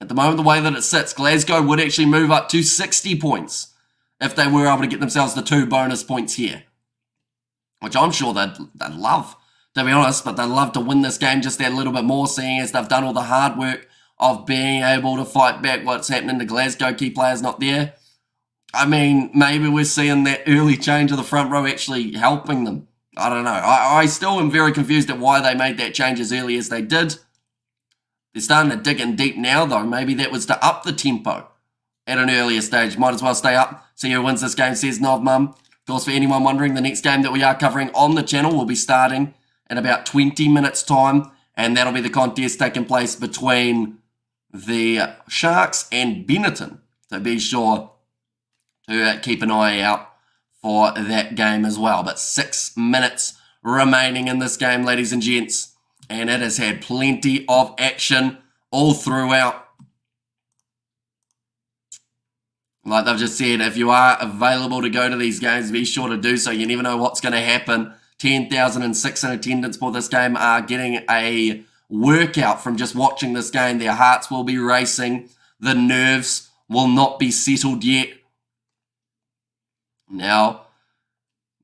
At the moment, the way that it sits, Glasgow would actually move up to 60 points if they were able to get themselves the 2 bonus points here, which I'm sure they'd love, to be honest, but they'd love to win this game just that little bit more, seeing as they've done all the hard work of being able to fight back what's happening to Glasgow. Key players not there. I mean, maybe we're seeing that early change of the front row actually helping them. I don't know. I still am very confused at why they made that change as early as they did. They're starting to dig in deep now, though. Maybe that was to up the tempo at an earlier stage. Might as well stay up. See who wins this game, says Nov Mum. Of course, for anyone wondering, the next game that we are covering on the channel will be starting in about 20 minutes' time, and that'll be the contest taking place between the Sharks and Benetton. So be sure to keep an eye out for that game as well. But 6 minutes remaining in this game, ladies and gents, and it has had plenty of action all throughout. Like they've just said, if you are available to go to these games, be sure to do so. You never know what's going to happen. 10,006 in attendance for this game are getting a workout from just watching this game. Their hearts will be racing. The nerves will not be settled yet. Now,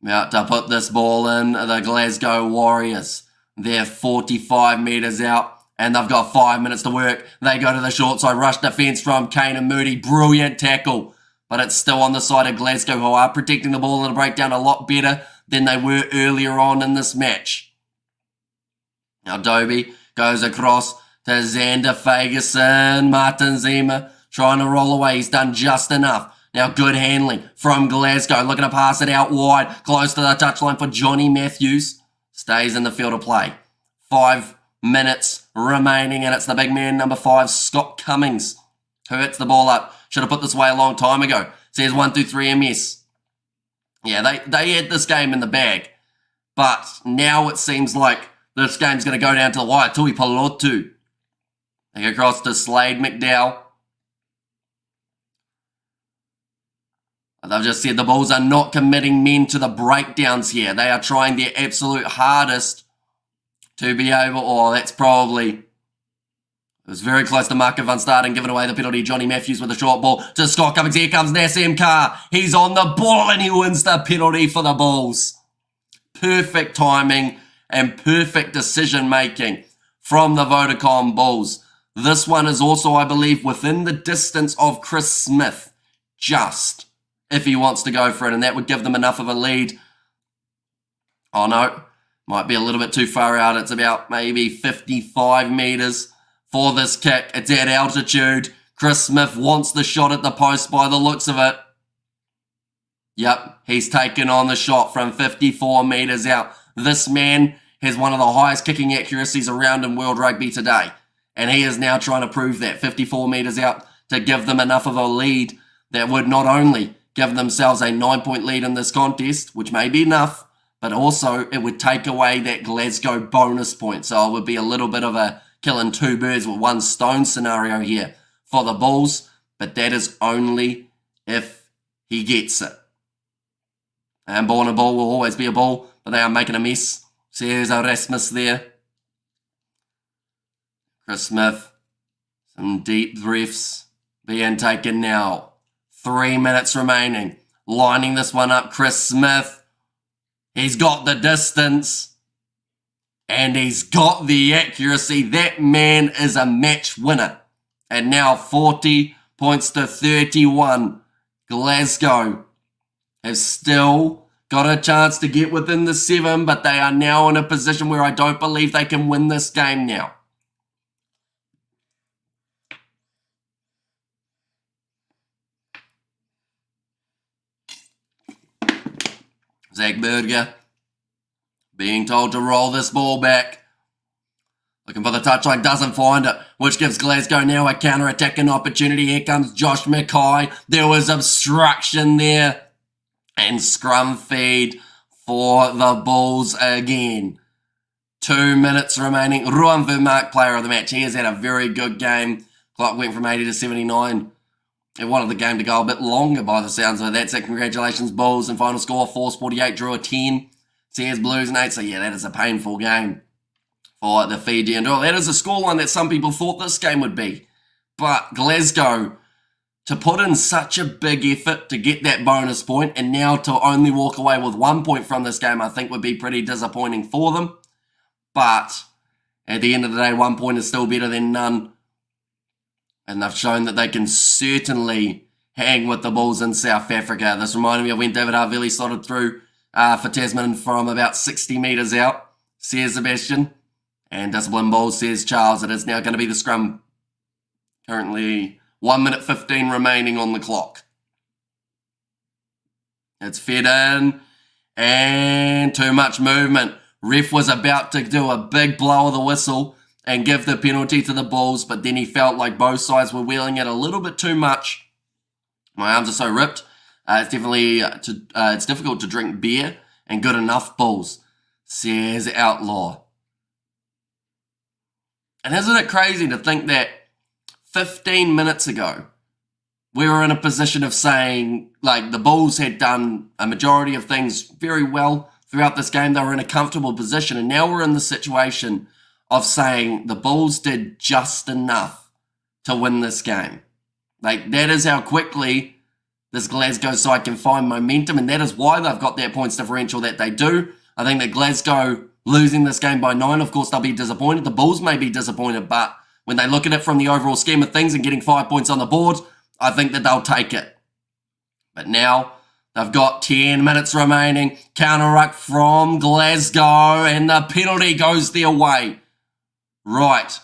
about to put this ball in, the Glasgow Warriors. They're 45 metres out, and they've got 5 minutes to work. They go to the short side, rush defence from Kane and Moody. Brilliant tackle, but it's still on the side of Glasgow, who are protecting the ball in a breakdown a lot better than they were earlier on in this match. Now Dobie goes across to Xander Fagerson. Martin Zima trying to roll away. He's done just enough. Now good handling from Glasgow. Looking to pass it out wide. Close to the touchline for Johnny Matthews. Stays in the field of play. 5 minutes remaining, and it's the big man, number 5, Scott Cummings, who hits the ball up. Should have put this away a long time ago. Says 123 MS. Yeah, they had this game in the bag. But now it seems like this game's going to go down to the wire. Tui Palotu. They go across to Slade McDowell. They've just said the Bulls are not committing men to the breakdowns here. They are trying their absolute hardest to be able, that's probably, it was very close to Mark Van Staden giving away the penalty. Johnny Matthews with a short ball to Scott Cummings. Here comes Nassim Carr. He's on the ball and he wins the penalty for the Bulls. Perfect timing and perfect decision making from the VODACOM Bulls. This one is also, I believe, within the distance of Chris Smith, just if he wants to go for it, and that would give them enough of a lead. Oh no, might be a little bit too far out. It's about maybe 55 metres for this kick. It's at altitude. Chris Smith wants the shot at the post by the looks of it. Yep, he's taken on the shot from 54 metres out. This man has one of the highest kicking accuracies around in World Rugby today, and he is now trying to prove that 54 metres out to give them enough of a lead that would not only give themselves a 9-point lead in this contest, which may be enough, but also it would take away that Glasgow bonus point. So it would be a little bit of a killing 2 birds with 1 stone scenario here for the Bulls, but that is only if he gets it. And ball and a ball will always be a ball, but they are making a mess. See, there's Erasmus there. Chris Smith, some deep breaths being taken now. 3 minutes remaining. Lining this one up, Chris Smith. He's got the distance. And he's got the accuracy. That man is a match winner. And now 40 points to 31. Glasgow have still got a chance to get within the 7, but they are now in a position where I don't believe they can win this game now. Zach Berger being told to roll this ball back. Looking for the touchline, doesn't find it, which gives Glasgow now a counter-attacking opportunity. Here comes Josh Mackay. There was obstruction there. And scrum feed for the Bulls again. 2 minutes remaining. Ruan Vermaak, player of the match. He has had a very good game. Clock went from 80 to 79. It wanted the game to go a bit longer by the sounds of it. That's it. Congratulations, Bulls. And final score, Force 48, drew a 10. Sears Blues and 8. So yeah, that is a painful game for the Fijian. That is a scoreline that some people thought this game would be. But Glasgow, to put in such a big effort to get that bonus point and now to only walk away with 1 point from this game, I think would be pretty disappointing for them. But at the end of the day, 1 point is still better than none. And they've shown that they can certainly hang with the Bulls in South Africa. This reminded me of when David Havili slotted through for Tasman from about 60 metres out. Says Sebastian. And discipline ball, says Charles. It is now going to be the scrum. Currently 1 minute 15 remaining on the clock. It's fed in. And too much movement. Ref was about to do a big blow of the whistle and give the penalty to the Bulls, but then he felt like both sides were wheeling it a little bit too much. My arms are so ripped. It's definitely it's difficult to drink beer and good enough, Bulls, says Outlaw. And isn't it crazy to think that 15 minutes ago, we were in a position of saying, like, the Bulls had done a majority of things very well throughout this game. They were in a comfortable position, and now we're in the situation of saying the Bulls did just enough to win this game. Like, that is how quickly this Glasgow side can find momentum, and that is why they've got that points differential that they do. I think that Glasgow losing this game by 9, of course, they'll be disappointed. The Bulls may be disappointed, but when they look at it from the overall scheme of things and getting 5 points on the board, I think that they'll take it. But now they've got 10 minutes remaining. Counter-ruck from Glasgow, and the penalty goes their way. Right.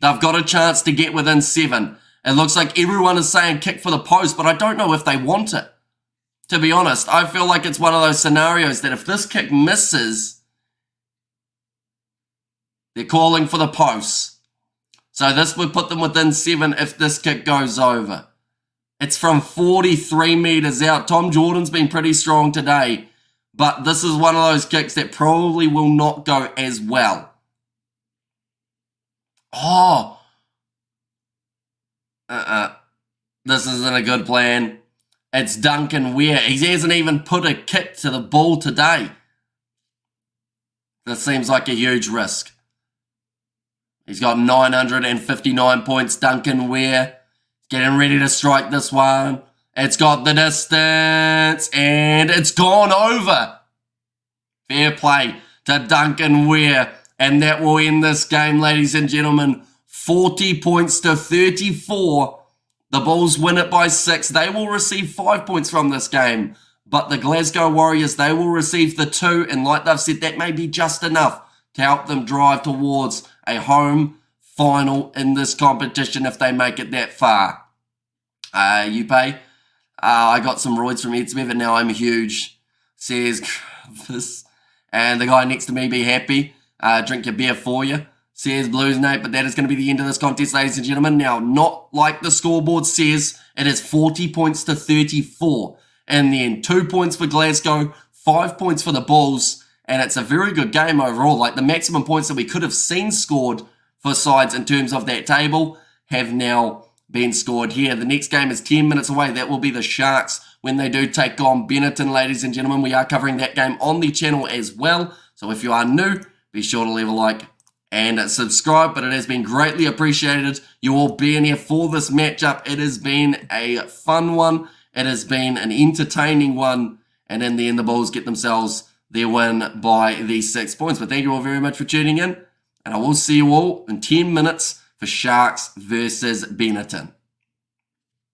They've got a chance to get within 7. It looks like everyone is saying kick for the post, but I don't know if they want it. To be honest, I feel like it's one of those scenarios that if this kick misses, they're calling for the post. So this would put them within 7 if this kick goes over. It's from 43 metres out. Tom Jordan's been pretty strong today, but this is one of those kicks that probably will not go as well. Oh. This isn't a good plan. It's Duncan Weir. He hasn't even put a kick to the ball today. This seems like a huge risk. He's got 959 points, Duncan Weir. Getting ready to strike this one. It's got the distance, and it's gone over. Fair play to Duncan Weir. And that will end this game, ladies and gentlemen. 40 points to 34. The Bulls win it by 6. They will receive 5 points from this game. But the Glasgow Warriors, they will receive the 2. And like they've said, that may be just enough to help them drive towards a home final in this competition if they make it that far. You pay? I got some roids from Edsmith and now I'm huge, says this. And the guy next to me, be happy. Drink your beer for you, says Blues Nate. But that is going to be the end of this contest, ladies and gentlemen. Now, not like the scoreboard says, it is 40 points to 34. And then 2 points for Glasgow, 5 points for the Bulls. And it's a very good game overall. Like, the maximum points that we could have seen scored for sides in terms of that table have now been scored here. The next game is 10 minutes away. That will be the Sharks when they do take on Benetton, ladies and gentlemen. We are covering that game on the channel as well. So if you are new, be sure to leave a like and subscribe. But it has been greatly appreciated, you all being here for this matchup. It has been a fun one. It has been an entertaining one. And in the end, the Bulls get themselves their win by the 6 points. But thank you all very much for tuning in. And I will see you all in 10 minutes for Sharks versus Benetton.